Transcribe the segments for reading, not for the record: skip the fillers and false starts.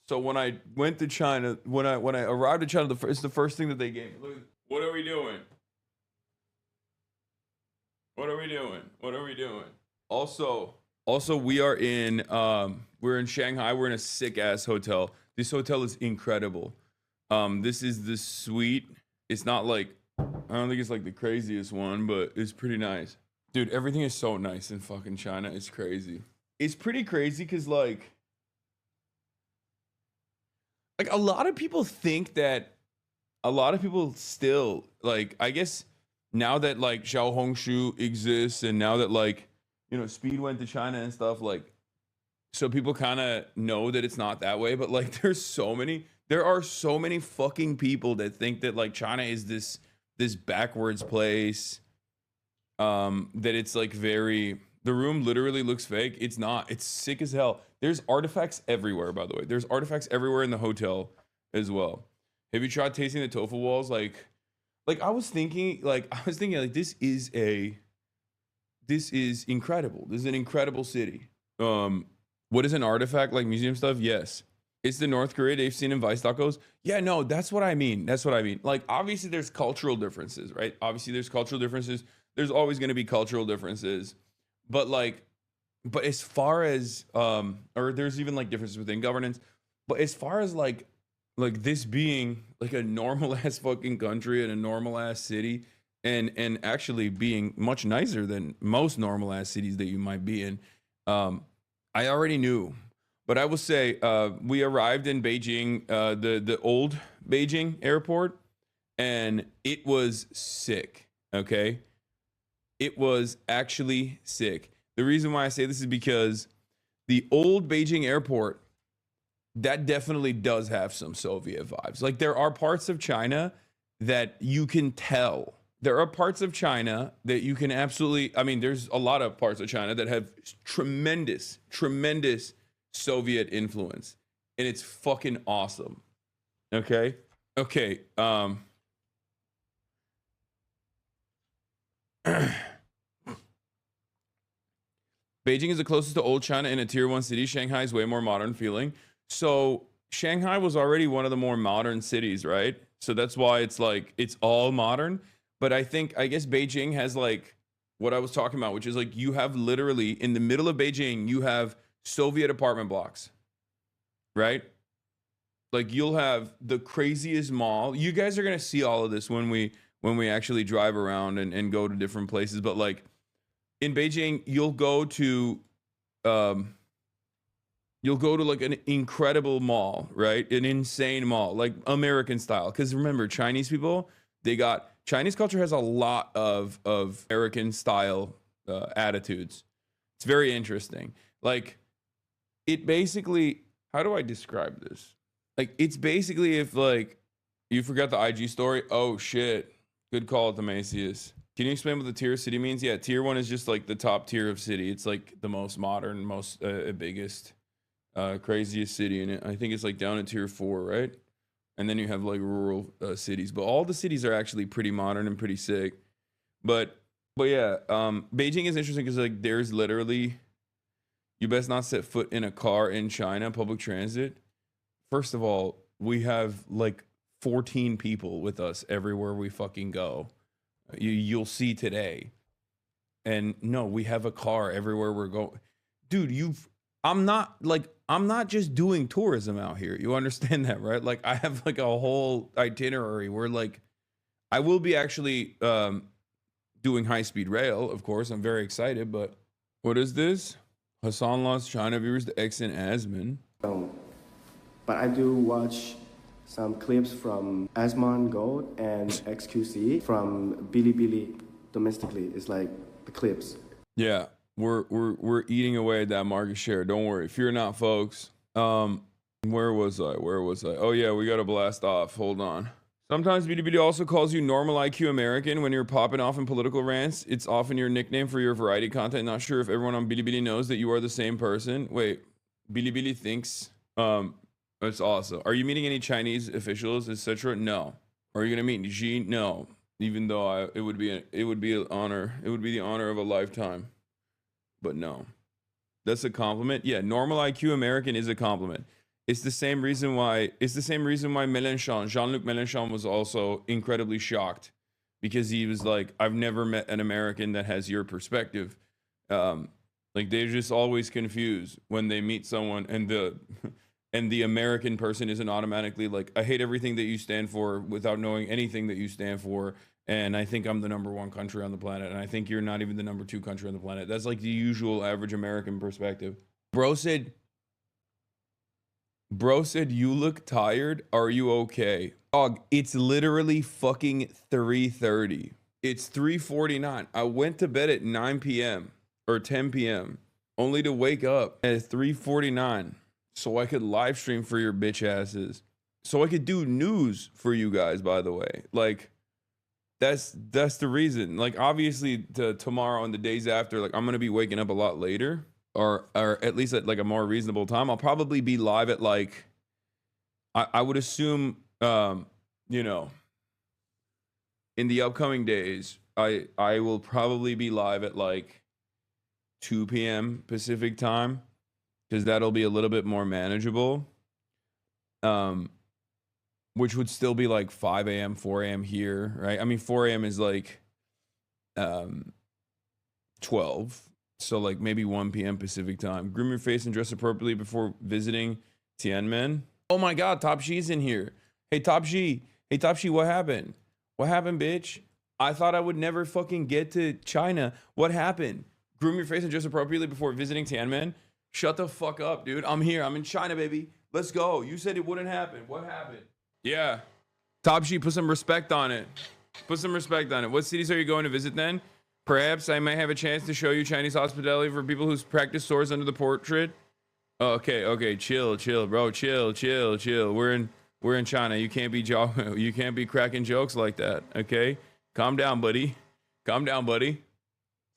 So when I went to China, when I arrived in China, it's the first thing that they gave me. Look, what are we doing? What are we doing? What are we doing? Also, we're in Shanghai. We're in a sick ass hotel. This hotel is incredible. This is the suite. It's not like, I don't think it's like the craziest one, but it's pretty nice. Dude, everything is so nice in fucking China. It's crazy. It's pretty crazy because like a lot of people think that a lot of people still like, I guess now that like Xiaohongshu exists and now that like, Speed went to China and stuff, like, so people kind of know that it's not that way, but like there are so many fucking people that think that like China is this backwards place, that it's like the room literally looks fake. It's not. It's sick as hell. There's artifacts everywhere, by the way. There's artifacts everywhere in the hotel as well. Have you tried tasting the tofu walls? Like I was thinking like this is incredible. This is an incredible city. What is an artifact, like museum stuff? Yes. It's the North Korea they've seen in Vice tacos. Yeah, no, that's what I mean. That's what I mean. Like, obviously, there's cultural differences, right? Obviously, there's cultural differences. There's always going to be cultural differences. But as far as, or there's even like differences within governance. But as far as like this being like a normal ass fucking country and a normal ass city, and actually being much nicer than most normal ass cities that you might be in, I already knew. But I will say, we arrived in Beijing, the old Beijing airport, and it was sick. Okay, it was actually sick. The reason why I say this is because the old Beijing airport, that definitely does have some Soviet vibes. Like there are parts of China that you can tell. There are parts of China that you can absolutely. I mean, there's a lot of parts of China that have tremendous Soviet influence, and it's fucking awesome. Okay. Beijing is the closest to old China in a tier 1 city. Shanghai is way more modern feeling. So Shanghai was already one of the more modern cities, right? So that's why it's like it's all modern. But I guess Beijing has like what I was talking about, which is like you have literally in the middle of Beijing, you have Soviet apartment blocks, right? Like you'll have the craziest mall. You guys are gonna see all of this when we actually drive around and go to different places. But like in Beijing, you'll go to like an incredible mall, right? An insane mall, like American style. Because remember, Chinese people, Chinese culture has a lot of American style attitudes. It's very interesting. Like it basically, how do I describe this? Like it's basically if like you forgot the IG story. Oh shit. Good call at the Macias. Can you explain what the tier of city means? Yeah, tier 1 is just like the top tier of city. It's like the most modern, most biggest, craziest city in it. I think it's like down at tier 4, right? And then you have like rural cities, but all the cities are actually pretty modern and pretty sick. But yeah, Beijing is interesting because like there's literally, you best not set foot in a car in China, public transit. First of all, we have like 14 people with us everywhere we fucking go. You'll see today. And no, we have a car everywhere we're going. Dude, I'm not just doing tourism out here. You understand that, right? Like I have like a whole itinerary where like I will be actually doing high-speed rail, of course. I'm very excited, but what is this? Hassan lost China viewers to X and Asman. But I do watch some clips from Asman Gold and XQC from Bilibili domestically. It's like the clips. Yeah, we're eating away at that market share. Don't worry, fear not, folks. Where was I? Oh yeah, we gotta blast off. Hold on. Sometimes Bilibili also calls you normal IQ American when you're popping off in political rants. It's often your nickname for your variety content. Not sure if everyone on Bilibili knows that you are the same person. Wait, Bilibili thinks it's awesome. Are you meeting any Chinese officials, etc.? No. Are you gonna meet Xi? No. Even though it would be an honor. It would be the honor of a lifetime. But no. That's a compliment. Yeah, normal IQ American is a compliment. It's the same reason why Mélenchon, Jean-Luc Mélenchon, was also incredibly shocked, because he was like, I've never met an American that has your perspective. Like, they're just always confused when they meet someone, and the American person isn't automatically like, I hate everything that you stand for without knowing anything that you stand for. And I think I'm the #1 country on the planet, and I think you're not even the #2 country on the planet. That's like the usual average American perspective. Bro said, you look tired. Are you okay? Dog, it's literally fucking 3:30. It's 3:49. I went to bed at 9 p.m. or 10 p.m. only to wake up at 3:49 so I could live stream for your bitch asses. So I could do news for you guys, by the way. Like, that's the reason. Like, obviously, tomorrow and the days after, like, I'm gonna be waking up a lot later, or at least at like a more reasonable time. I'll probably be live at like, I would assume, you know, in the upcoming days, I will probably be live at like 2 p.m. Pacific time, because that'll be a little bit more manageable. Which would still be like 5 a.m., 4 a.m. here, right? I mean, 4 a.m. is like 12. So like maybe 1 p.m. Pacific time. Groom your face and dress appropriately before visiting Tiananmen. Oh my God, Top G's in here. Hey, Top G. Hey, Top G, what happened? What happened, bitch? I thought I would never fucking get to China. What happened? Groom your face and dress appropriately before visiting Tiananmen. Shut the fuck up, dude. I'm here. I'm in China, baby. Let's go. You said it wouldn't happen. What happened? Yeah. Top G, put some respect on it. Put some respect on it. What cities are you going to visit then? Perhaps I may have a chance to show you Chinese hospitality for people whose practice soars under the portrait. Oh, okay. Chill, bro. Chill. We're in China. You can't be cracking jokes like that. Okay? Calm down, buddy.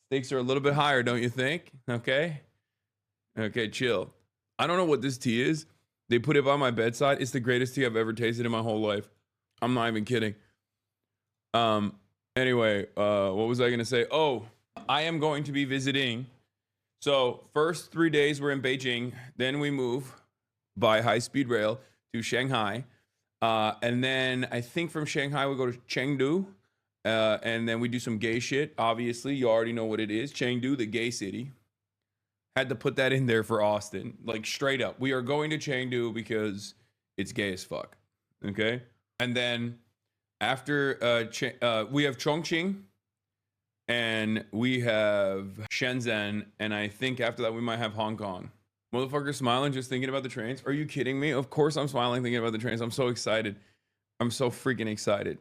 Stakes are a little bit higher, don't you think? Okay, chill. I don't know what this tea is. They put it by my bedside. It's the greatest tea I've ever tasted in my whole life. I'm not even kidding. Anyway, what was I gonna say? Oh, I am going to be visiting. So first 3 days we're in Beijing. Then we move by high-speed rail to Shanghai. And then I think from Shanghai we go to Chengdu. And then we do some gay shit. Obviously, you already know what it is. Chengdu, the gay city. Had to put that in there for Austin. Like, straight up. We are going to Chengdu because it's gay as fuck. Okay? And then after we have Chongqing and we have Shenzhen, and I think after that we might have Hong Kong. Motherfucker smiling just thinking about the trains. Are you kidding me? Of course I'm smiling thinking about the trains. I'm so excited. I'm so freaking excited.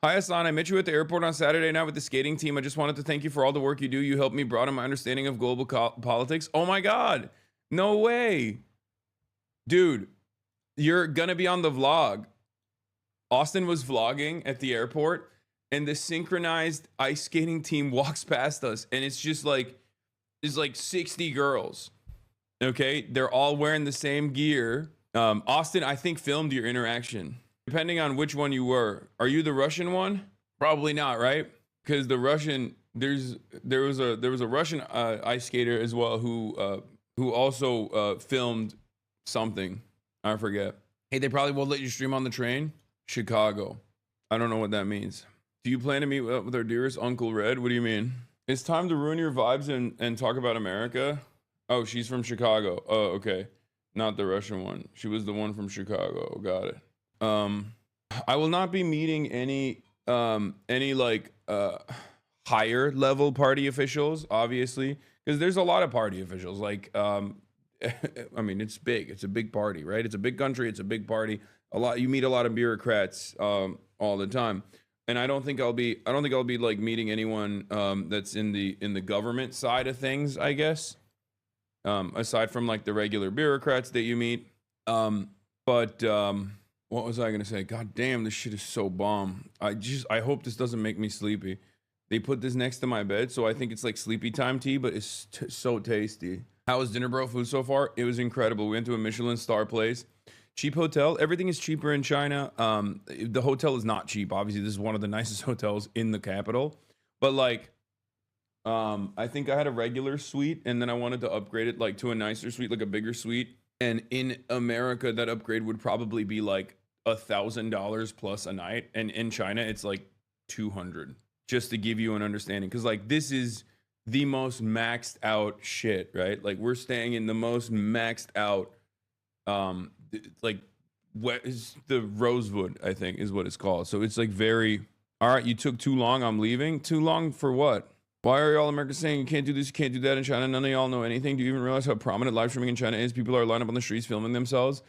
Hi, Hassan. I met you at the airport on Saturday night with the skating team. I just wanted to thank you for all the work you do. You helped me broaden my understanding of global politics. Oh my God. No way. Dude, you're going to be on the vlog. Austin was vlogging at the airport, and the synchronized ice skating team walks past us, and it's just like, it's like 60 girls. Okay? They're all wearing the same gear. Austin, I think, filmed your interaction. Depending on which one you were. Are you the Russian one? Probably not, right? Because the Russian, there was a Russian ice skater as well who also filmed something. I forget. Hey, they probably won't let you stream on the train. Chicago. I don't know what that means. Do you plan to meet up with our dearest Uncle Red? What do you mean? It's time to ruin your vibes and talk about America. Oh, she's from Chicago. Oh, okay. Not the Russian one. She was the one from Chicago. Got it. I will not be meeting any like higher level party officials, obviously, because there's a lot of party officials. Like, I mean, it's big. It's a big party, right? It's a big country. It's a big party. You meet a lot of bureaucrats all the time, and I don't think I'll be like meeting anyone that's in the government side of things, I guess. Aside from like the regular bureaucrats that you meet. What was I gonna say? God damn, this shit is so bomb. I hope this doesn't make me sleepy. They put this next to my bed, so I think it's like sleepy time tea, but it's so tasty. How was dinner, bro? Food so far? It was incredible. We went to a Michelin star place. Cheap hotel. Everything is cheaper in China. The hotel is not cheap. Obviously, this is one of the nicest hotels in the capital. But like, I think I had a regular suite, and then I wanted to upgrade it like to a nicer suite, like a bigger suite. And in America, that upgrade would probably be like $1,000 plus a night, and in China, it's like 200. Just to give you an understanding, because like this is the most maxed out shit, right? Like we're staying in the most maxed out, like what is the Rosewood, I think is what it's called. So it's like very, all right, you took too long, I'm leaving. Too long for what? Why are y'all Americans saying you can't do this, you can't do that in China? None of y'all know anything. Do you even realize how prominent live streaming in China is? People are lined up on the streets filming themselves.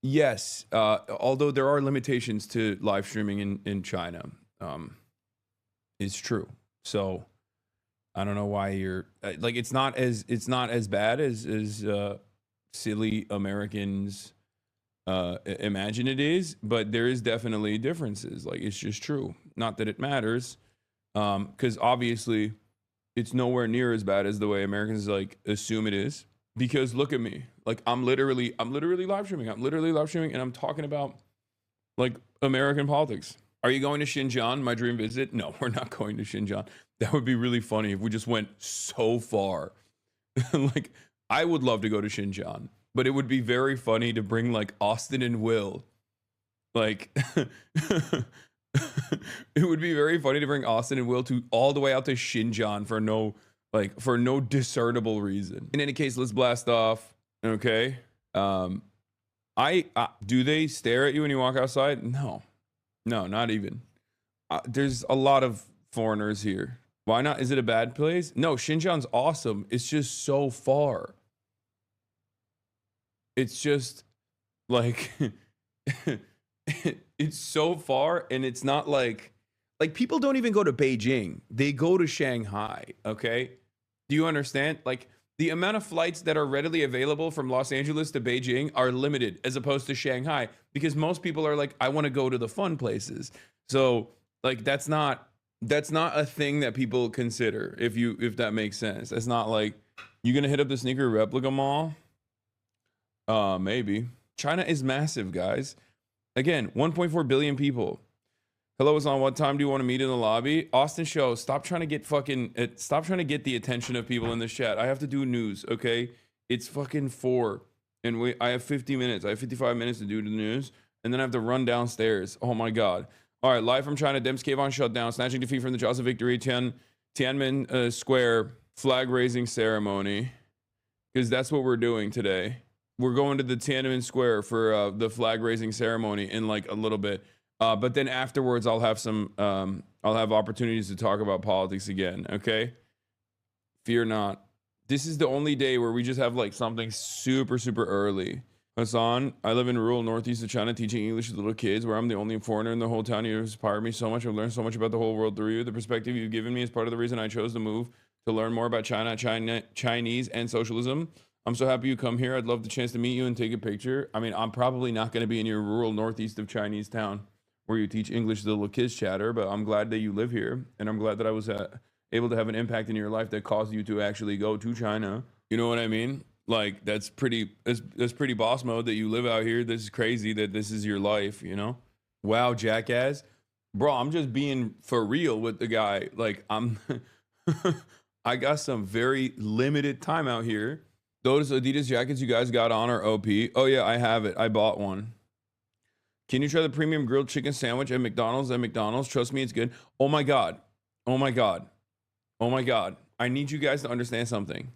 Yes, although there are limitations to live streaming in China, it's true. So I don't know why you're like it's not as bad as silly Americans imagine it is, but there is definitely differences. Like it's just true. Not that it matters, because obviously it's nowhere near as bad as the way Americans like assume it is. Because look at me, like I'm literally live streaming. I'm literally live streaming, and I'm talking about like American politics. Are you going to Xinjiang? My dream visit? No, we're not going to Xinjiang. That would be really funny if we just went so far. Like I would love to go to Xinjiang, but it would be very funny to bring like Austin and Will. Like it would be very funny to bring Austin and Will to all the way out to Xinjiang for no discernible reason. In any case, let's blast off. Okay. I do they stare at you when you walk outside? No, not even. There's a lot of foreigners here. Why not? Is it a bad place? No, Xinjiang's awesome. It's just so far. It's just like it's so far, and it's not like people don't even go to Beijing. They go to Shanghai, okay? Do you understand? Like the amount of flights that are readily available from Los Angeles to Beijing are limited as opposed to Shanghai, because most people are like, I want to go to the fun places. So like that's not a thing that people consider, if that makes sense. It's not like you gonna hit up the sneaker replica mall. Maybe. China is massive, guys. Again, 1.4 billion people. Hello, Islam. What time do you want to meet in the lobby? Austin Show, stop trying to get the attention of people in this chat. I have to do news, okay? It's fucking 4. And I have 50 minutes. I have 55 minutes to do the news. And then I have to run downstairs. Oh my God. All right, live from China. Dem's Cave on shutdown. Snatching defeat from the jaws of victory. Tiananmen Square flag raising ceremony. Because that's what we're doing today. We're going to the Tiananmen Square for the flag raising ceremony in like a little bit. But then afterwards, I'll have opportunities to talk about politics again. Okay. Fear not. This is the only day where we just have like something super, super early. Hassan, I live in rural northeast of China teaching English to little kids, where I'm the only foreigner in the whole town. You inspire me so much. I've learned so much about the whole world through you. The perspective you've given me is part of the reason I chose to move, to learn more about China, Chinese, and socialism. I'm so happy you come here. I'd love the chance to meet you and take a picture. I mean, I'm probably not going to be in your rural northeast of Chinese town where you teach English to little kids chatter, but I'm glad that you live here, and I'm glad that I was able to have an impact in your life that caused you to actually go to China. You know what I mean? Like that's pretty boss mode that you live out here. This is crazy that this is your life, you know? Wow, jackass. Bro, I'm just being for real with the guy. Like I got some very limited time out here. Those Adidas jackets you guys got on are OP. Oh yeah, I have it. I bought one. Can you try the premium grilled chicken sandwich at McDonald's? Trust me, it's good. Oh my God. Oh my God. Oh my God. I need you guys to understand something.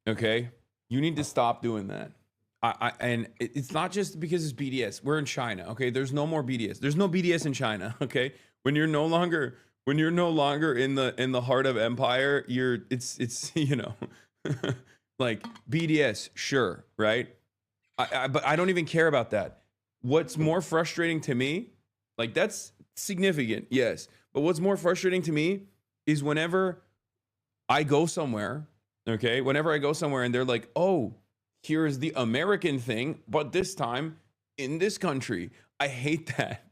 Okay? You need to stop doing that. And it's not just because it's BDS. We're in China. Okay? There's no more BDS. There's no BDS in China. Okay? When you're no longer in the heart of empire, it's you know, like BDS, sure, right? But I don't even care about that. What's more frustrating to me, like that's significant, yes. But what's more frustrating to me is whenever I go somewhere, okay? Whenever I go somewhere and they're like, oh, here's the American thing, but this time in this country. I hate that.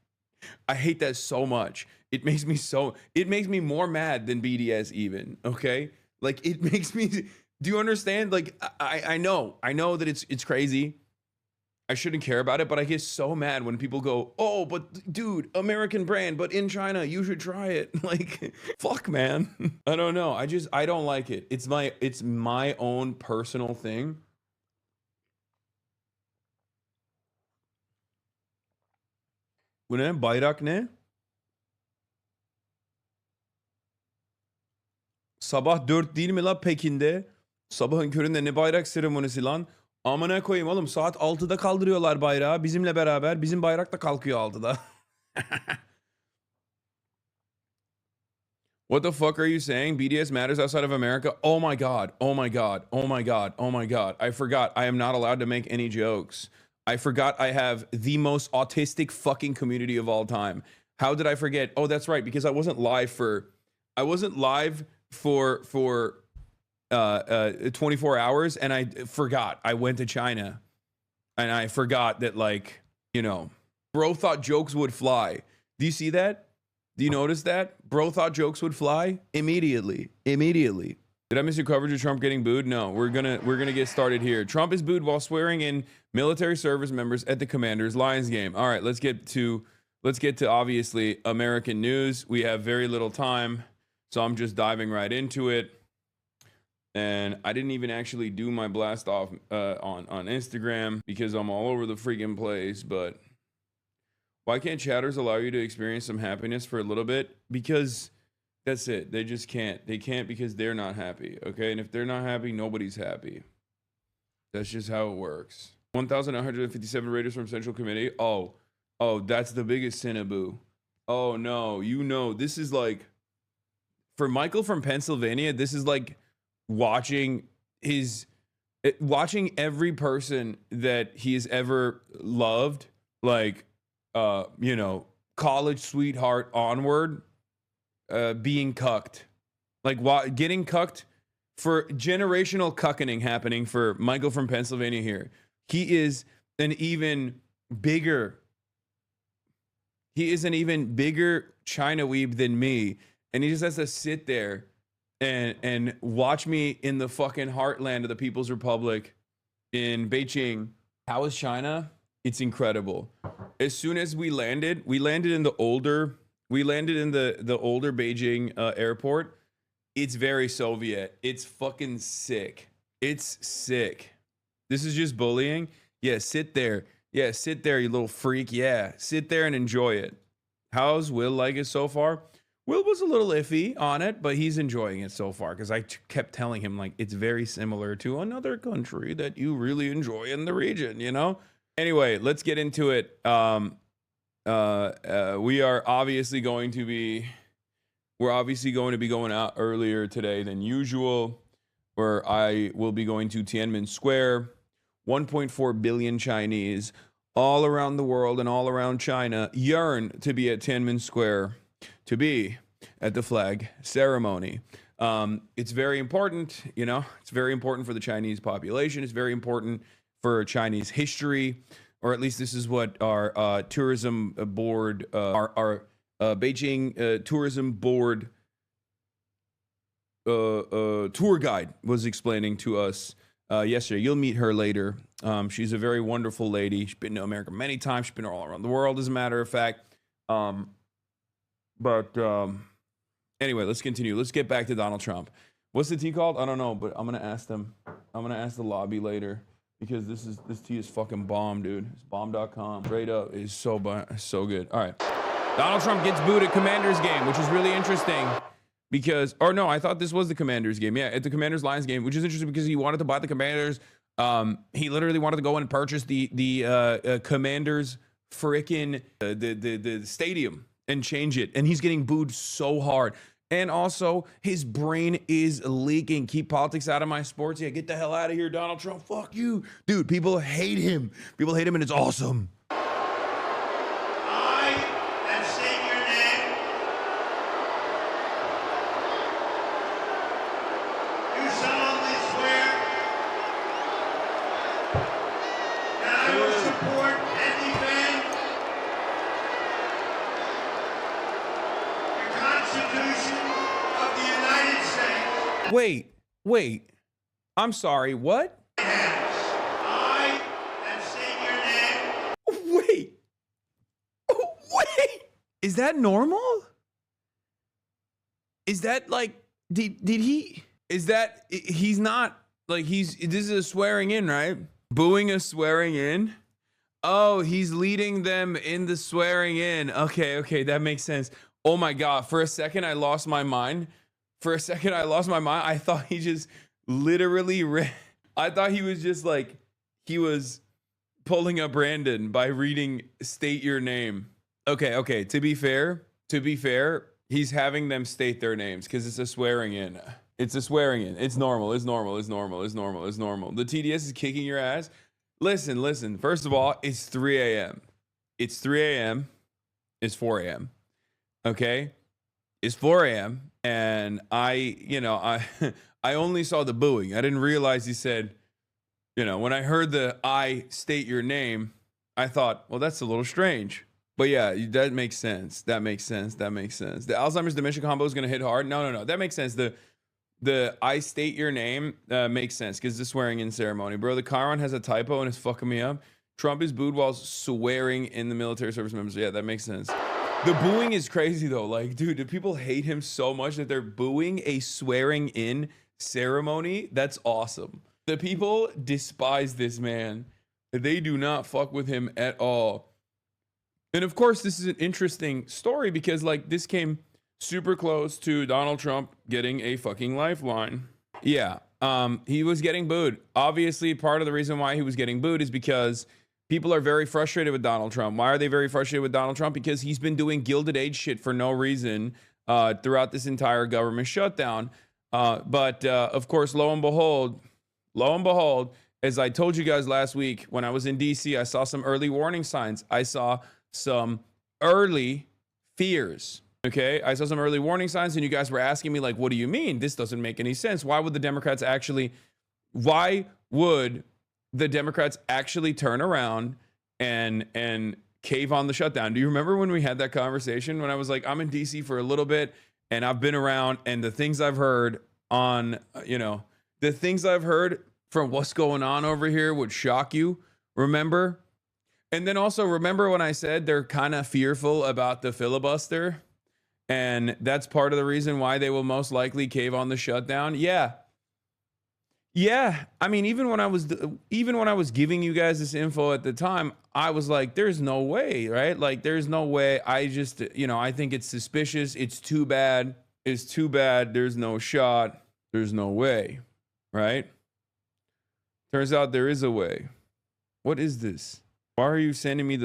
I hate that so much. It makes me more mad than BDS even, okay? Like it makes me, do you understand? Like I know that it's crazy. I shouldn't care about it, but I get so mad when people go, "Oh, but dude, American brand, but in China, you should try it." Like, fuck, man. I don't know. I don't like it. It's my own personal thing. Bu ne? Bayrak ne? Sabah 4 değil mi la Pekin'de? Sabahın köründe ne bayrak seremonisi lan? Amına koyayım oğlum, saat 6'da kaldırıyorlar bayrağı bizimle beraber. Bizim bayrak da kalkıyor 6'da. What the fuck are you saying? BDS matters outside of America? Oh my god. Oh my god. Oh my god. Oh my god. I forgot. I am not allowed to make any jokes. I forgot I have the most autistic fucking community of all time. How did I forget? Oh, that's right, because I wasn't live for 24 hours, and I forgot I went to China, and I forgot that, like, you know, bro thought jokes would fly. Do you see that? Do you notice that? Bro thought jokes would fly immediately. Did I miss your coverage of Trump getting booed? No, we're gonna get started here. Trump is booed while swearing in military service members at the Commanders Lions game. All right, let's get to obviously American news. We have very little time, so I'm just diving right into it. And I didn't even actually do my blast off on Instagram because I'm all over the freaking place. But why can't chatters allow you to experience some happiness for a little bit? Because that's it. They just can't. They can't because they're not happy. Okay. And if they're not happy, nobody's happy. That's just how it works. 1,157 raiders from Central Committee. Oh, that's the biggest Cinnaboo. Oh no, this is like, for Michael from Pennsylvania, this is like watching every person that he's ever loved, like, college sweetheart onward, being cucked, like getting cucked, for generational cucking happening for Michael from Pennsylvania here. He is an even bigger China weeb than me, and he just has to sit there and watch me in the fucking heartland of the People's Republic in Beijing. How is China? It's incredible. As soon as we landed in the older Beijing airport. It's very Soviet. It's fucking sick. It's sick. This is just bullying. Yeah, sit there. Yeah, sit there, you little freak. Yeah, sit there and enjoy it. How's Will like it so far? Will was a little iffy on it, but he's enjoying it so far because I kept telling him, like, it's very similar to another country that you really enjoy in the region, you know? Anyway, let's get into it. We are obviously going to be going out earlier today than usual, where I will be going to Tiananmen Square. 1.4 billion Chinese all around the world and all around China yearn to be at Tiananmen Square, to be at the flag ceremony. It's very important, you know, it's very important for the Chinese population. It's very important for Chinese history, or at least this is what our tourism board, our Beijing tourism board tour guide was explaining to us yesterday. You'll meet her later. She's a very wonderful lady. She's been to America many times. She's been all around the world, as a matter of fact. Anyway, let's continue. Let's get back to Donald Trump. What's the tea called? I don't know, but I'm gonna ask them. I'm gonna ask the lobby later, because this tea is fucking bomb, dude. It's bomb.com. Straight up, is so good. All right. Donald Trump gets booed at Commanders game, which is really interesting because, or no, I thought this was the Commanders game. Yeah, at the Commanders Lions game, which is interesting because he wanted to buy the Commanders. He literally wanted to go in and purchase the Commanders frickin' the stadium and change it, and he's getting booed so hard. And also, his brain is leaking. Keep politics out of my sports. Yeah, get the hell out of here, Donald Trump. Fuck you. Dude, people hate him. People hate him, and it's awesome. I am saying your name. You solemnly swear that I will support and defend the Constitution of the United States. Wait. I'm sorry, what? I am saying your name. Is that normal? Is that like, did he, is that, he's not, like this is a swearing in, right? Booing a swearing in? Oh, he's leading them in the swearing in. Okay, that makes sense. Oh my God, for a second I lost my mind. I thought he just literally I thought he was just like, he was pulling a Brandon by reading state your name. Okay, to be fair, he's having them state their names because it's a swearing in. It's normal. The TDS is kicking your ass. Listen. First of all, it's 3 a.m. It's 3 a.m. It's 4 a.m. Okay? It's 4 a.m. And I only saw the booing. I didn't realize he said, when I heard the I state your name, I thought, well, that's a little strange. But yeah, that makes sense. The Alzheimer's dementia combo is going to hit hard. No. That makes sense. The I state your name makes sense because the swearing in ceremony. Bro, the Chiron has a typo and it's fucking me up. Trump is booed while swearing in the military service members. Yeah, that makes sense. The booing is crazy though. Like, dude, do people hate him so much that they're booing a swearing in ceremony? That's awesome. The people despise this man. They do not fuck with him at all. And of course, this is an interesting story because like this came super close to Donald Trump getting a fucking lifeline. Yeah, he was getting booed. Obviously, part of the reason why he was getting booed is because people are very frustrated with Donald Trump. Why are they very frustrated with Donald Trump? Because he's been doing Gilded Age shit for no reason throughout this entire government shutdown. But of course, lo and behold, as I told you guys last week, when I was in DC, I saw some early warning signs. I saw some early fears. Okay, I saw some early warning signs, and you guys were asking me, like, what do you mean? This doesn't make any sense. Why would the Democrats actually turn around and cave on the shutdown? Do you remember when we had that conversation when I was like, I'm in DC for a little bit, and I've been around, and the things I've heard from what's going on over here would shock you, remember? And then also remember when I said they're kind of fearful about the filibuster? And that's part of the reason why they will most likely cave on the shutdown. Yeah. I mean, even when I was giving you guys this info at the time, I was like, there's no way, right? Like, there's no way. I just, I think it's suspicious. It's too bad. There's no shot. There's no way, right? Turns out there is a way. What is this? Why are you sending me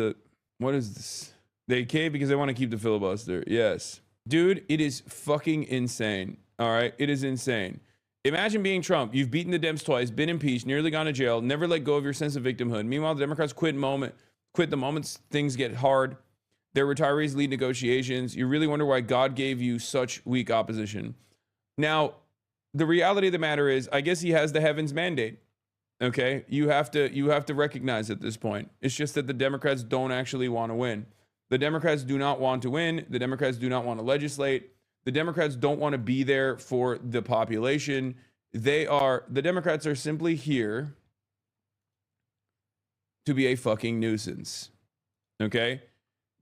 what is this? They cave because they want to keep the filibuster. Yes. Dude, it is fucking insane. All right? It is insane. Imagine being Trump. You've beaten the Dems twice, been impeached, nearly gone to jail, never let go of your sense of victimhood. Meanwhile, the Democrats quit the moment things get hard. Their retirees lead negotiations. You really wonder why God gave you such weak opposition. Now, the reality of the matter is, I guess he has the heavens mandate. Okay? You have to recognize at this point. It's just that the Democrats don't actually want to win. The Democrats do not want to win. The Democrats do not want to legislate. The Democrats don't want to be there for the population. The Democrats are simply here to be a fucking nuisance. Okay?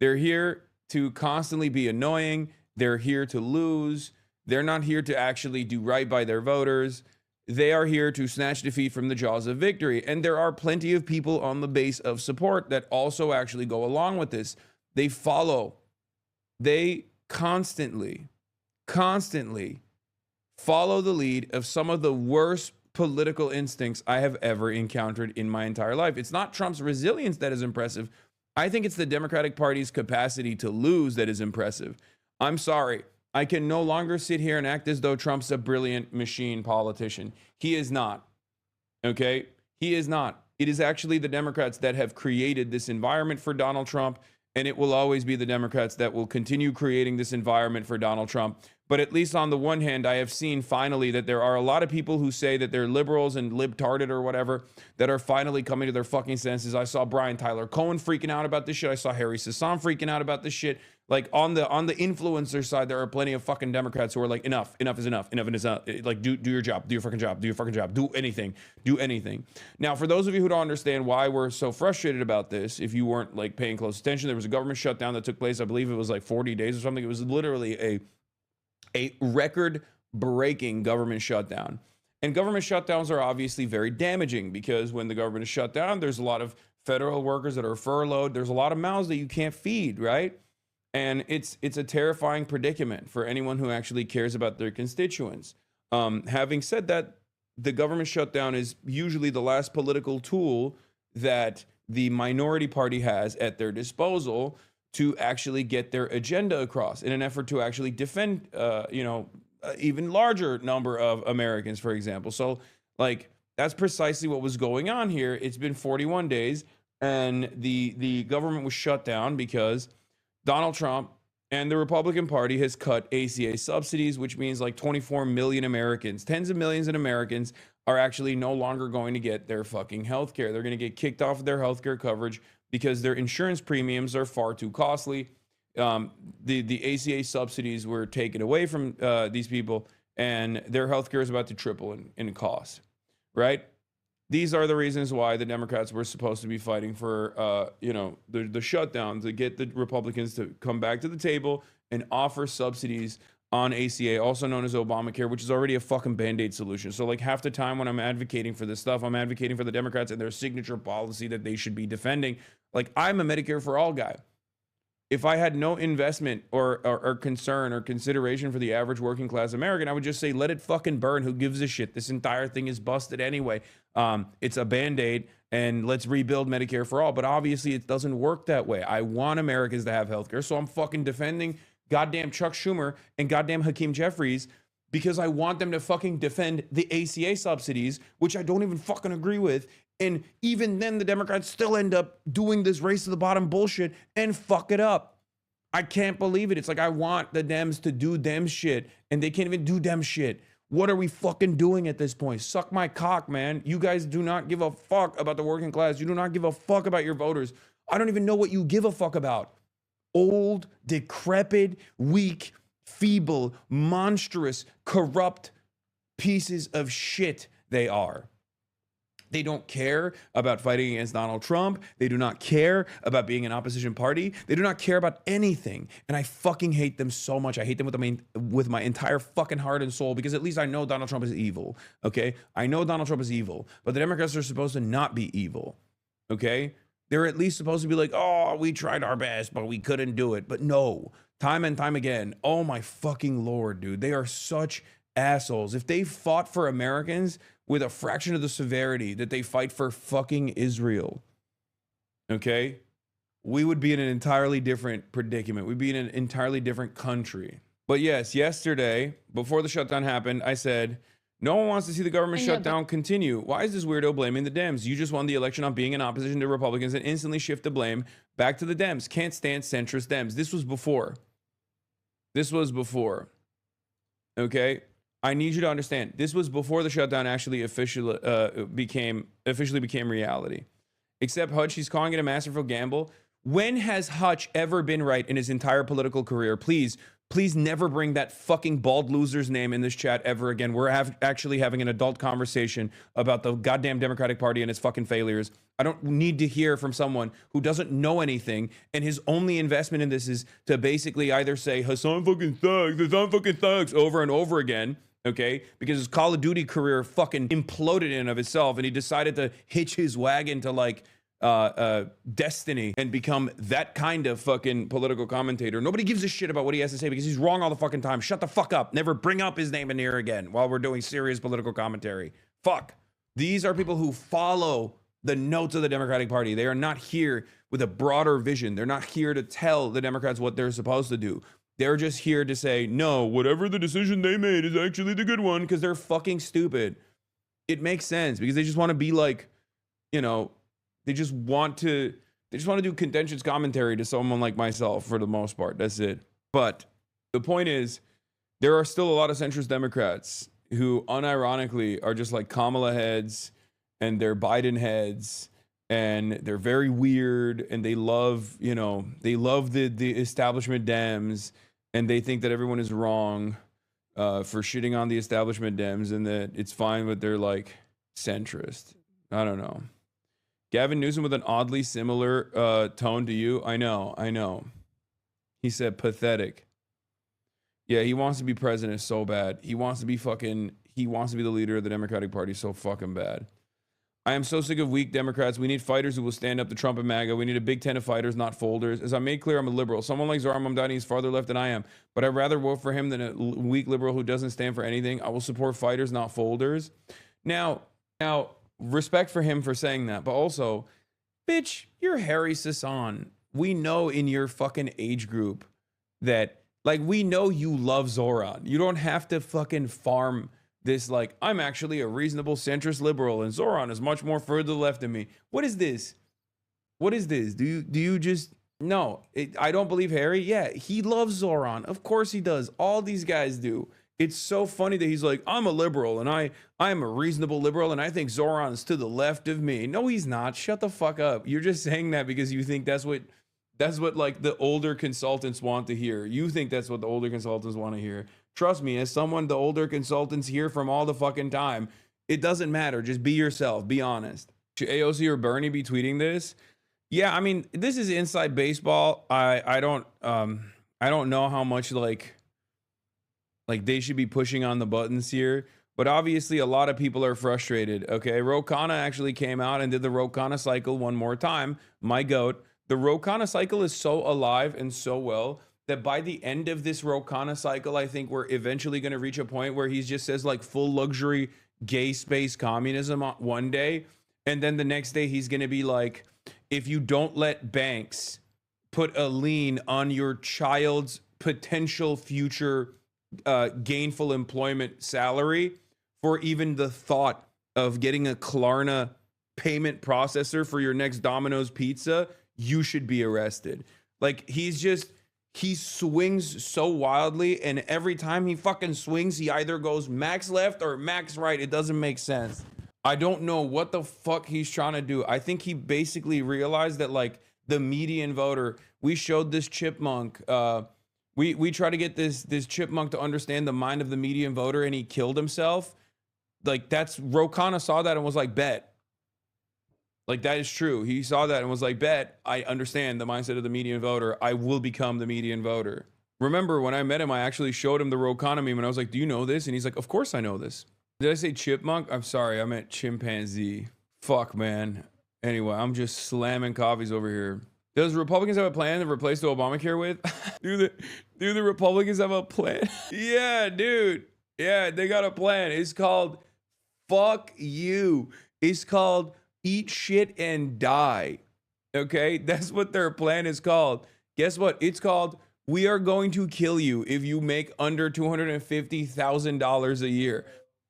They're here to constantly be annoying. They're here to lose. They're not here to actually do right by their voters. They are here to snatch defeat from the jaws of victory. And there are plenty of people on the base of support that also actually go along with this. They constantly follow the lead of some of the worst political instincts I have ever encountered in my entire life. It's not Trump's resilience that is impressive. I think it's the Democratic Party's capacity to lose that is impressive. I'm sorry. I can no longer sit here and act as though Trump's a brilliant machine politician. He is not. Okay? He is not. It is actually the Democrats that have created this environment for Donald Trump, and it will always be the Democrats that will continue creating this environment for Donald Trump But at least on the one hand, I have seen finally that there are a lot of people who say that they're liberals and libtarded or whatever that are finally coming to their fucking senses. I saw Brian Tyler Cohen freaking out about this shit. I saw Harry Sasson freaking out about this shit. Like on the influencer side, there are plenty of fucking Democrats who are like, enough is enough. Like, do your job, do your fucking job, do anything. Now, for those of you who don't understand why we're so frustrated about this, if you weren't like paying close attention, there was a government shutdown that took place. I believe it was like 40 days or something. It was literally a record-breaking government shutdown. And government shutdowns are obviously very damaging because when the government is shut down, there's a lot of federal workers that are furloughed. There's a lot of mouths that you can't feed, right? And it's a terrifying predicament for anyone who actually cares about their constituents. Having said that, the government shutdown is usually the last political tool that the minority party has at their disposal to actually get their agenda across in an effort to actually defend, even larger number of Americans, for example. So, like, that's precisely what was going on here. It's been 41 days, and the government was shut down because Donald Trump and the Republican Party has cut ACA subsidies, which means like 24 million Americans, tens of millions of Americans are actually no longer going to get their fucking health care. They're going to get kicked off of their health care coverage because their insurance premiums are far too costly. The ACA subsidies were taken away from these people, and their health care is about to triple in cost, right? These are the reasons why the Democrats were supposed to be fighting for, the shutdown to get the Republicans to come back to the table and offer subsidies on ACA, also known as Obamacare, which is already a fucking Band-Aid solution. So like half the time when I'm advocating for this stuff, I'm advocating for the Democrats and their signature policy that they should be defending. Like, I'm a Medicare for all guy. If I had no investment or concern or consideration for the average working class American, I would just say, let it fucking burn. Who gives a shit? This entire thing is busted anyway. It's a Band-Aid, and let's rebuild Medicare for all. But obviously it doesn't work that way. I want Americans to have healthcare, so I'm fucking defending goddamn Chuck Schumer and goddamn Hakeem Jeffries because I want them to fucking defend the ACA subsidies, which I don't even fucking agree with. And even then, the Democrats still end up doing this race to the bottom bullshit and fuck it up. I can't believe it. It's like, I want the Dems to do Dem shit, and they can't even do Dem shit. What are we fucking doing at this point? Suck my cock, man. You guys do not give a fuck about the working class. You do not give a fuck about your voters. I don't even know what you give a fuck about. Old, decrepit, weak, feeble, monstrous, corrupt pieces of shit they are. They don't care about fighting against Donald Trump. They do not care about being an opposition party. They do not care about anything. And I fucking hate them so much. I hate them with my entire fucking heart and soul, because at least I know Donald Trump is evil, okay? I know Donald Trump is evil, but the Democrats are supposed to not be evil, okay? They're at least supposed to be like, oh, we tried our best, but we couldn't do it. But no, time and time again, oh my fucking Lord, dude. They are such assholes. If they fought for Americans with a fraction of the severity that they fight for fucking Israel, okay, we would be in an entirely different predicament. We'd be in an entirely different country. But yes, yesterday, before the shutdown happened, I said, no one wants to see the government shutdown continue. Why is this weirdo blaming the Dems? You just won the election on being in opposition to Republicans and instantly shift the blame back to the Dems. Can't stand centrist Dems. This was before. Okay? I need you to understand, this was before the shutdown actually officially became reality. Except Hutch, he's calling it a masterful gamble. When has Hutch ever been right in his entire political career? Please never bring that fucking bald loser's name in this chat ever again. We're actually having an adult conversation about the goddamn Democratic Party and its fucking failures. I don't need to hear from someone who doesn't know anything, and his only investment in this is to basically either say Hassan fucking thugs over and over again, okay? Because his Call of Duty career fucking imploded in and of itself, and he decided to hitch his wagon to like Destiny and become that kind of fucking political commentator. Nobody gives a shit about what he has to say because he's wrong all the fucking time. Shut the fuck up. Never bring up his name in here again while we're doing serious political commentary. Fuck. These are people who follow the notes of the Democratic Party. They are not here with a broader vision. They're not here to tell the Democrats what they're supposed to do. They're just here to say, no, whatever the decision they made is actually the good one, because they're fucking stupid. It makes sense because they just want to be like, they just want to do contentious commentary to someone like myself for the most part. That's it. But the point is, there are still a lot of centrist Democrats who unironically are just like Kamala heads and they're Biden heads, and they're very weird, and they love, you know, they love the establishment Dems, and they think that everyone is wrong for shitting on the establishment Dems, and that it's fine, but they're like centrist. I don't know. Gavin Newsom with an oddly similar tone to you. I know. He said pathetic. Yeah, he wants to be president so bad. He wants to be the leader of the Democratic Party so fucking bad. I am so sick of weak Democrats. We need fighters who will stand up to Trump and MAGA. We need a big tent of fighters, not folders. As I made clear, I'm a liberal. Someone like Zohran Mamdani is farther left than I am, but I'd rather vote for him than a weak liberal who doesn't stand for anything. I will support fighters, not folders. Now, respect for him for saying that, but also, bitch, you're Harry Sasson. We know in your fucking age group that, like, we know you love Zohran. You don't have to fucking farm this, like, I'm actually a reasonable centrist liberal and Zohran is much more further left than me. What is this? Do you just, no, I don't believe Harry. Yeah, he loves Zohran. Of course he does. All these guys do. It's so funny that he's like, I'm a liberal and I'm a reasonable liberal and I think Zohran's to the left of me. No, he's not. Shut the fuck up. You're just saying that because you think that's what like the older consultants want to hear. You think that's what the older consultants want to hear. Trust me, as someone the older consultants hear from all the fucking time, it doesn't matter. Just be yourself. Be honest. Should AOC or Bernie be tweeting this? Yeah, I mean, this is inside baseball. I don't know how much like they should be pushing on the buttons here. But obviously, a lot of people are frustrated. Okay, Ro Khanna actually came out and did the Ro Khanna cycle one more time. My goat. The Ro Khanna cycle is so alive and so well that by the end of this Ro Khanna cycle, I think we're eventually going to reach a point where he just says like full luxury gay space communism one day. And then the next day he's going to be like, if you don't let banks put a lien on your child's potential future gainful employment salary for even the thought of getting a Klarna payment processor for your next Domino's pizza, you should be arrested. Like he swings so wildly, and every time he fucking swings, he either goes max left or max right. It doesn't make sense. I don't know what the fuck he's trying to do. I think he basically realized that like the median voter, we showed this chipmunk, we try to get this chipmunk to understand the mind of the median voter, and he killed himself. Like that's, Ro Khanna saw that and was like, bet. Like that is true. He saw that and was like, bet, I understand the mindset of the median voter. I will become the median voter. Remember when I met him, I actually showed him the Ro Khanna meme and I was like, do you know this? And he's like, of course I know this. Did I say chipmunk? I'm sorry, I meant chimpanzee. Fuck, man. Anyway, I'm just slamming coffees over here. Does Republicans have a plan to replace the Obamacare with? do the Republicans have a plan? Yeah, dude. Yeah, they got a plan. It's called fuck you. It's called eat shit and die. Okay? That's what their plan is called. Guess what? It's called we are going to kill you if you make under $250,000 a year.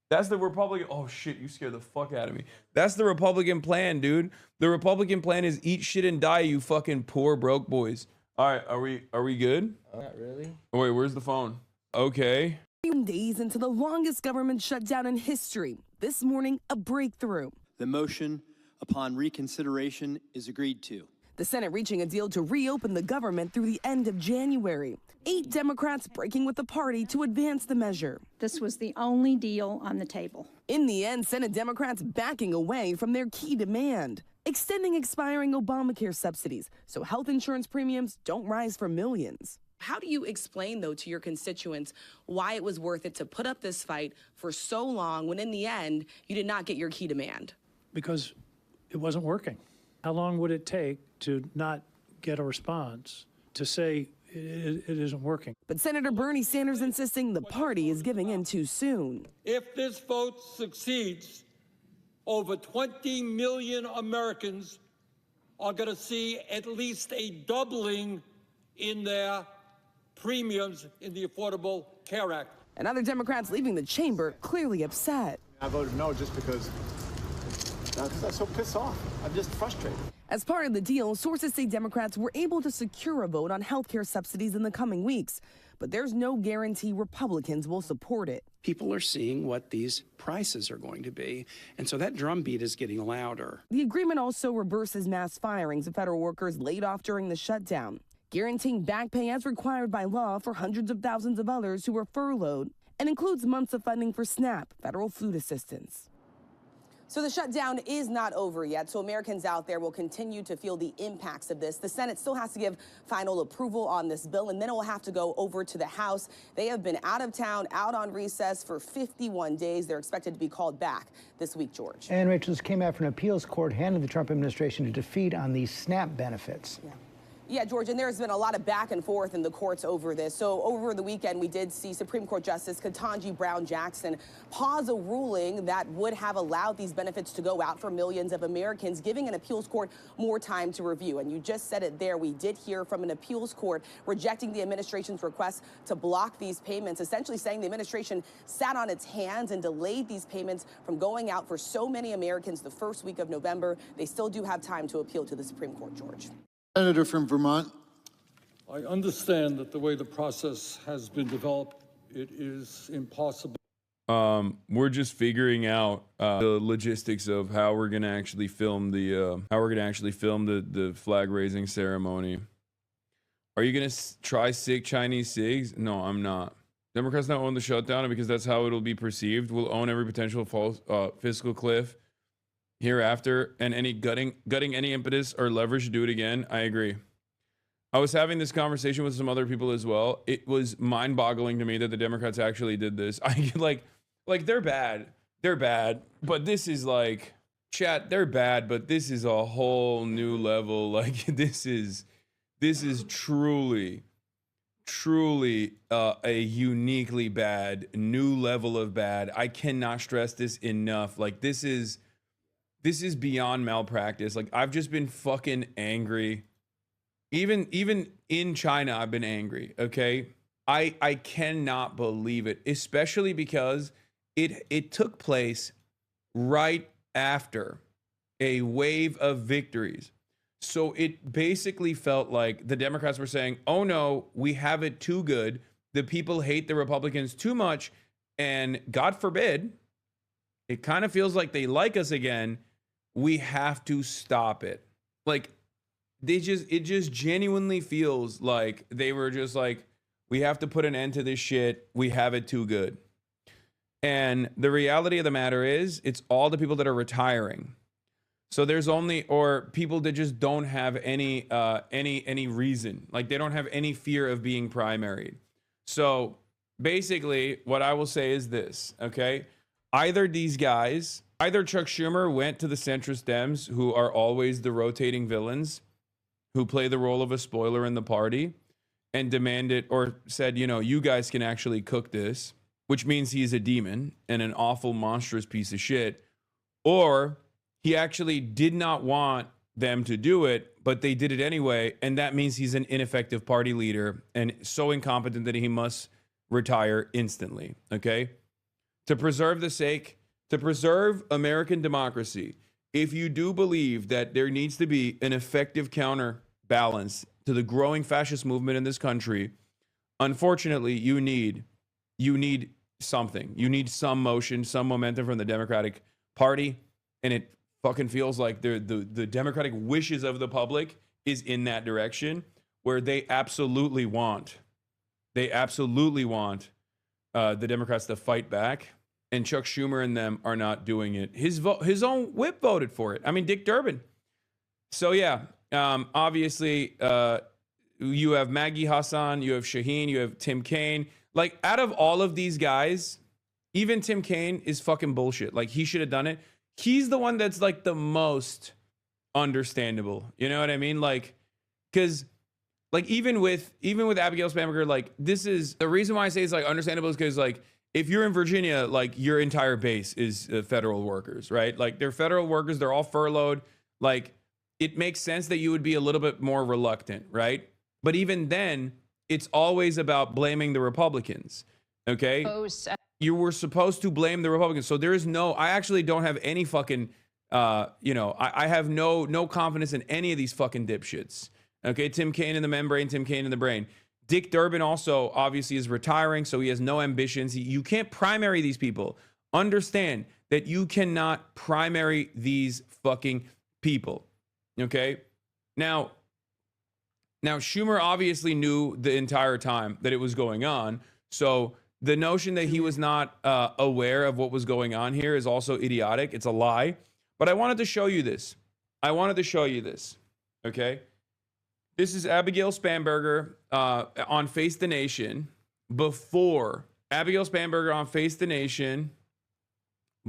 That's the Republican. Oh shit, you scared the fuck out of me. That's the Republican plan, dude. The Republican plan is eat shit and die, you fucking poor broke boys. All right, are we good? Not really. Oh, wait, where's the phone? Okay. Days into the longest government shutdown in history. This morning, a breakthrough. The motion upon reconsideration is agreed to. The Senate reaching a deal to reopen the government through the end of January. 8 Democrats breaking with the party to advance the measure. This was the only deal on the table. In the end, Senate Democrats backing away from their key demand, extending expiring Obamacare subsidies so health insurance premiums don't rise for millions. How do you explain, though, to your constituents why it was worth it to put up this fight for so long when in the end you did not get your key demand? Because it wasn't working. How long would it take to not get a response to say it isn't working? But Senator Bernie Sanders insisting the party is giving in too soon. If this vote succeeds, over 20 million Americans are going to see at least a doubling in their premiums in the Affordable Care Act. And other Democrats leaving the chamber clearly upset. I voted no just because No, because I'm so pissed off. I'm just frustrated. As part of the deal, sources say Democrats were able to secure a vote on health care subsidies in the coming weeks, but there's no guarantee Republicans will support it. People are seeing what these prices are going to be, and so that drumbeat is getting louder. The agreement also reverses mass firings of federal workers laid off during the shutdown, guaranteeing back pay as required by law for hundreds of thousands of others who were furloughed, and includes months of funding for SNAP, federal food assistance. So the shutdown is not over yet, so Americans out there will continue to feel the impacts of this. The Senate still has to give final approval on this bill, and then it will have to go over to the House. They have been out of town, out on recess for 51 days. They're expected to be called back this week, George. And Rachel, this came after an appeals court handed the Trump administration a defeat on these SNAP benefits. Yeah, George, and there's been a lot of back and forth in the courts over this. So over the weekend, we did see Supreme Court Justice Ketanji Brown Jackson pause a ruling that would have allowed these benefits to go out for millions of Americans, giving an appeals court more time to review. And you just said it there. We did hear from an appeals court rejecting the administration's request to block these payments, essentially saying the administration sat on its hands and delayed these payments from going out for so many Americans the first week of November. They still do have time to appeal to the Supreme Court, George. Senator from Vermont. I understand that the way the process has been developed, it is impossible. We're just figuring out the logistics of how we're gonna actually film the flag raising ceremony. Are you gonna try sick Chinese SIGs? No, I'm not. Democrats not own the shutdown, and because that's how it'll be perceived, we'll own every potential false fiscal cliff hereafter, and any gutting any impetus or leverage to do it again. I agree. I was having this conversation with some other people as well. It was mind-boggling to me that the Democrats actually did this. I like they're bad, but this is like, chat, they're bad, but this is a whole new level. Like this is truly a uniquely bad new level of bad. I cannot stress this enough. Like this is beyond malpractice. Like I've just been fucking angry. Even in China, I've been angry. Okay. I cannot believe it, especially because it took place right after a wave of victories. So it basically felt like the Democrats were saying, oh no, we have it too good. The people hate the Republicans too much. And God forbid, it kind of feels like they like us again. We have to stop it. Like it just genuinely feels like they were just like, we have to put an end to this shit. We have it too good. And the reality of the matter is it's all the people that are retiring. So there's only, or people that just don't have any reason. Like they don't have any fear of being primaried. So basically what I will say is this, okay? Either Chuck Schumer went to the centrist Dems, who are always the rotating villains, who play the role of a spoiler in the party, and demanded or said, you know, you guys can actually cook this, which means he's a demon and an awful, monstrous piece of shit. Or he actually did not want them to do it, but they did it anyway, and that means he's an ineffective party leader and so incompetent that he must retire instantly, okay? To preserve American democracy, if you do believe that there needs to be an effective counterbalance to the growing fascist movement in this country, unfortunately, you need something. You need some motion, some momentum from the Democratic Party, and it fucking feels like the Democratic wishes of the public is in that direction, where they absolutely want the Democrats to fight back. And Chuck Schumer and them are not doing it. His own whip voted for it. I mean, Dick Durbin. So yeah, obviously, you have Maggie Hassan, you have Shaheen, you have Tim Kaine. Like, out of all of these guys, even Tim Kaine is fucking bullshit. Like, he should have done it. He's the one that's like the most understandable. You know what I mean? Like, because like even with Abigail Spanberger, like this is the reason why I say it's like understandable is because like, if you're in Virginia, like your entire base is federal workers, right? Like they're federal workers. They're all furloughed. Like it makes sense that you would be a little bit more reluctant, right? But even then, it's always about blaming the Republicans, okay? You were supposed to blame the Republicans. So there is I actually don't have any fucking You know, I have no confidence in any of these fucking dipshits. Okay, Tim Kaine in the membrane, Tim Kaine in the brain. Dick Durbin also obviously is retiring, so he has no ambitions. You can't primary these people. Understand that you cannot primary these fucking people. Okay? Now Schumer obviously knew the entire time that it was going on. So the notion that he was not aware of what was going on here is also idiotic. It's a lie. But I wanted to show you this. Okay? This is Abigail Spanberger on Face the Nation before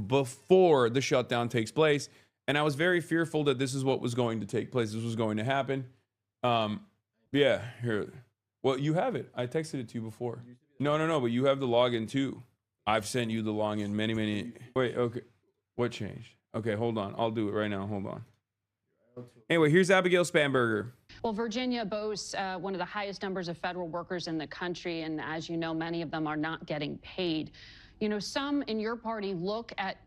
before the shutdown takes place. And I was very fearful that this is what was going to take place. This was going to happen. Yeah, here. Well, you have it. I texted it to you before. No, but you have the login too. I've sent you the login many. Wait, okay. What changed? Okay, hold on. I'll do it right now. Hold on. Anyway, here's Abigail Spanberger. Well, Virginia boasts one of the highest numbers of federal workers in the country. And as you know, many of them are not getting paid. You know, some in your party look at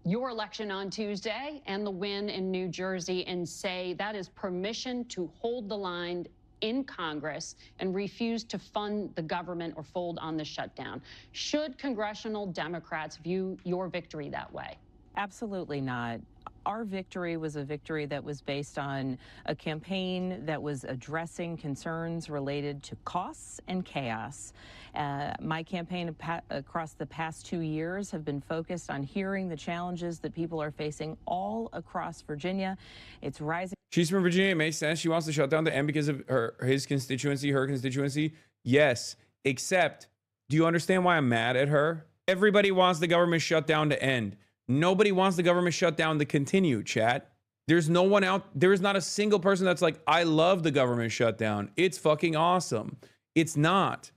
your election on Tuesday and the win in New Jersey and say that is permission to hold the line in Congress and refuse to fund the government or fold on the shutdown. Should congressional Democrats view your victory that way? Absolutely not. Our victory was a victory that was based on a campaign that was addressing concerns related to costs and chaos. My campaign across the past 2 years have been focused on hearing the challenges that people are facing all across Virginia. It's rising. She's from Virginia. It makes sense. She wants to shut down the end because of her constituency. Yes, except, do you understand why I'm mad at her? Everybody wants the government shutdown to end. Nobody wants the government shutdown to continue, chat. There's no one out. There is not a single person that's like, I love the government shutdown. It's fucking awesome. It's not.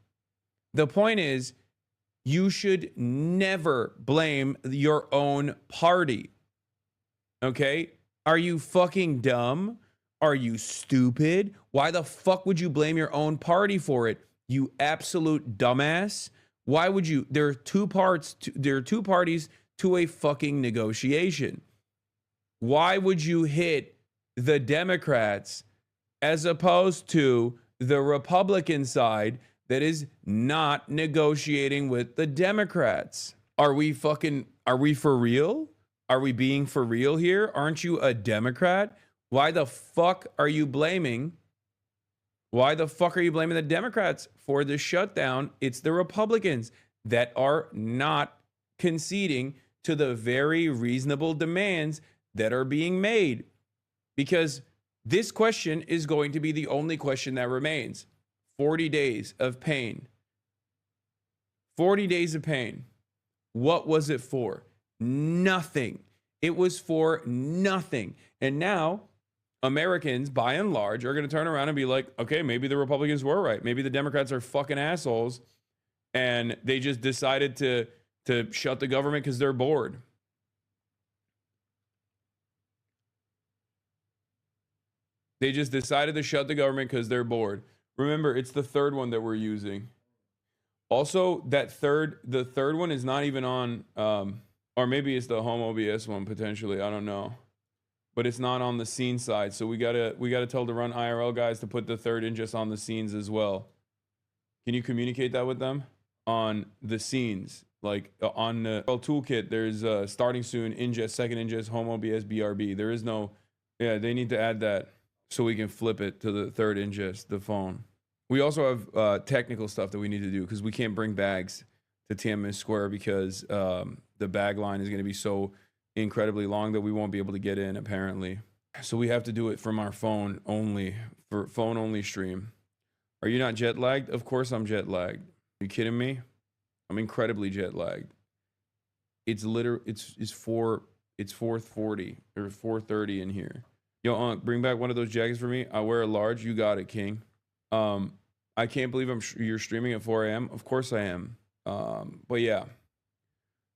The point is, you should never blame your own party. Okay? Are you fucking dumb? Are you stupid? Why the fuck would you blame your own party for it? You absolute dumbass. Why would you? There are two parties to a fucking negotiation. Why would you hit the Democrats as opposed to the Republican side that is not negotiating with the Democrats? Are we for real? Are we being for real here? Aren't you a Democrat? Why the fuck are you blaming the Democrats for the shutdown? It's the Republicans that are not conceding to the very reasonable demands that are being made. Because this question is going to be the only question that remains. 40 days of pain. 40 days of pain. What was it for? Nothing. It was for nothing. And now Americans, by and large, are going to turn around and be like, okay, maybe the Republicans were right. Maybe the Democrats are fucking assholes. And they just decided to shut the government because they're bored. They just decided to shut the government because they're bored. Remember, it's the third one that we're using. Also, the third one is not even on, or maybe it's the home OBS one potentially. I don't know, but it's not on the scene side. So we gotta tell the Run IRL guys to put the third in just on the scenes as well. Can you communicate that with them on the scenes? Like on the toolkit, there's starting soon, ingest, second ingest, home OBS, BRB. There is no, yeah, they need to add that so we can flip it to the third ingest, the phone. We also have technical stuff that we need to do because we can't bring bags to Tiananmen Square because the bag line is going to be so incredibly long that we won't be able to get in, apparently. So we have to do it from our phone only, for phone only stream. Are you not jet lagged? Of course I'm jet lagged. Are you kidding me? I'm incredibly jet lagged. It's 4:40 or 4:30 in here. Yo, bring back one of those jackets for me. I wear a large. You got it, King. I can't believe you're streaming at 4 a.m. Of course I am. But yeah,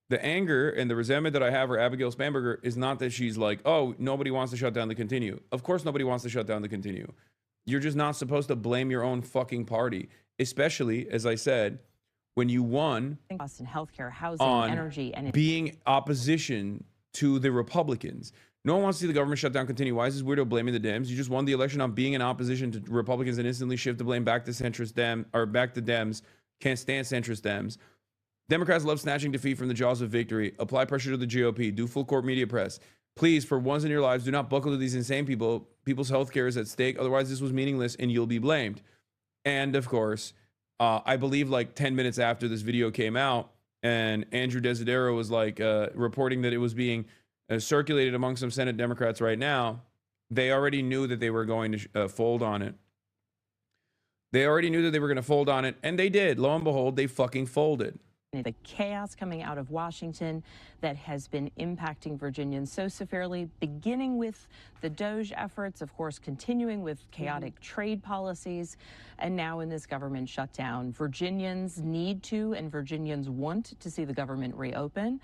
the anger and the resentment that I have for Abigail Spanberger is not that she's like, oh, nobody wants to shut down the Continue. Of course nobody wants to shut down the Continue. You're just not supposed to blame your own fucking party, especially, as I said, when you won costs in healthcare, housing, energy, and being opposition to the Republicans. No one wants to see the government shutdown continue. Why is this weirdo blaming the Dems? You just won the election on being in opposition to Republicans and instantly shift the blame back to centrist back to Dems. Can't stand centrist Dems. Democrats love snatching defeat from the jaws of victory. Apply pressure to the GOP. Do full court media press. Please, for once in your lives, do not buckle to these insane people. People's health care is at stake. Otherwise, this was meaningless and you'll be blamed. And of course, I believe like 10 minutes after this video came out, and Andrew Desidero was like reporting that it was being circulated among some Senate Democrats right now, they already knew that they were going to fold on it. They already knew that they were going to fold on it, and they did. Lo and behold, they fucking folded. The chaos coming out of Washington that has been impacting Virginians so severely, beginning with the DOGE efforts, of course, continuing with chaotic trade policies, and now in this government shutdown. Virginians need to, and Virginians want to see the government reopen.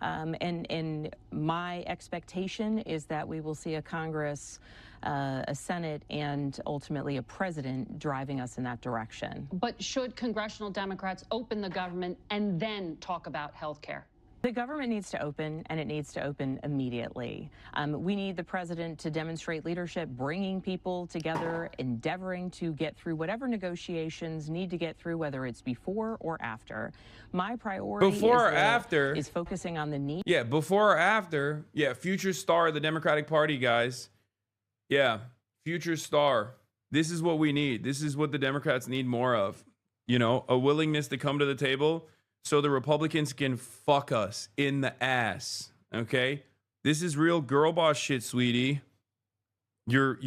And my expectation is that we will see a Congress, a Senate, and ultimately a president driving us in that direction. But should congressional Democrats open the government and then talk about health care? The government needs to open, and it needs to open immediately. We need the president to demonstrate leadership, bringing people together, endeavoring to get through whatever negotiations need to get through, whether it's before or after. My priority is focusing on the need. Yeah, before or after. Yeah, future star of the Democratic Party, guys. Yeah, future star. This is what we need. This is what the Democrats need more of. You know, a willingness to come to the table so the Republicans can fuck us in the ass, okay? This is real girl boss shit, sweetie. Your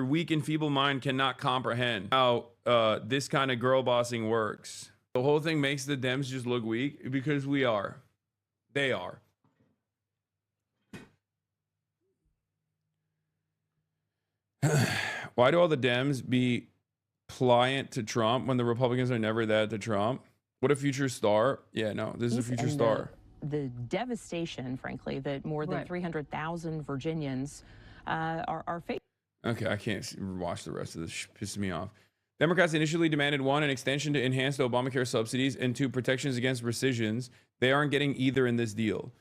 weak and feeble mind cannot comprehend how this kind of girl bossing works. The whole thing makes the Dems just look weak because we are. They are. Why do all the Dems be pliant to Trump when the Republicans are never that to Trump? What a future star. Yeah, no, this is a future star. The devastation, frankly, that more than 300,000 Virginians are facing. Okay, I can't watch the rest of this. Pisses me off. Democrats initially demanded 1, an extension to enhance the Obamacare subsidies, and 2, protections against rescissions. They aren't getting either in this deal.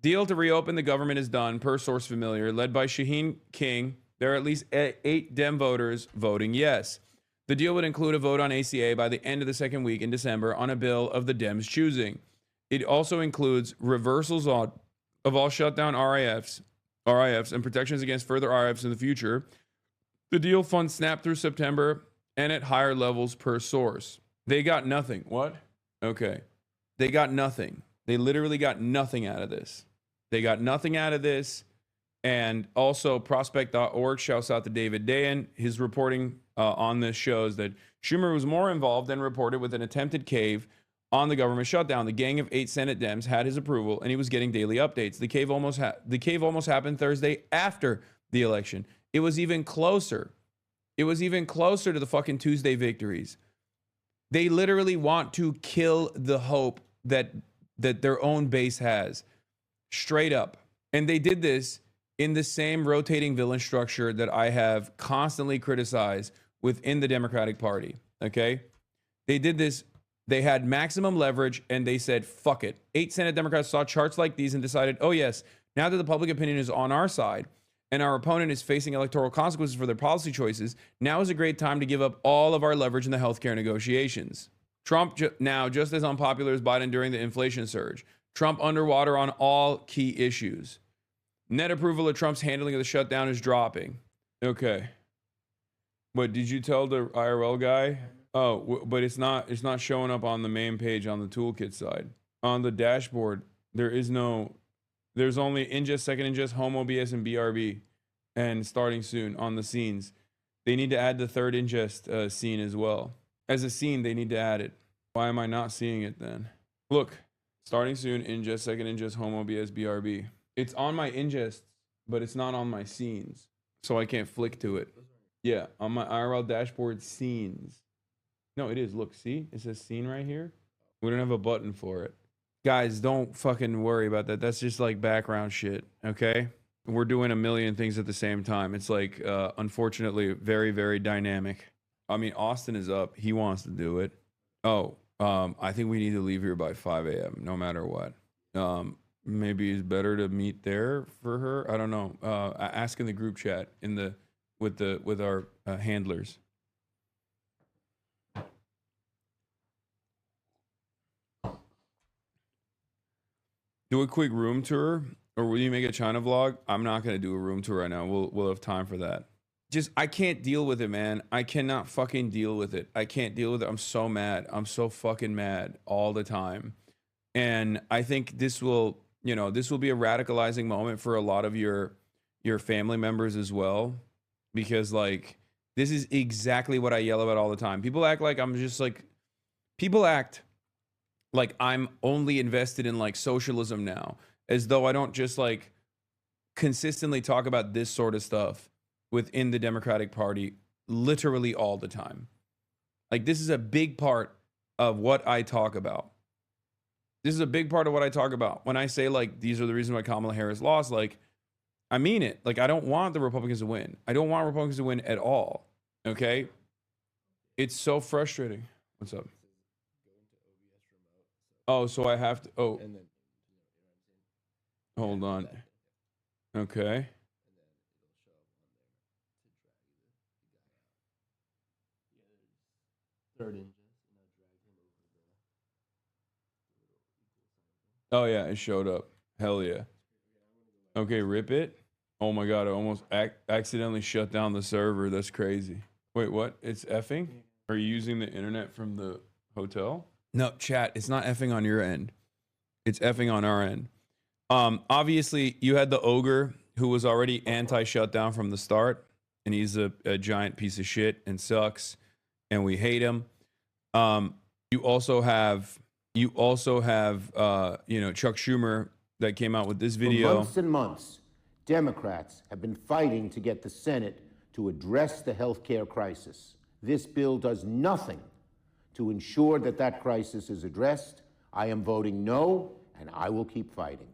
Deal to reopen the government is done, per source familiar, led by Shaheen King. There are at least 8 Dem voters voting yes. The deal would include a vote on ACA by the end of the second week in December on a bill of the Dems' choosing. It also includes reversals of all shutdown RIFs and protections against further RIFs in the future. The deal funds SNAP through September and at higher levels per source. They got nothing. What? Okay. They got nothing. They literally got nothing out of this. They got nothing out of this. And also, prospect.org shouts out to David Dayen. His reporting on this shows that Schumer was more involved than reported with an attempted cave on the government shutdown. The gang of 8 Senate Dems had his approval, and he was getting daily updates. The cave almost happened Thursday after the election. It was even closer. It was even closer to the fucking Tuesday victories. They literally want to kill the hope that their own base has. Straight up. And they did this in the same rotating villain structure that I have constantly criticized within the Democratic Party, okay? They did this. They had maximum leverage, and they said, fuck it. 8 Senate Democrats saw charts like these and decided, oh, yes, now that the public opinion is on our side and our opponent is facing electoral consequences for their policy choices, now is a great time to give up all of our leverage in the healthcare negotiations. Trump now just as unpopular as Biden during the inflation surge. Trump underwater on all key issues. Net approval of Trump's handling of the shutdown is dropping. Okay. What, did you tell the IRL guy? Oh, but it's not showing up on the main page on the toolkit side. On the dashboard, there's only ingest, second ingest, home OBS, and BRB. And starting soon on the scenes. They need to add the third ingest scene as well. As a scene, they need to add it. Why am I not seeing it then? Look, starting soon, ingest, second ingest, home OBS, BRB. It's on my ingests, but it's not on my scenes. So I can't flick to it. Yeah, on my IRL dashboard, scenes. No, it is. Look, see? It says scene right here. We don't have a button for it. Guys, don't fucking worry about that. That's just like background shit, okay? We're doing a million things at the same time. It's like, unfortunately, very, very dynamic. I mean, Austin is up. He wants to do it. Oh, I think we need to leave here by 5 a.m. no matter what. maybe it's better to meet there for her. I don't know. Ask in the group chat with our handlers. Do a quick room tour, or will you make a China vlog? I'm not gonna do a room tour right now. We'll have time for that. Just I can't deal with it, man. I cannot fucking deal with it. I can't deal with it. I'm so mad. I'm so fucking mad all the time. And I think this will, this will be a radicalizing moment for a lot of your family members as well, because like this is exactly what I yell about all the time. People act like I'm only invested in like socialism now, as though I don't just like consistently talk about this sort of stuff within the Democratic Party literally all the time. Like this is a big part of what I talk about. This is a big part of what I talk about. When I say like these are the reasons why Kamala Harris lost, like I mean it. Like I don't want the Republicans to win. I don't want Republicans to win at all. Okay? It's so frustrating. What's up? Oh, so I have to. Oh, hold on. Okay. Oh yeah, it showed up. Hell yeah. Okay, rip it. Oh my god, I almost accidentally shut down the server. That's crazy. Wait, what? It's effing? Are you using the internet from the hotel? No, chat, it's not effing on your end. It's effing on our end. Obviously, you had the ogre who was already anti-shutdown from the start, and he's a giant piece of shit and sucks, and we hate him. You also have Chuck Schumer that came out with this video. For months and months, Democrats have been fighting to get the Senate to address the health care crisis. This bill does nothing to ensure that that crisis is addressed. I am voting no, and I will keep fighting.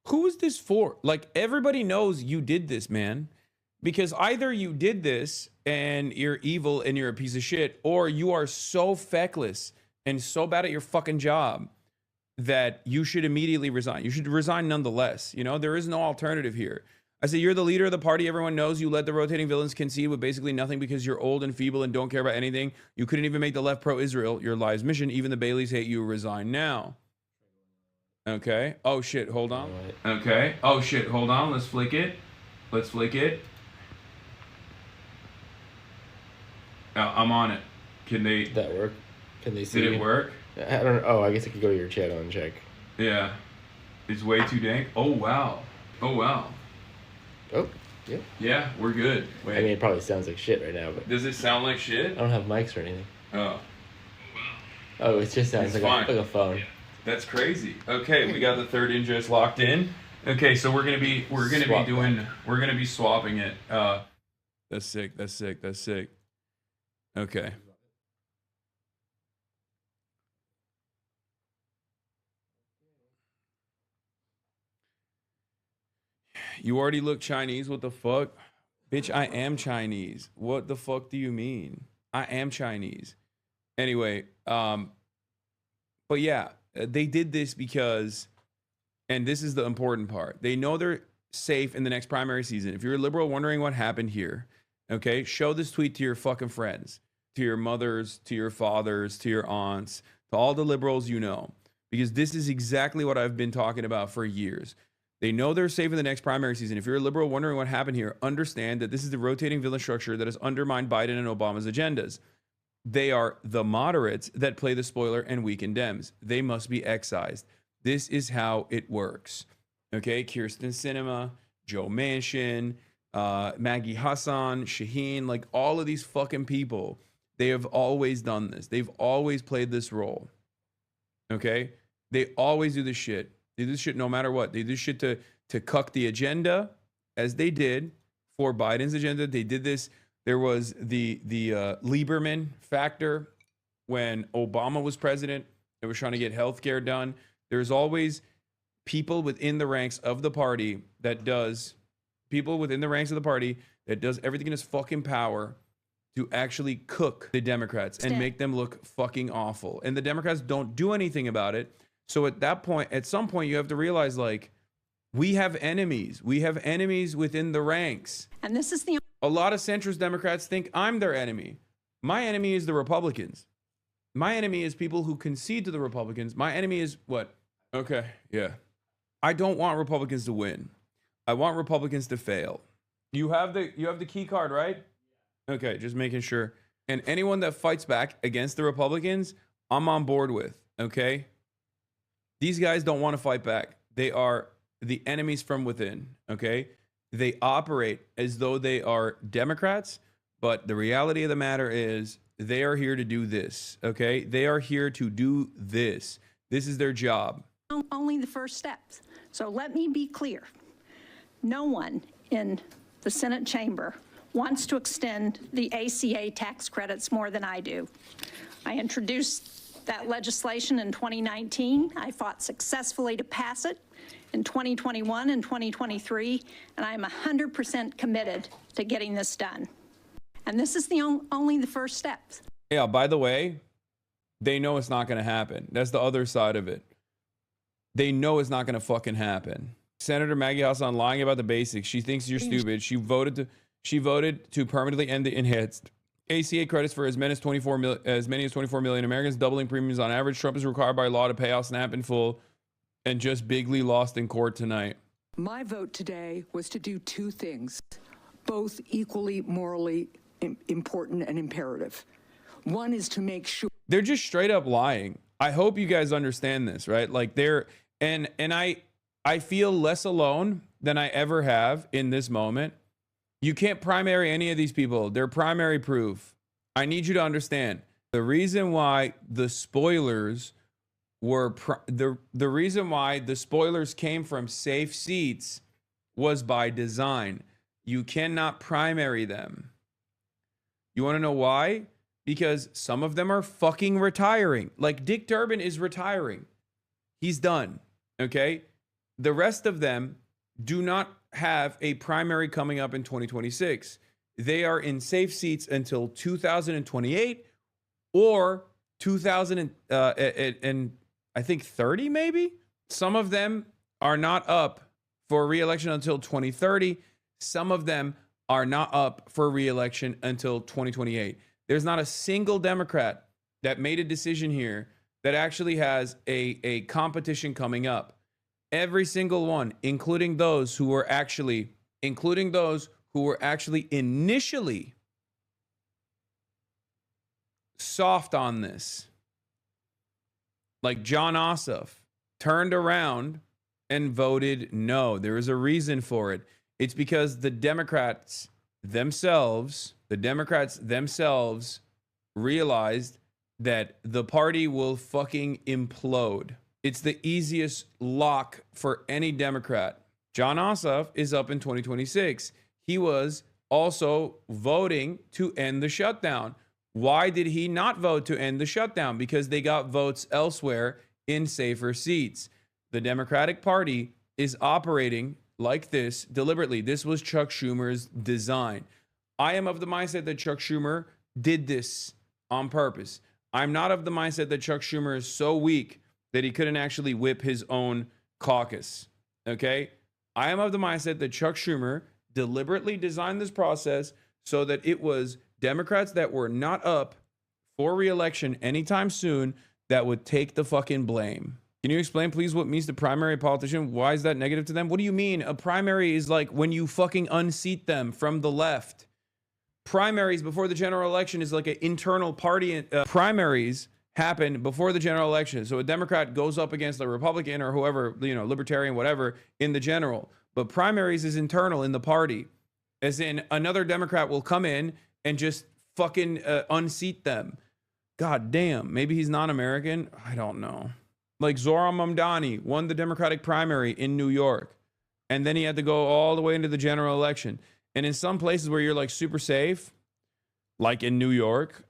Who is this for? Like, everybody knows you did this, man. Because either you did this and you're evil and you're a piece of shit, or you are so feckless and so bad at your fucking job that you should immediately resign. You should resign nonetheless. There is no alternative here. I say you're the leader of the party. Everyone knows you let the rotating villains concede with basically nothing because you're old and feeble and don't care about anything. You couldn't even make the left pro-Israel your lives mission. Even the Baileys hate you. Resign now. Okay. Oh shit. Hold on. Okay. Oh shit. Hold on. Let's flick it. Let's flick it. I'm on it. Can they? Did that work? Can they see? Did it work? I don't know. Oh, I guess I could go to your channel and check. Yeah. It's way too dank. Oh wow. Oh wow. Oh, yeah. Yeah, we're good. Wait. I mean, it probably sounds like shit right now, but does it sound like shit? I don't have mics or anything. Oh. Oh, it just sounds like a phone. Yeah. That's crazy. Okay, we got the third ingest locked in. Okay, so we're gonna be swapping it. That's sick. That's sick. That's sick. Okay. You already look Chinese? What the fuck? Bitch, I am Chinese. What the fuck do you mean? I am Chinese. Anyway, but yeah, they did this because, and this is the important part, they know they're safe in the next primary season. If you're a liberal wondering what happened here, okay, show this tweet to your fucking friends, to your mothers, to your fathers, to your aunts, to all the liberals you know, because this is exactly what I've been talking about for years. They know they're safe in the next primary season. If you're a liberal wondering what happened here, understand that this is the rotating villain structure that has undermined Biden and Obama's agendas. They are the moderates that play the spoiler and weaken Dems. They must be excised. This is how it works. Okay, Kirsten Sinema, Joe Manchin, Maggie Hassan, Shaheen, like all of these fucking people, they have always done this. They've always played this role. Okay, they always do this shit. They do this shit no matter what. They do shit to cuck the agenda, as they did for Biden's agenda. They did this. There was the Lieberman factor when Obama was president. They were trying to get healthcare done. There's always people within the ranks of the party that does everything in his fucking power to actually cook the Democrats and make them look fucking awful. And the Democrats don't do anything about it So at that point, at some point, you have to realize, like, we have enemies. We have enemies within the ranks. And this is the... A lot of centrist Democrats think I'm their enemy. My enemy is the Republicans. My enemy is people who concede to the Republicans. My enemy is what? Okay, yeah. I don't want Republicans to win. I want Republicans to fail. You have the key card, right? Okay, just making sure. And anyone that fights back against the Republicans, I'm on board with, okay? These guys don't want to fight back. They are the enemies from within, okay? They operate as though they are Democrats, but the reality of the matter is they are here to do this, okay? They are here to do this. This is their job. Only the first steps. So let me be clear. No one in the Senate chamber wants to extend the ACA tax credits more than I do. I introduced that legislation in 2019. I fought successfully to pass it in 2021 and 2023, and I am 100% committed to getting this done. And this is only the first steps. Yeah, by the way, they know it's not going to happen. That's the other side of it. They know it's not going to fucking happen. Senator Maggie Hassan lying about the basics. She thinks you're stupid. She voted to permanently end the enhanced ACA credits for as many as 24 million Americans, doubling premiums on average. Trump is required by law to pay off SNAP in full, and just bigly lost in court tonight. My vote today was to do two things, both equally morally important and imperative. One is to make sure they're just straight up lying. I hope you guys understand this, right? Like I feel less alone than I ever have in this moment. You can't primary any of these people. They're primary proof. I need you to understand the reason why the spoilers were the reason why the spoilers came from safe seats was by design. You cannot primary them. You want to know why? Because some of them are fucking retiring. Like Dick Durbin is retiring. He's done. Okay? The rest of them do not have a primary coming up in 2026. They are in safe seats until 2028 or 2000 and I think 30 maybe. Some of them are not up for re-election until 2030. Some of them are not up for re-election until 2028. There's not a single Democrat that made a decision here that actually has a competition coming up. Every single one, including those who were actually initially soft on this, like John Ossoff, turned around and voted no. There is a reason for it. It's because the Democrats themselves realized that the party will fucking implode. It's the easiest lock for any Democrat. John Ossoff is up in 2026. He was also voting to end the shutdown. Why did he not vote to end the shutdown? Because they got votes elsewhere in safer seats. The Democratic Party is operating like this deliberately. This was Chuck Schumer's design. I am of the mindset that Chuck Schumer did this on purpose. I'm not of the mindset that Chuck Schumer is so weak that he couldn't actually whip his own caucus. Okay? I am of the mindset that Chuck Schumer deliberately designed this process so that it was Democrats that were not up for re-election anytime soon that would take the fucking blame. Can you explain, please, what means the primary politician? Why is that negative to them? What do you mean? A primary is like when you fucking unseat them from the left. Primaries before the general election is like an internal party. Primaries happen before the general election. So a Democrat goes up against a Republican or whoever, libertarian, whatever, in the general. But primaries is internal in the party. As in, another Democrat will come in and just fucking unseat them. God damn. Maybe he's non-American. I don't know. Like Zohran Mamdani won the Democratic primary in New York. And then he had to go all the way into the general election. And in some places where you're like super safe, like in New York,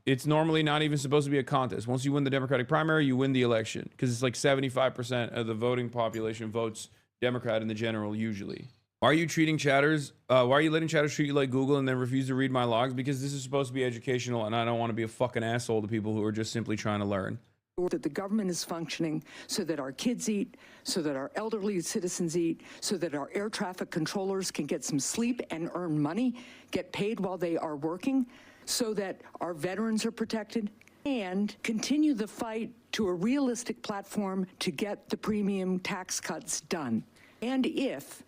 it's normally not even supposed to be a contest. Once you win the Democratic primary, you win the election because it's like 75% of the voting population votes Democrat in the general usually. Why are you treating chatters? Why are you letting chatters treat you like Google and then refuse to read my logs? Because this is supposed to be educational and I don't want to be a fucking asshole to people who are just simply trying to learn. that the government is functioning so that our kids eat, so that our elderly citizens eat, so that our air traffic controllers can get some sleep and earn money, get paid while they are working, so that our veterans are protected, and continue the fight to a realistic platform to get the premium tax cuts done. And if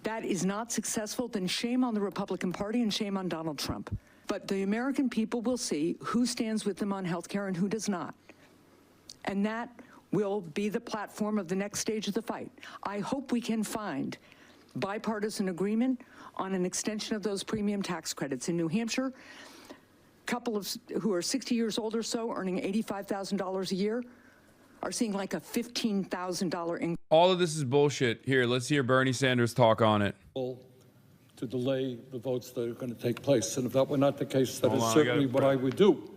that is not successful, then shame on the Republican Party and shame on Donald Trump. But the American people will see who stands with them on health care and who does not. And that will be the platform of the next stage of the fight. I hope we can find bipartisan agreement on an extension of those premium tax credits. In New Hampshire, couple of who are 60 years old or so, earning $85,000 a year, are seeing like a $15,000 increase. All of this is bullshit. Here, let's hear Bernie Sanders talk on it. To delay the votes that are going to take place. And if that were not the case, that is certainly what I would do.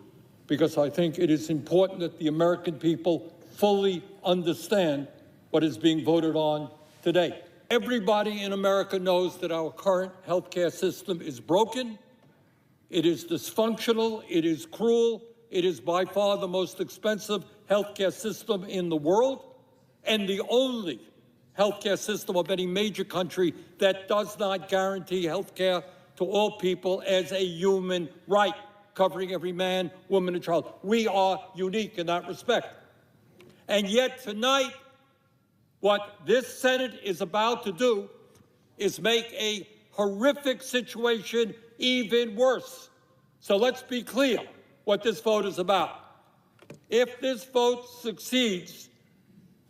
Because I think it is important that the American people fully understand what is being voted on today. Everybody in America knows that our current healthcare system is broken. It is dysfunctional. It is cruel. It is by far the most expensive healthcare system in the world, and the only healthcare system of any major country that does not guarantee healthcare to all people as a human right, covering every man, woman, and child. We are unique in that respect. And yet tonight, what this Senate is about to do is make a horrific situation even worse. So let's be clear what this vote is about. If this vote succeeds,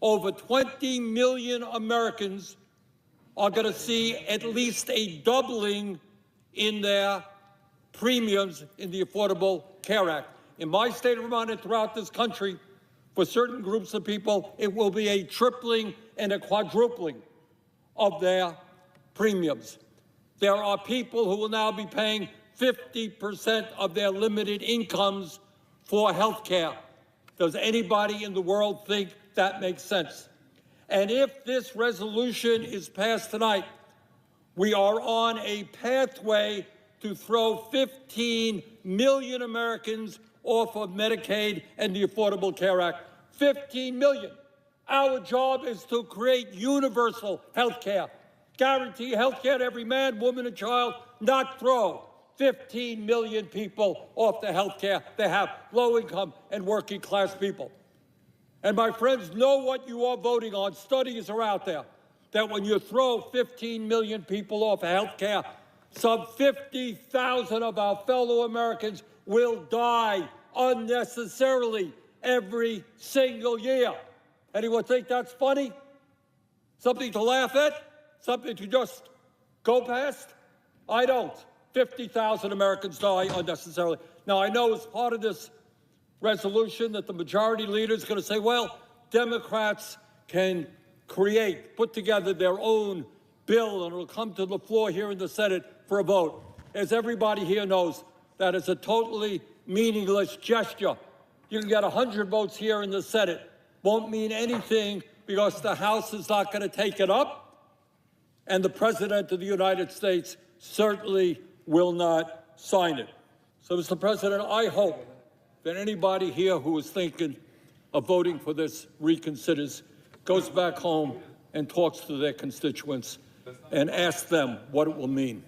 over 20 million Americans are going to see at least a doubling in their premiums in the Affordable Care Act. In my state of Vermont and throughout this country, for certain groups of people, it will be a tripling and a quadrupling of their premiums. There are people who will now be paying 50% of their limited incomes for health care. Does anybody in the world think that makes sense? And if this resolution is passed tonight, we are on a pathway to throw 15 million Americans off of Medicaid and the Affordable Care Act. 15 million. Our job is to create universal health care, guarantee health care to every man, woman, and child, not throw 15 million people off the health care they have, low-income and working-class people. And my friends, know what you are voting on. Studies are out there that when you throw 15 million people off of health care, some 50,000 of our fellow Americans will die unnecessarily every single year. Anyone think that's funny? Something to laugh at? Something to just go past? I don't. 50,000 Americans die unnecessarily. Now, I know as part of this resolution that the majority leader is going to say, well, Democrats can put together their own bill, and it'll come to the floor here in the Senate for a vote. As everybody here knows, that is a totally meaningless gesture. You can get 100 votes here in the Senate. Won't mean anything because the House is not going to take it up, and the President of the United States certainly will not sign it. So, Mr. President, I hope that anybody here who is thinking of voting for this reconsiders, goes back home and talks to their constituents and asks them what it will mean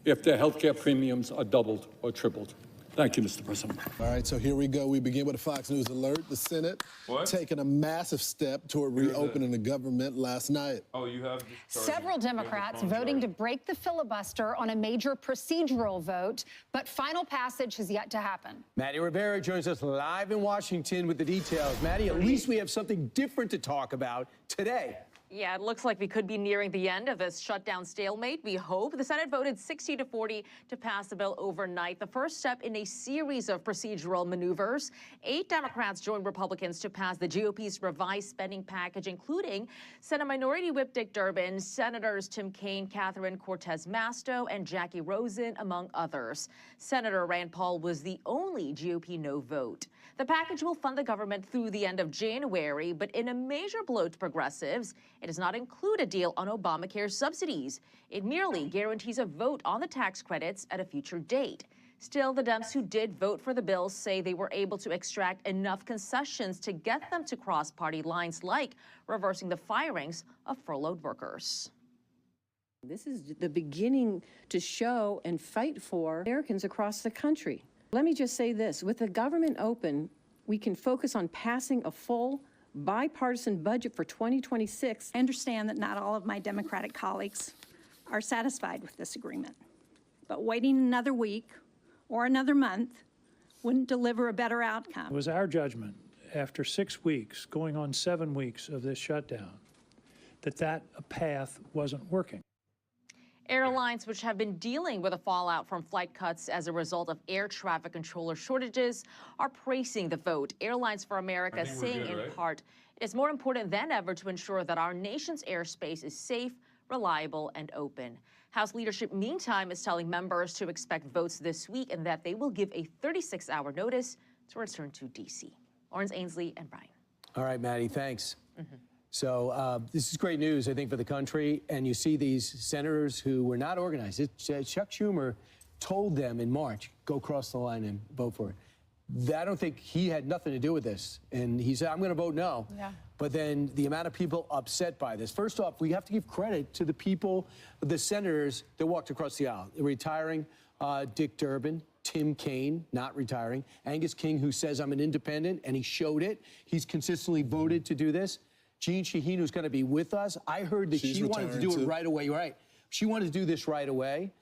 if their health care premiums are doubled or tripled. Thank you, Mr. President. All right, so here we go. We begin with a Fox News alert. The Senate taking a massive step toward reopening the government last night. Oh, you have several Democrats voting to break the filibuster on a major procedural vote, but final passage has yet to happen. Maddie Rivera joins us live in Washington with the details. Maddie, at least we have something different to talk about today. Yeah, it looks like we could be nearing the end of this shutdown stalemate. We hope. The Senate voted 60-40 to pass the bill overnight, the first step in a series of procedural maneuvers. 8 Democrats joined Republicans to pass the GOP's revised spending package, including Senate Minority Whip Dick Durbin, Senators Tim Kaine, Catherine Cortez Masto, and Jackie Rosen, among others. Senator Rand Paul was the only GOP no vote. The package will fund the government through the end of January, but in a major blow to progressives, it does not include a deal on Obamacare subsidies. It merely guarantees a vote on the tax credits at a future date. Still, the Dems who did vote for the bill say they were able to extract enough concessions to get them to cross party lines, like reversing the firings of furloughed workers. This is the beginning to show and fight for Americans across the country. Let me just say this, with the government open, we can focus on passing a full bipartisan budget for 2026. I understand that not all of my Democratic colleagues are satisfied with this agreement, but waiting another week or another month wouldn't deliver a better outcome. It was our judgment, after 6 weeks, going on 7 weeks of this shutdown, that path wasn't working. Airlines, which have been dealing with the fallout from flight cuts as a result of air traffic controller shortages, are praising the vote. Airlines for America saying in part, it's more important than ever to ensure that our nation's airspace is safe, reliable, and open. House leadership, meantime, is telling members to expect votes this week and that they will give a 36-hour notice to return to D.C. Lawrence Ainsley and Brian. All right, Maddie, thanks. So this is great news, I think, for the country. And you see these senators who were not organized. Chuck Schumer told them in March, go cross the line and vote for it. I don't think he had nothing to do with this. And he said, I'm going to vote no. Yeah. But then the amount of people upset by this. First off, we have to give credit to the people, the senators that walked across the aisle. Retiring Dick Durbin, Tim Kaine, not retiring, Angus King, who says I'm an independent, and he showed it. He's consistently voted to do this. Jeanne Shaheen, who's going to be with us, I heard that she wanted to do it right away. You're right. She wanted to do this right away.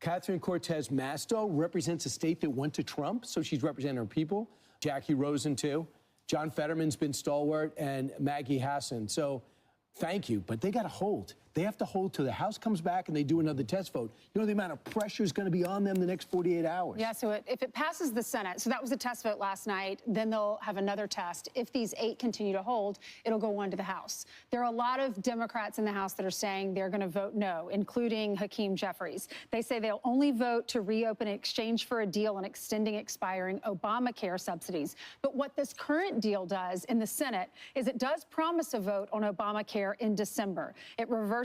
Catherine Cortez Masto represents a state that went to Trump, so she's representing her people. Jackie Rosen, too. John Fetterman's been stalwart, and Maggie Hassan. So thank you, but they got to hold. They have to hold till the House comes back and they do another test vote. You know the amount of pressure is going to be on them the next 48 hours. Yeah, so if it passes the Senate, so that was a test vote last night, then they'll have another test. If these 8 continue to hold, it'll go on to the House. There are a lot of Democrats in the House that are saying they're going to vote no, including Hakeem Jeffries. They say they'll only vote to reopen in exchange for a deal on extending expiring Obamacare subsidies. But what this current deal does in the Senate is it does promise a vote on Obamacare in December. It reverses,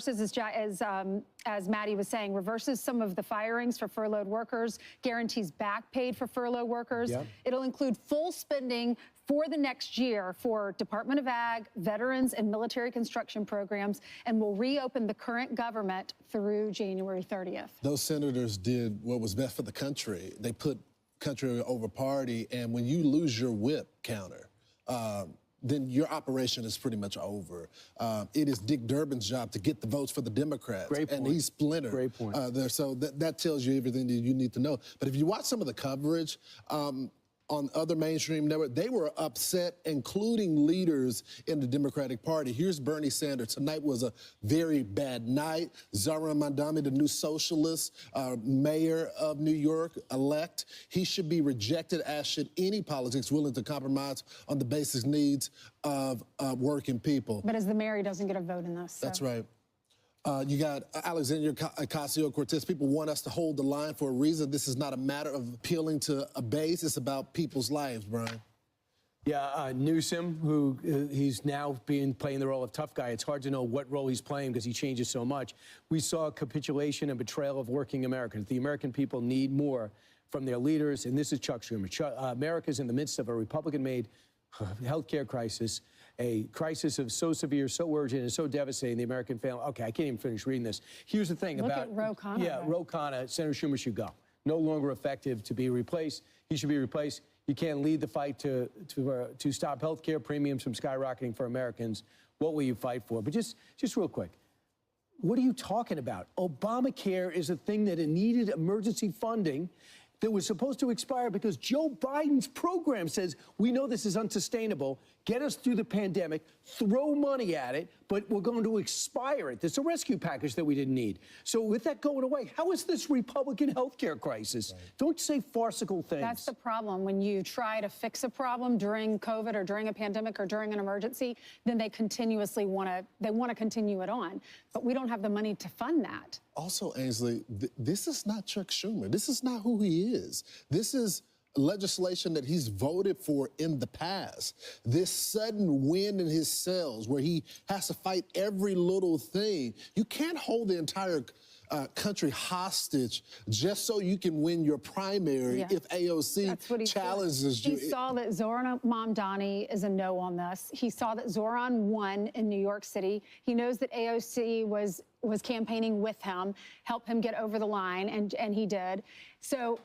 as Maddie was saying, reverses some of the firings for furloughed workers, guarantees back paid for furloughed workers. Yep. It'll include full spending for the next year for Department of Ag, veterans, and military construction programs, and will reopen the current government through January 30th. Those senators did what was best for the country. They put country over party, and when you lose your whip counter, then your operation is pretty much over. It is Dick Durbin's job to get the votes for the Democrats. Great point. And he's splintered. Great point. So that tells you everything that you need to know. But if you watch some of the coverage on other mainstream networks, they were upset, including leaders in the Democratic Party. Here's Bernie Sanders. Tonight was a very bad night. Zohran Mamdani, the new socialist mayor of New York, elect, he should be rejected, as should any politics willing to compromise on the basic needs of working people. But as the mayor, he doesn't get a vote in this. So. That's right. You got Alexandria Ocasio-Cortez. People want us to hold the line for a reason. This is not a matter of appealing to a base. It's about people's lives, Brian. Yeah, Newsom, who he's now playing the role of tough guy. It's hard to know what role he's playing because he changes so much. We saw capitulation and betrayal of working Americans. The American people need more from their leaders, and this is Chuck Schumer. America's in the midst of a Republican-made health care crisis, a crisis of so severe, so urgent, and so devastating the American family. Okay, I can't even finish reading this. Here's the thing Look about... at Ro Khanna. Yeah, Ro Khanna, Senator Schumer should go. No longer effective to be replaced. He should be replaced. You can't lead the fight to stop health care premiums from skyrocketing for Americans. What will you fight for? But just real quick, what are you talking about? Obamacare is a thing that needed emergency funding that was supposed to expire because Joe Biden's program says, we know this is unsustainable, get us through the pandemic, throw money at it, but we're going to expire it. There's a rescue package that we didn't need. So with that going away, how is this Republican healthcare crisis? Right. Don't say farcical things. That's the problem. When you try to fix a problem during COVID or during a pandemic or during an emergency, then they continuously want to continue it on. But we don't have the money to fund that. Also, Ainsley, this is not Chuck Schumer. This is not who he is. This is legislation that he's voted for in the past. This sudden wind in his sails where he has to fight every little thing. You can't hold the entire country hostage just so you can win your primary if AOC challenges you. He saw that Zoran Mamdani is a no on this. He saw that Zoran won in New York City. He knows that AOC was campaigning with him, help him get over the line, and he did. So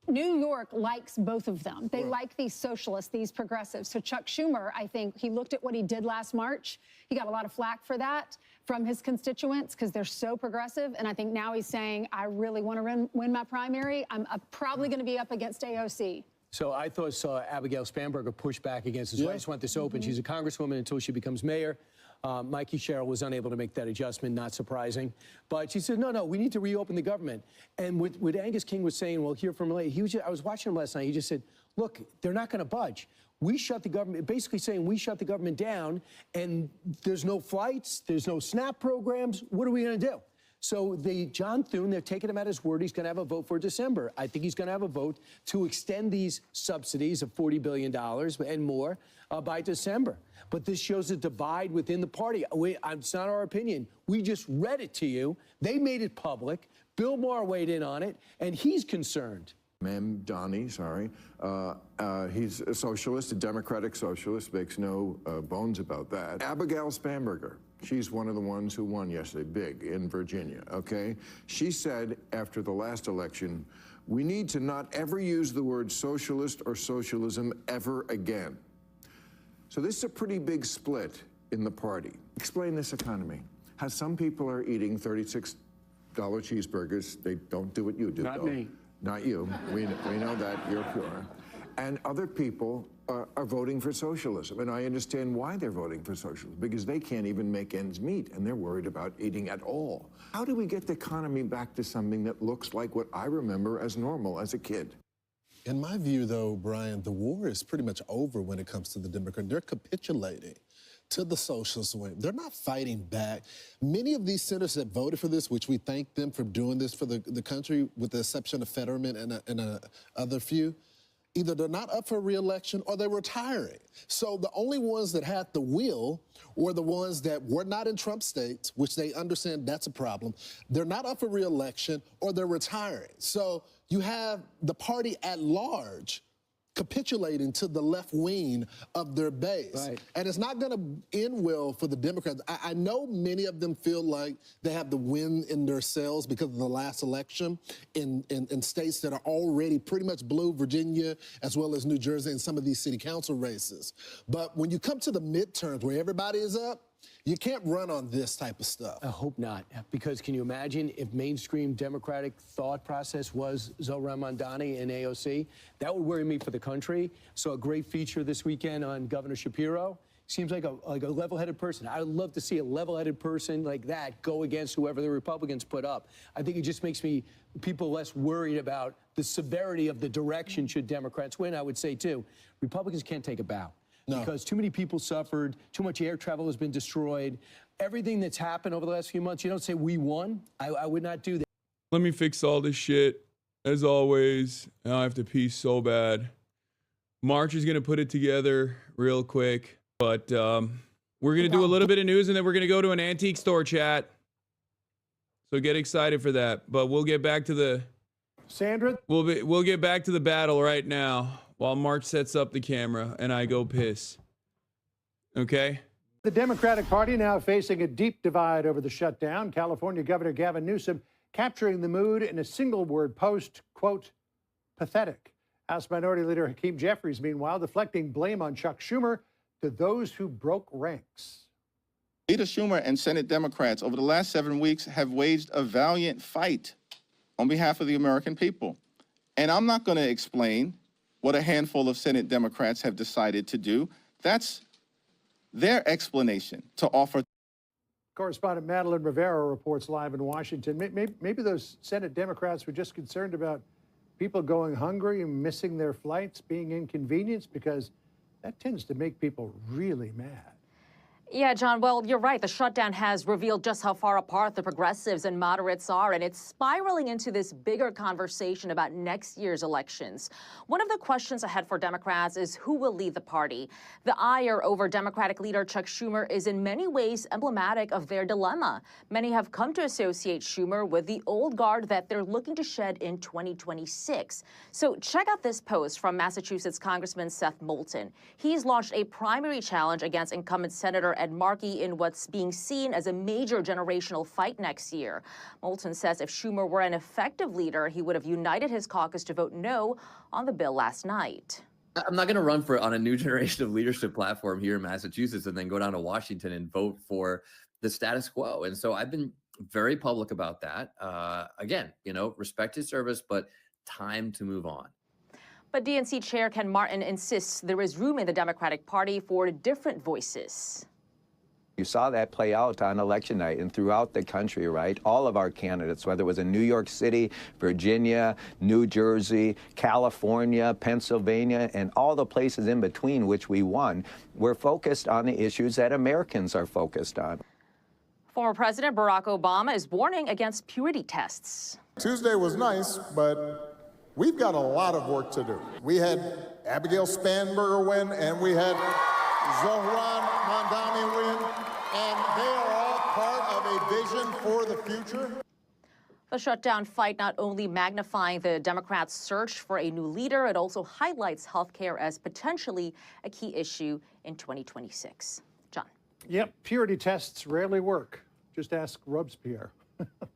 New York likes both of them. They like these socialists, these progressives. So Chuck Schumer, I think, he looked at what he did last March. He got a lot of flack for that from his constituents because they're so progressive. And I think now he's saying, I really want to win my primary. I'm probably going to be up against AOC. So I saw Abigail Spanberger push back against this. I just want this open. She's a congresswoman until she becomes mayor. Mikey Sherrill was unable to make that adjustment, not surprising. But she said, no, we need to reopen the government. And what Angus King was saying, we'll hear from him later. I was watching him last night. He just said, look, they're not going to budge. We shut the government, basically saying we shut the government down, and there's no flights, there's no SNAP programs. What are we going to do? So John Thune, they're taking him at his word. He's going to have a vote for December. I think he's going to have a vote to extend these subsidies of $40 billion and more by December. But this shows a divide within the party. It's not our opinion. We just read it to you. They made it public. Bill Maher weighed in on it, and he's concerned. Mamdani, sorry. He's a socialist, a democratic socialist, makes no bones about that. Abigail Spanberger, she's one of the ones who won yesterday, big, in Virginia, okay? She said after the last election, we need to not ever use the word socialist or socialism ever again. So this is a pretty big split in the party. Explain this economy. How some people are eating $36 cheeseburgers. They don't do what you do, Not though. me. Not you. We know that. You're pure. And other people are voting for socialism. And I understand why they're voting for socialism, because they can't even make ends meet, and they're worried about eating at all. How do we get the economy back to something that looks like what I remember as normal as a kid? In my view, though, Brian, the war is pretty much over when it comes to the Democrats. They're capitulating to the socialist wing. They're not fighting back. Many of these senators that voted for this, which we thank them for doing this for the country, with the exception of Fetterman and other few, either they're not up for re-election or they're retiring. So the only ones that had the will were the ones that were not in Trump states, which they understand that's a problem. They're not up for re-election or they're retiring. So you have the party at large capitulating to the left wing of their base. Right. And it's not going to end well for the Democrats. I know many of them feel like they have the wind in their sails because of the last election in states that are already pretty much blue, Virginia, as well as New Jersey, and some of these city council races. But when you come to the midterms where everybody is up, you can't run on this type of stuff. I hope not, because can you imagine if mainstream Democratic thought process was Zoran Mamdani and AOC? That would worry me for the country. So a great feature this weekend on Governor Shapiro. Seems like a level-headed person. I would love to see a level-headed person like that go against whoever the Republicans put up. I think it just makes people less worried about the severity of the direction should Democrats win. I would say, too, Republicans can't take a bow. No. Because too many people suffered, too much air travel has been destroyed. Everything that's happened over the last few months, you don't say we won. I would not do that. Let me fix all this shit. As always, I have to pee so bad. March is going to put it together real quick. But we're going to do a little bit of news, and then we're going to go to an antique store chat. So get excited for that. But we'll get back to the... Sandra? We'll get back to the battle right now, while March sets up the camera and I go piss. Okay? The Democratic Party now facing a deep divide over the shutdown. California Governor Gavin Newsom capturing the mood in a single-word post, quote, pathetic. House Minority Leader Hakeem Jeffries, meanwhile, deflecting blame on Chuck Schumer to those who broke ranks. Leader Schumer and Senate Democrats over the last 7 weeks have waged a valiant fight on behalf of the American people. And I'm not going to explain what a handful of Senate Democrats have decided to do. That's their explanation to offer. Correspondent Madeline Rivera reports live in Washington. Maybe those Senate Democrats were just concerned about people going hungry and missing their flights, being inconvenienced, because that tends to make people really mad. Yeah, John, well, you're right. The shutdown has revealed just how far apart the progressives and moderates are, and it's spiraling into this bigger conversation about next year's elections. One of the questions ahead for Democrats is who will lead the party. The ire over Democratic leader Chuck Schumer is in many ways emblematic of their dilemma. Many have come to associate Schumer with the old guard that they're looking to shed in 2026. So check out this post from Massachusetts Congressman Seth Moulton. He's launched a primary challenge against incumbent Senator Ed Markey in what's being seen as a major generational fight next year. Moulton says if Schumer were an effective leader, he would have united his caucus to vote no on the bill last night. I'm not going to run on a new generation of leadership platform here in Massachusetts and then go down to Washington and vote for the status quo. And so I've been very public about that. Again, respect his service, but time to move on. But DNC Chair Ken Martin insists there is room in the Democratic Party for different voices. You saw that play out on election night and throughout the country, right? All of our candidates, whether it was in New York City, Virginia, New Jersey, California, Pennsylvania, and all the places in between which we won, we're focused on the issues that Americans are focused on. Former President Barack Obama is warning against purity tests. Tuesday was nice, but we've got a lot of work to do. We had Abigail Spanberger win, and we had Zohran Mamdani win, and they are all part of a vision for the future. The shutdown fight not only magnifying the Democrats' search for a new leader, it also highlights health care as potentially a key issue in 2026. John. Yep, purity tests rarely work. Just ask Robespierre.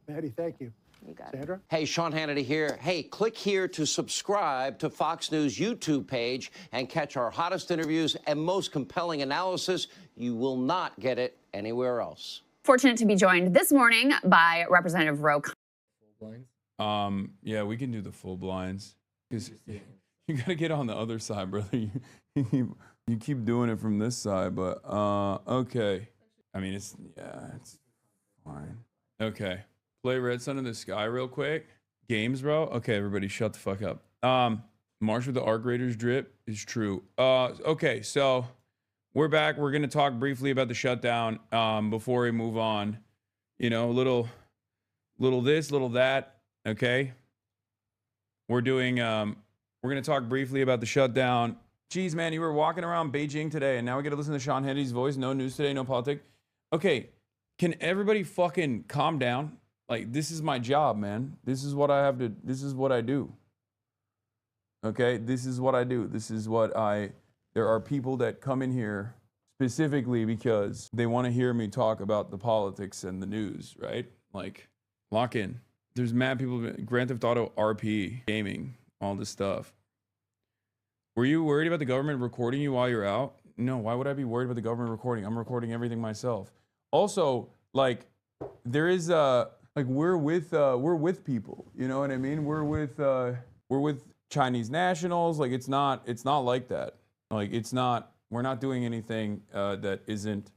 Maddie, thank you. You got Sandra? Hey, Sean Hannity here. Hey, click here to subscribe to Fox News YouTube page and catch our hottest interviews and most compelling analysis. You will not get it anywhere else. Fortunate to be joined this morning by Representative Roe. Yeah, we can do the full blinds because you got to get on the other side, brother. You keep doing it from this side, but okay. I mean, it's fine. Okay. Play Red Sun in the Sky real quick. Games, bro. Okay, everybody shut the fuck up. March with the Arc Raiders drip is true. Okay, so we're back. We're going to talk briefly about the shutdown before we move on. Little this, little that, okay? We're going to talk briefly about the shutdown. Jeez, man, you were walking around Beijing today, and now we got to listen to Sean Hannity's voice. No news today, no politics. Okay, can everybody fucking calm down? Like, this is my job, man. This is what I do. Okay, this is what I do. There are people that come in here specifically because they want to hear me talk about the politics and the news, right? Like, lock in. There's mad people, Grand Theft Auto, RP, gaming, all this stuff. Were you worried about the government recording you while you're out? No, why would I be worried about the government recording? I'm recording everything myself. Also, like, there is we're with people, you know what I mean? We're with Chinese nationals. Like, it's not like that. Like, we're not doing anything that isn't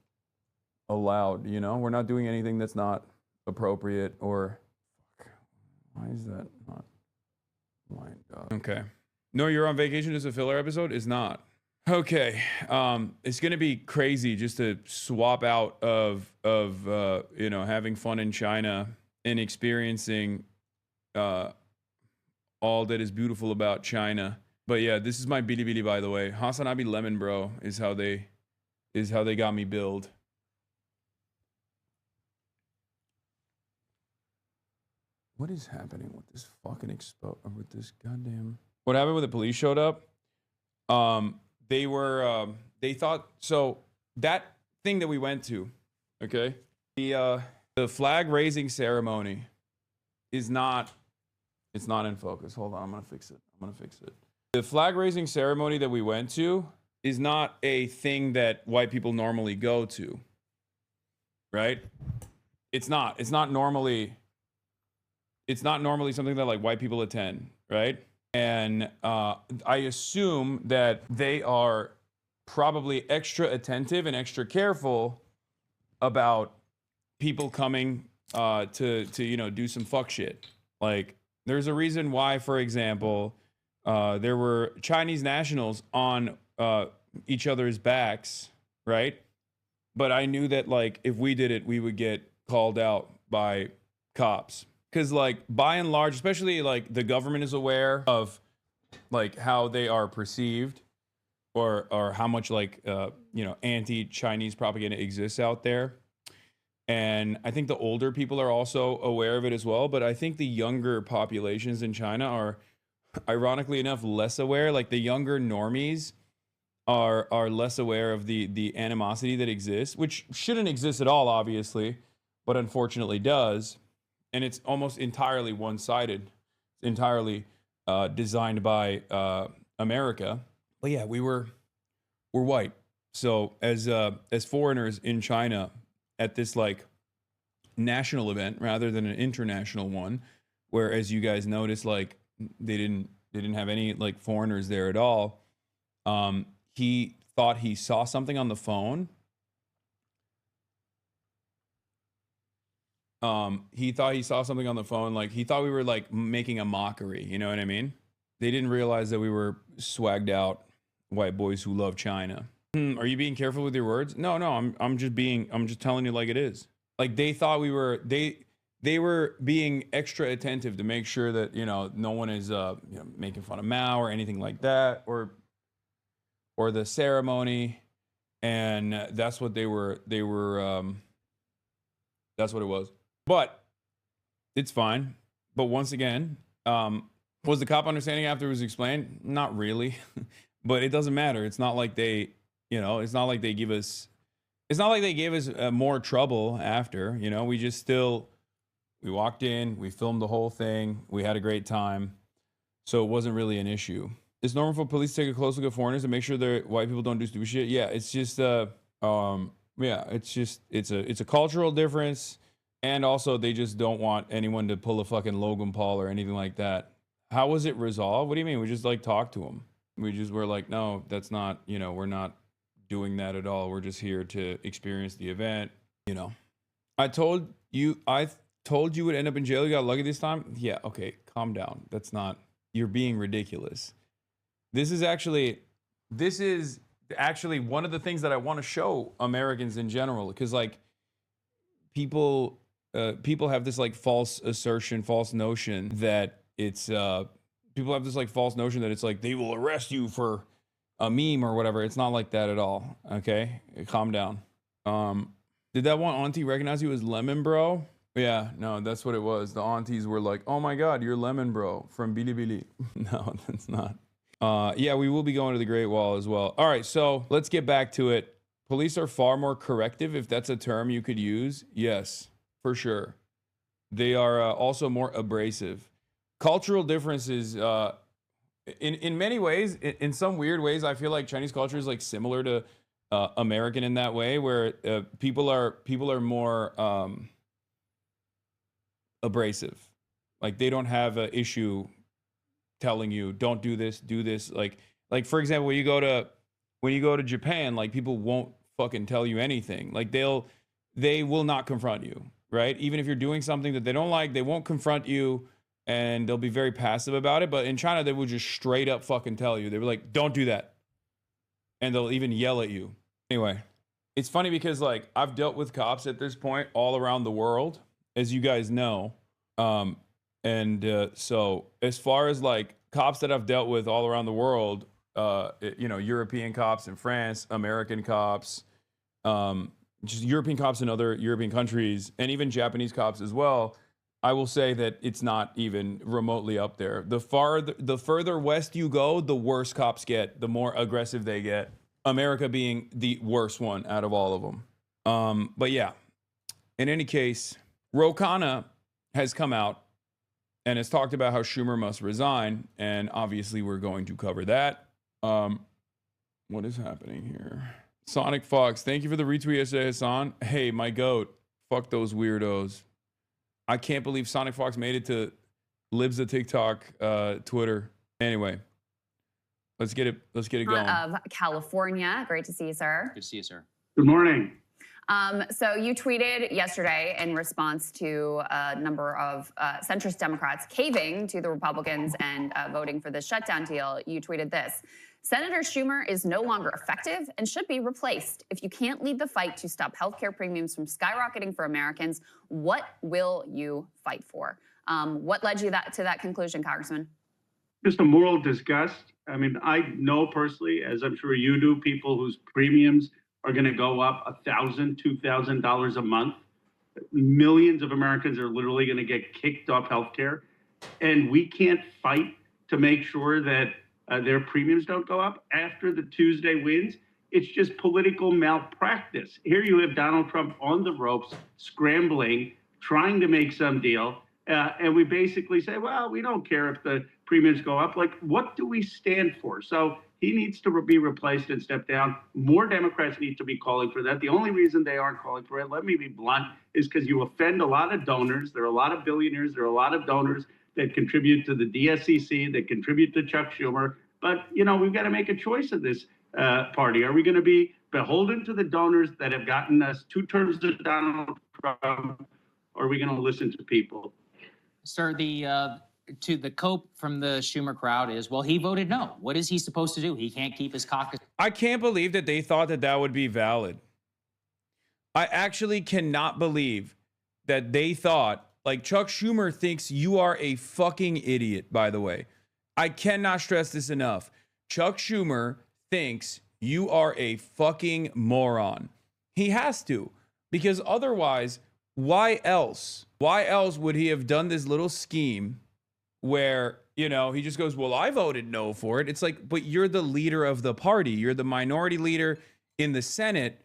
allowed, We're not doing anything that's not appropriate or why is that not lined up? Okay. No, you're on vacation is a filler episode? Is not. Okay. It's gonna be crazy just to swap out of having fun in China and experiencing all that is beautiful about China. But yeah, this is my Bilibili, by the way. Hasanabi Lemon Bro is how they got me billed. What is happening with this fucking with this goddamn? What happened when the police showed up? They thought, so that thing that we went to, okay? The flag raising ceremony it's not in focus. Hold on, I'm gonna fix it. The flag raising ceremony that we went to is not a thing that white people normally go to, right? It's not normally something that like white people attend, right? And I assume that they are probably extra attentive and extra careful about people coming to do some fuck shit. Like, there's a reason why, for example, there were Chinese nationals on each other's backs, right? but I knew that like if we did it, we would get called out by cops. Because like by and large, especially like the government is aware of like how they are perceived, or how much like anti-Chinese propaganda exists out there. And I think the older people are also aware of it as well. But I think the younger populations in China are, ironically enough, less aware. Like the younger normies are less aware of the animosity that exists, which shouldn't exist at all, obviously, but unfortunately does. And it's almost entirely one-sided, entirely designed by America. But yeah, we're white. So as foreigners in China at this like national event rather than an international one, where as you guys noticed, like they didn't have any like foreigners there at all. He thought he saw something on the phone. He thought he saw something on the phone. Like he thought we were like making a mockery. You know what I mean? They didn't realize that we were swagged out white boys who love China. Are you being careful with your words? No, I'm just telling you like it is. Like they thought we were, they were being extra attentive to make sure that, no one is, making fun of Mao or anything like that, or the ceremony. And that's what that's what it was. But it's fine. But once again, was the cop understanding after it was explained? Not really. But it doesn't matter. It's not like they, it's not like they gave us more trouble after. We walked in, we filmed the whole thing, we had a great time. So it wasn't really an issue. It's normal for police to take a close look at foreigners and make sure that white people don't do stupid shit. Yeah, it's just it's a cultural difference. And also they just don't want anyone to pull a fucking Logan Paul or anything like that. How was it resolved? What do you mean? We just like talked to him. We're like, no, that's not, we're not doing that at all. We're just here to experience the event. I told you would end up in jail. You got lucky this time. Yeah. Okay. Calm down. You're being ridiculous. This is actually one of the things that I want to show Americans in general. Cause like people have this like false notion that it's, people have this like false notion that it's like they will arrest you for a meme or whatever. It's not like that at all. Okay, calm down. Did that one auntie recognize you as Lemon Bro? Yeah, no, that's what it was. The aunties were like, "Oh my God, you're Lemon Bro from Bilibili." No, that's not. Yeah, we will be going to the Great Wall as well. All right, so let's get back to it. Police are far more corrective, if that's a term you could use. Yes, for sure. They are also more abrasive. Cultural differences, in many ways, in some weird ways, I feel like Chinese culture is like similar to American in that way, where people are more abrasive. Like they don't have an issue telling you don't do this, do this. Like for example, when you go to Japan, like people won't fucking tell you anything. Like they will not confront you, right? Even if you're doing something that they don't like, they won't confront you. And they'll be very passive about it. But in China, they would just straight up fucking tell you. They were like, don't do that. And they'll even yell at you. Anyway, it's funny because like I've dealt with cops at this point all around the world, as you guys know. So as far as like cops that I've dealt with all around the world, European cops in France, American cops, just European cops in other European countries, and even Japanese cops as well, I will say that it's not even remotely up there. The further west you go, the worse cops get, the more aggressive they get. America being the worst one out of all of them. But yeah, in any case, Ro Khanna has come out and has talked about how Schumer must resign. And obviously we're going to cover that. What is happening here? Sonic Fox, thank you for the retweet yesterday, Hassan. Hey, my goat. Fuck those weirdos. I can't believe Sonic Fox made it to Libs of TikTok, Twitter. Anyway, let's get it going. Of California. Great to see you, sir. Good to see you, sir. Good morning. So you tweeted yesterday in response to a number of centrist Democrats caving to the Republicans and voting for the shutdown deal. You tweeted this: Senator Schumer is no longer effective and should be replaced. If you can't lead the fight to stop healthcare premiums from skyrocketing for Americans, what will you fight for? What led you to that conclusion, Congressman? Just a moral disgust. I mean, I know personally, as I'm sure you do, people whose premiums are going to go up $1,000, $2,000 a month. Millions of Americans are literally going to get kicked off healthcare, and we can't fight to make sure that their premiums don't go up after the Tuesday wins. It's just political malpractice. Here you have Donald Trump on the ropes, scrambling, trying to make some deal. And we basically say, well, we don't care if the premiums go up. Like, what do we stand for? So he needs to be replaced and step down. More Democrats need to be calling for that. The only reason they aren't calling for it, let me be blunt, is because you offend a lot of donors. There are a lot of billionaires. There are a lot of donors that contribute to the DSCC, that contribute to Chuck Schumer. But, you know, we've got to make a choice of this party. Are we going to be beholden to the donors that have gotten us 2 terms of Donald Trump, or are we going to listen to people? Sir, the cope from the Schumer crowd is, well, he voted no. What is he supposed to do? He can't keep his caucus. I can't believe that they thought that that would be valid. I actually cannot believe that they thought, like, Chuck Schumer thinks you are a fucking idiot, by the way. I cannot stress this enough. Chuck Schumer thinks you are a fucking moron. He has to, because otherwise, why else? Why else would he have done this little scheme where, you know, he just goes, well, I voted no for it. It's like, but you're the leader of the party. You're the minority leader in the Senate.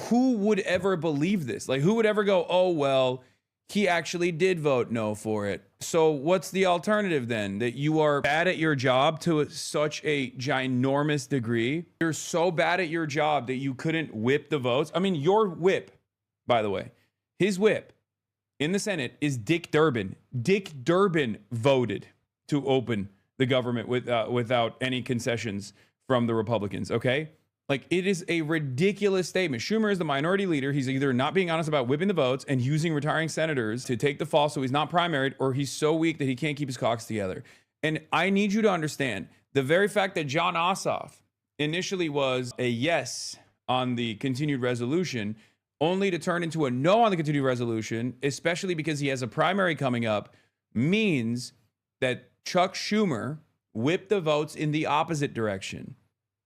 Who would ever believe this? Like, who would ever go, oh, well, he actually did vote no for it. So what's the alternative then? That you are bad at your job to such a ginormous degree? You're so bad at your job that you couldn't whip the votes? I mean, your whip, by the way, his whip in the Senate is Dick Durbin. Dick Durbin voted to open the government without any concessions from the Republicans, okay? Like, it is a ridiculous statement. Schumer is the minority leader. He's either not being honest about whipping the votes and using retiring senators to take the fall so he's not primaried, or he's so weak that he can't keep his caucus together. And I need you to understand, the very fact that John Ossoff initially was a yes on the continued resolution, only to turn into a no on the continued resolution, especially because he has a primary coming up, means that Chuck Schumer whipped the votes in the opposite direction,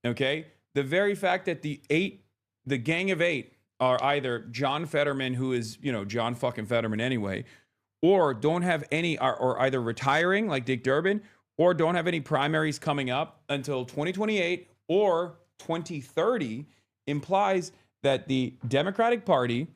okay? The very fact that the gang of 8 are either John Fetterman, who is, you know, John fucking Fetterman anyway, or don't have any, or either retiring like Dick Durbin, or don't have any primaries coming up until 2028 or 2030, implies that the Democratic Party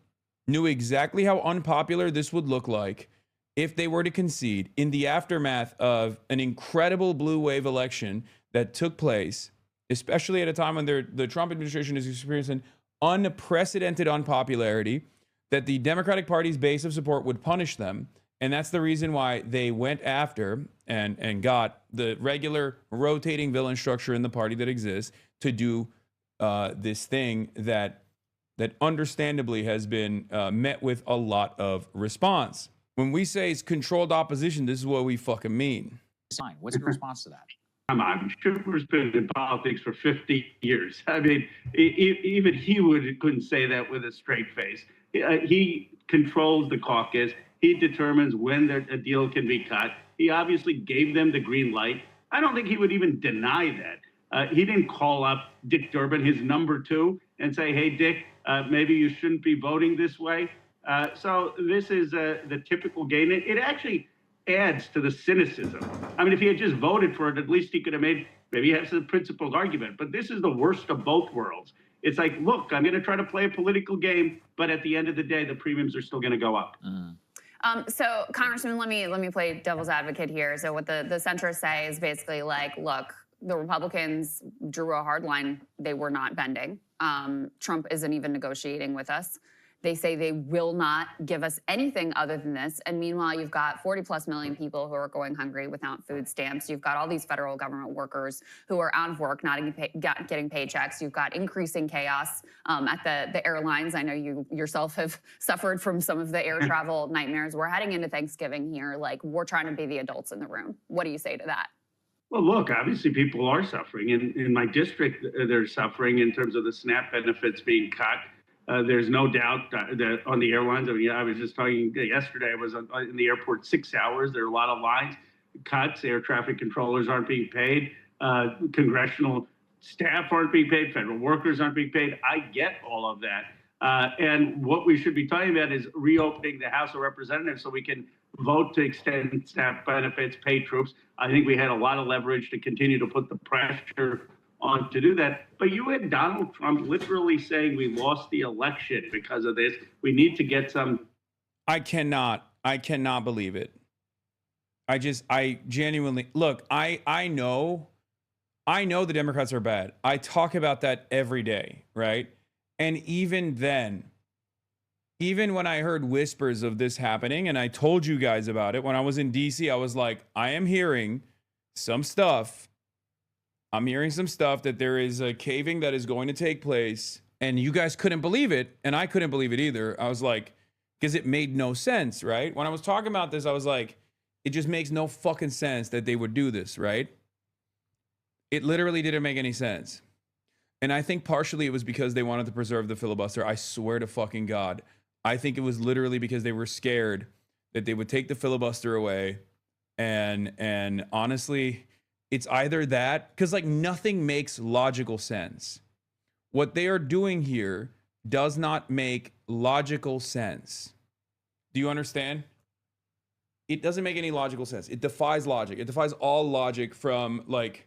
knew exactly how unpopular this would look like if they were to concede in the aftermath of an incredible blue wave election that took place, especially at a time when the Trump administration is experiencing unprecedented unpopularity, that the Democratic Party's base of support would punish them. And that's the reason why they went after and got the regular rotating villain structure in the party that exists to do this thing that understandably has been met with a lot of response. When we say it's controlled opposition, this is what we fucking mean. What's your response to that? Come on, Schumer's been in politics for 50 years. I mean, even he couldn't say that with a straight face. He controls the caucus. He determines when a deal can be cut. He obviously gave them the green light. I don't think he would even deny that. He didn't call up Dick Durbin, his number 2, and say, hey, Dick, maybe you shouldn't be voting this way. So this is the typical game. It actually adds to the cynicism. I mean, if he had just voted for it, at least he could have maybe he has a principled argument. But this is the worst of both worlds. It's like, look, I'm going to try to play a political game, but at the end of the day, the premiums are still going to go up. So, Congressman, let me play devil's advocate here. So what the centrists say is basically like, look, the Republicans drew a hard line. They were not bending. Trump isn't even negotiating with us. They say they will not give us anything other than this. And meanwhile, you've got 40+ million people who are going hungry without food stamps. You've got all these federal government workers who are out of work, not getting paychecks. You've got increasing chaos at the airlines. I know you yourself have suffered from some of the air travel nightmares. We're heading into Thanksgiving here. Like, we're trying to be the adults in the room. What do you say to that? Well, look, obviously people are suffering. In my district, they're suffering in terms of the SNAP benefits being cut. There's no doubt that on the airlines, I mean, I was just talking yesterday, I was in the airport 6 hours. There are a lot of lines, cuts, air traffic controllers aren't being paid, congressional staff aren't being paid, federal workers aren't being paid. I get all of that. And what we should be talking about is reopening the House of Representatives so we can vote to extend SNAP benefits, pay troops. I think we had a lot of leverage to continue to put the pressure on to do that. But you had Donald Trump literally saying we lost the election because of this. We need to get some. I cannot believe it. I genuinely, look, I know the Democrats are bad. I talk about that every day, right? And even then, even when I heard whispers of this happening, and I told you guys about it, when I was in DC, I was like, I am hearing some stuff. I'm hearing some stuff that there is a caving that is going to take place, and you guys couldn't believe it, and I couldn't believe it either. I was like, because it made no sense, right? When I was talking about this, I was like, it just makes no fucking sense that they would do this, right? It literally didn't make any sense. And I think partially it was because they wanted to preserve the filibuster. I swear to fucking God. I think it was literally because they were scared that they would take the filibuster away. And honestly, it's either that, because like nothing makes logical sense. What they are doing here does not make logical sense. Do you understand? It doesn't make any logical sense. It defies logic. It defies all logic from like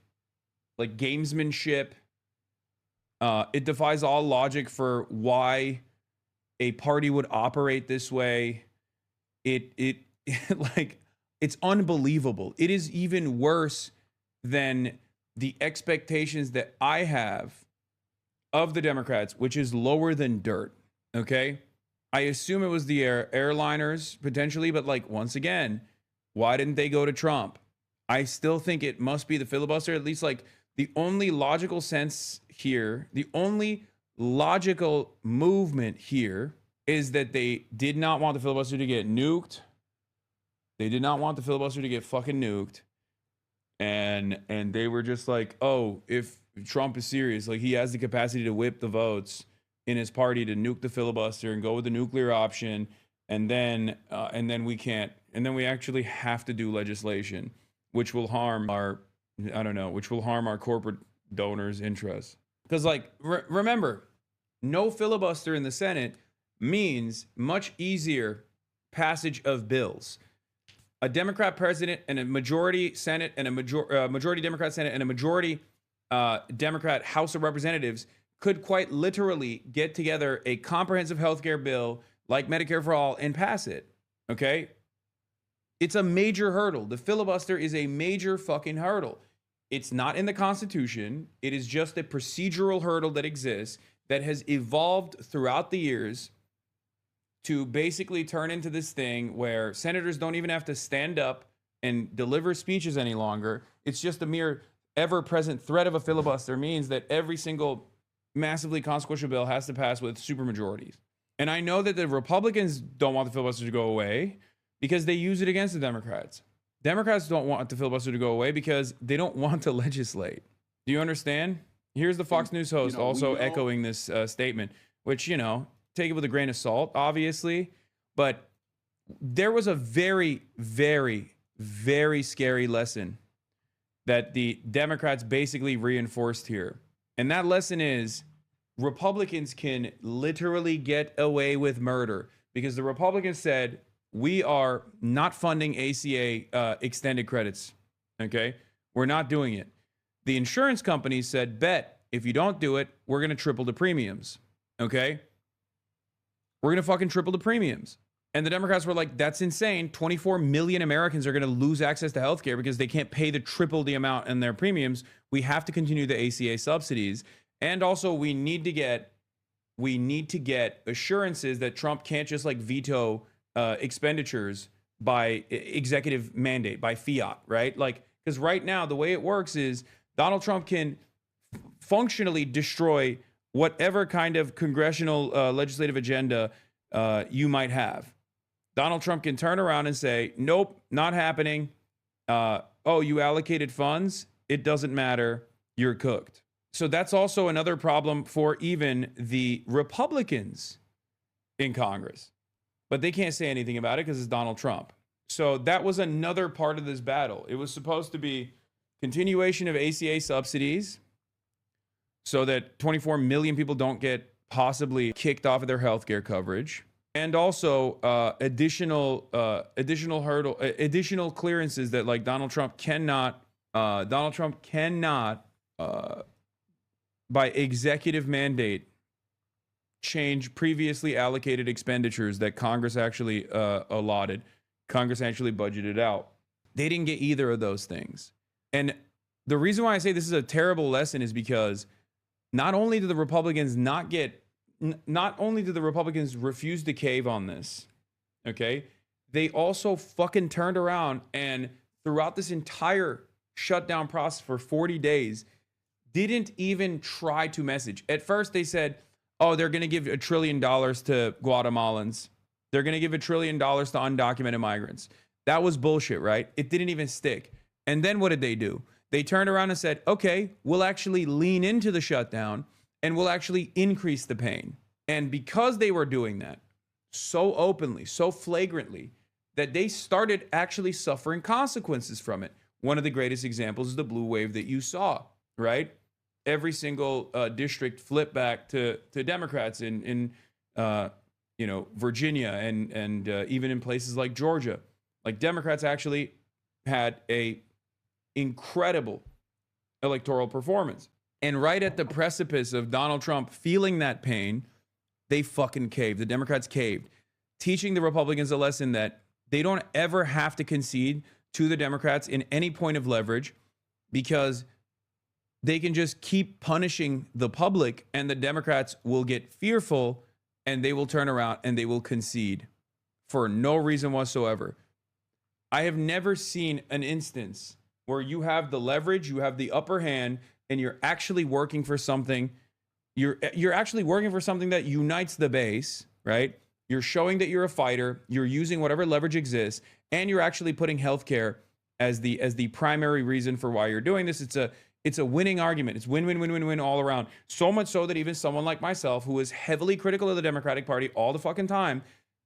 gamesmanship. It defies all logic for why a party would operate this way. It like, it's unbelievable. It is even worse than the expectations that I have of the Democrats, which is lower than dirt. Okay. I assume it was the airliners potentially, but like, once again, why didn't they go to Trump? I still think it must be the filibuster. At least like the only logical sense here, the only logical movement here is that they did not want the filibuster to get nuked. They did not want the filibuster to get fucking nuked. And they were just like, oh, if Trump is serious, like he has the capacity to whip the votes in his party to nuke the filibuster and go with the nuclear option, and then we can't, and then we actually have to do legislation, which will harm our, which will harm our corporate donors' interests. Because like, remember, no filibuster in the Senate means much easier passage of bills. A Democrat president and a majority Senate and a majority Democrat Senate and a majority Democrat House of Representatives could quite literally get together a comprehensive healthcare bill like Medicare for All and pass it. Okay? It's a major hurdle. The filibuster is a major fucking hurdle. It's not in the Constitution. It is just a procedural hurdle that exists that has evolved throughout the years to basically turn into this thing where senators don't even have to stand up and deliver speeches any longer. It's just a mere ever-present threat of a filibuster means that every single massively consequential bill has to pass with supermajorities. And I know that the Republicans don't want the filibuster to go away because they use it against the Democrats. Democrats don't want the filibuster to go away because they don't want to legislate. Do you understand? Here's the Fox News host also echoing this statement, which, take it with a grain of salt, obviously. But there was a very, very, very scary lesson that the Democrats basically reinforced here. And that lesson is Republicans can literally get away with murder because the Republicans said, we are not funding ACA extended credits. Okay? We're not doing it. The insurance companies said, bet if you don't do it, we're going to triple the premiums. Okay? We're going to fucking triple the premiums. And the Democrats were like, that's insane. 24 million Americans are going to lose access to healthcare because they can't pay triple the amount in their premiums. We have to continue the ACA subsidies. And also we need to get we need to get assurances that Trump can't just like veto expenditures by executive mandate, by fiat, right? Like, because right now, the way it works is Donald Trump can functionally destroy whatever kind of congressional legislative agenda you might have. Donald Trump can turn around and say, nope, not happening. Oh, you allocated funds? It doesn't matter. You're cooked. So that's also another problem for even the Republicans in Congress. But they can't say anything about it because it's Donald Trump. So that was another part of this battle. It was supposed to be continuation of ACA subsidies so that 24 million people don't get possibly kicked off of their healthcare coverage. And also additional clearances that like Donald Trump cannot by executive mandate change previously allocated expenditures that Congress actually allotted. Congress actually budgeted out. They didn't get either of those things. And the reason why I say this is a terrible lesson is because not only do the Republicans refuse to cave on this, okay? They also fucking turned around and throughout this entire shutdown process for 40 days, didn't even try to message. At first they said, oh, they're going to give $1 trillion to Guatemalans. They're going to give $1 trillion to undocumented migrants. That was bullshit, right? It didn't even stick. And then what did they do? They turned around and said, okay, we'll actually lean into the shutdown and we'll actually increase the pain. And because they were doing that so openly, so flagrantly, that they started actually suffering consequences from it. One of the greatest examples is the blue wave that you saw, right? Every single district flipped back to Democrats in Virginia and even in places like Georgia. Like Democrats actually had a incredible electoral performance. And right at the precipice of Donald Trump feeling that pain, they fucking caved. The Democrats caved, teaching the Republicans a lesson that they don't ever have to concede to the Democrats in any point of leverage because they can just keep punishing the public and the Democrats will get fearful and they will turn around and they will concede for no reason whatsoever. I have never seen an instance where you have the leverage, you have the upper hand, and you're actually working for something. You're actually working for something that unites the base, right? You're showing that you're a fighter. You're using whatever leverage exists, and you're actually putting healthcare as the primary reason for why you're doing this. It's a winning argument. It's win, win, win, win, win all around. So much so that even someone like myself, who is heavily critical of the Democratic Party all the fucking time,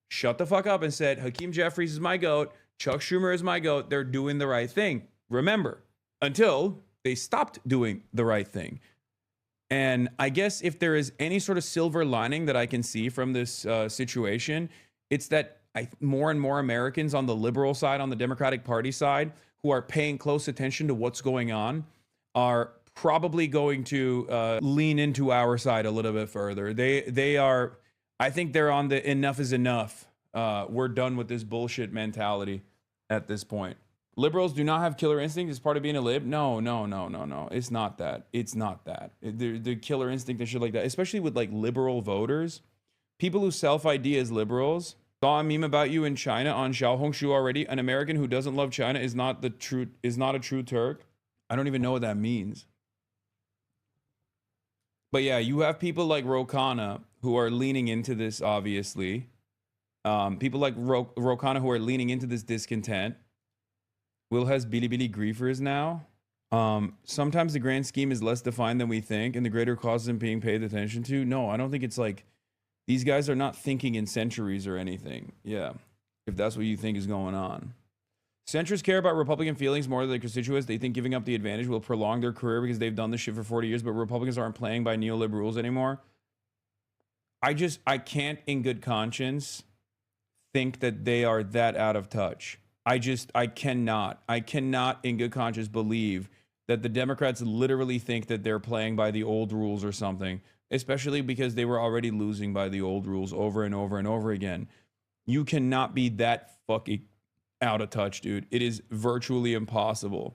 shut the fuck up and said, Hakeem Jeffries is my goat. Chuck Schumer is my goat. They're doing the right thing. Remember, until they stopped doing the right thing. And I guess if there is any sort of silver lining that I can see from this situation, it's that more and more Americans on the liberal side, on the Democratic Party side, who are paying close attention to what's going on, are probably going to lean into our side a little bit further. They are, I think they're on the enough is enough. We're done with this bullshit mentality at this point. Liberals do not have killer instinct as part of being a lib. No. It's not that. It's not that. The killer instinct and shit like that, especially with like liberal voters, people who self-ID as liberals. Saw a meme about you in China on Xiaohongshu already. An American who doesn't love China is not a true Turk. I don't even know what that means. But yeah, you have people like Ro Khanna who are leaning into this, obviously. People like Ro Khanna who are leaning into this discontent. Will has Bilibili griefers now. Sometimes the grand scheme is less defined than we think, and the greater cause isn't being paid attention to. No, I don't think it's like these guys are not thinking in centuries or anything. Yeah, if that's what you think is going on. Centrists care about Republican feelings more than their constituents. They think giving up the advantage will prolong their career because they've done this shit for 40 years, but Republicans aren't playing by neoliberal rules anymore. I can't in good conscience think that they are that out of touch. I cannot in good conscience believe that the Democrats literally think that they're playing by the old rules or something, especially because they were already losing by the old rules over and over and over again. You cannot be that fucking out of touch, dude. It is virtually impossible.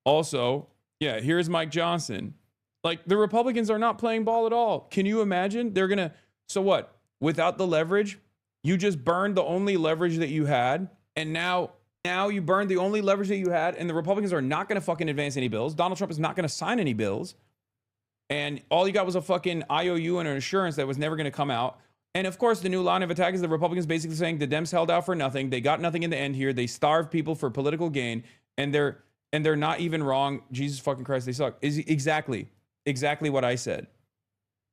Also, yeah, here's Mike Johnson. Like, the Republicans are not playing ball at all. Can you imagine? They're gonna So what? Without the leverage, you just burned the only leverage that you had. And now you burned the only leverage that you had. And the Republicans are not going to fucking advance any bills. Donald Trump is not going to sign any bills. And all you got was a fucking IOU and an insurance that was never going to come out. And of course, the new line of attack is the Republicans basically saying the Dems held out for nothing. They got nothing in the end here. They starved people for political gain. And they're not even wrong. Jesus fucking Christ, they suck. Is exactly what I said.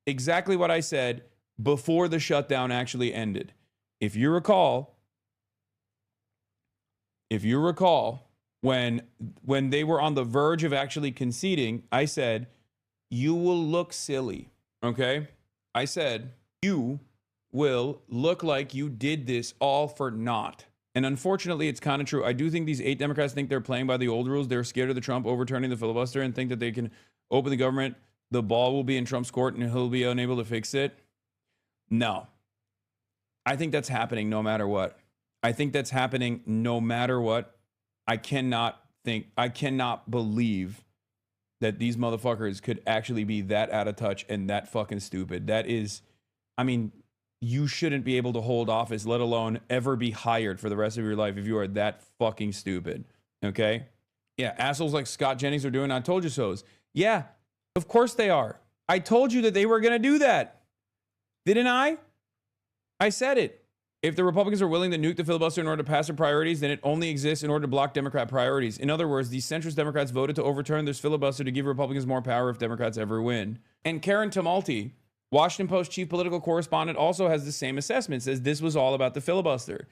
Exactly what I said before the shutdown actually ended. If you recall, when they were on the verge of actually conceding, I said, you will look silly, okay? I said, you will look like you did this all for naught. And unfortunately, it's kind of true. I do think these 8 Democrats think they're playing by the old rules. They're scared of the Trump overturning the filibuster and think that they can open the government. The ball will be in Trump's court and he'll be unable to fix it. No. I think that's happening no matter what. I cannot believe that these motherfuckers could actually be that out of touch and that fucking stupid. That is, I mean, you shouldn't be able to hold office, let alone ever be hired for the rest of your life if you are that fucking stupid. Okay? Yeah, assholes like Scott Jennings are doing I told you so's. Yeah, of course they are. I told you that they were going to do that. Didn't I? I said it. If the Republicans are willing to nuke the filibuster in order to pass their priorities, then it only exists in order to block Democrat priorities. In other words, these centrist Democrats voted to overturn this filibuster to give Republicans more power if Democrats ever win. And Karen Tumulty, Washington Post chief political correspondent, also has the same assessment, says this was all about the filibuster.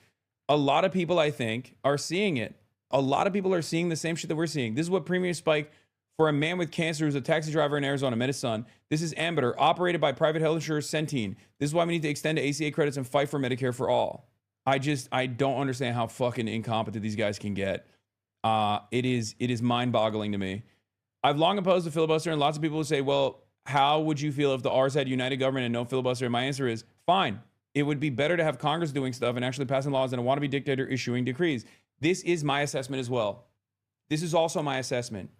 A lot of people, I think, are seeing it. A lot of people are seeing the same shit that we're seeing. This is what Premier Spike, for a man with cancer who's a taxi driver in Arizona, met his son. This is Ambiter, operated by private health insurer Centene. This is why we need to extend to ACA credits and fight for Medicare for all. I don't understand how fucking incompetent these guys can get. It is mind-boggling to me. I've long opposed the filibuster, and lots of people will say, well, how would you feel if the R's had united government and no filibuster? And my answer is, fine. It would be better to have Congress doing stuff and actually passing laws than a wannabe dictator issuing decrees. This is my assessment as well. This is also my assessment.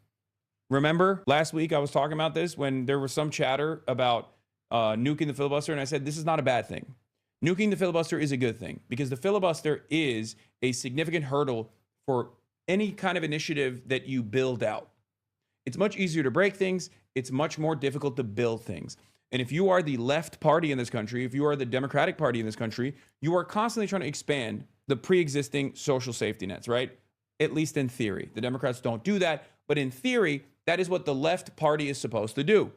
Remember last week I was talking about this when there was some chatter about nuking the filibuster, and I said this is not a bad thing. Nuking the filibuster is a good thing because the filibuster is a significant hurdle for any kind of initiative that you build out. It's much easier to break things. It's much more difficult to build things. And if you are the left party in this country, if you are the Democratic Party in this country, you are constantly trying to expand the pre-existing social safety nets, right? At least in theory. The Democrats don't do that, but in theory, that is what the left party is supposed to do.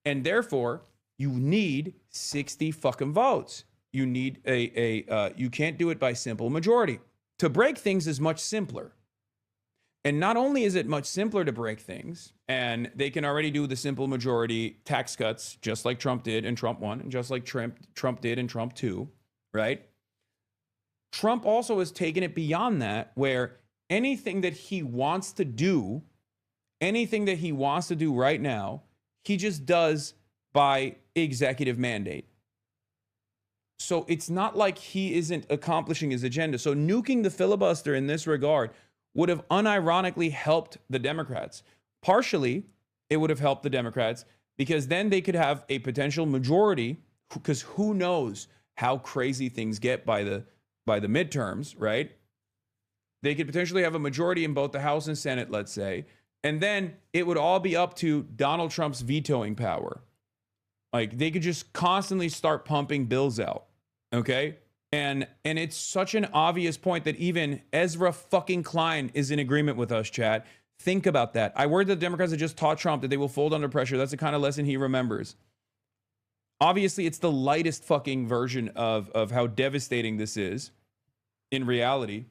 And therefore, you need 60 fucking votes. You need you can't do it by simple majority. To break things is much simpler. And not only is it much simpler to break things, and they can already do the simple majority tax cuts, just like Trump did and Trump won, and just like Trump did and Trump too, right? Trump also has taken it beyond that, where anything that he wants to do right now, he just does by executive mandate. So it's not like he isn't accomplishing his agenda. So nuking the filibuster in this regard would have unironically helped the Democrats. Partially, it would have helped the Democrats because then they could have a potential majority, because who knows how crazy things get by the midterms, right? They could potentially have a majority in both the House and Senate, let's say, and then it would all be up to Donald Trump's vetoing power. Like, they could just constantly start pumping bills out, okay? And it's such an obvious point that even Ezra fucking Klein is in agreement with us, chat. Think about that. I worry that the Democrats have just taught Trump that they will fold under pressure. That's the kind of lesson he remembers. Obviously, it's the lightest fucking version of how devastating this is in reality.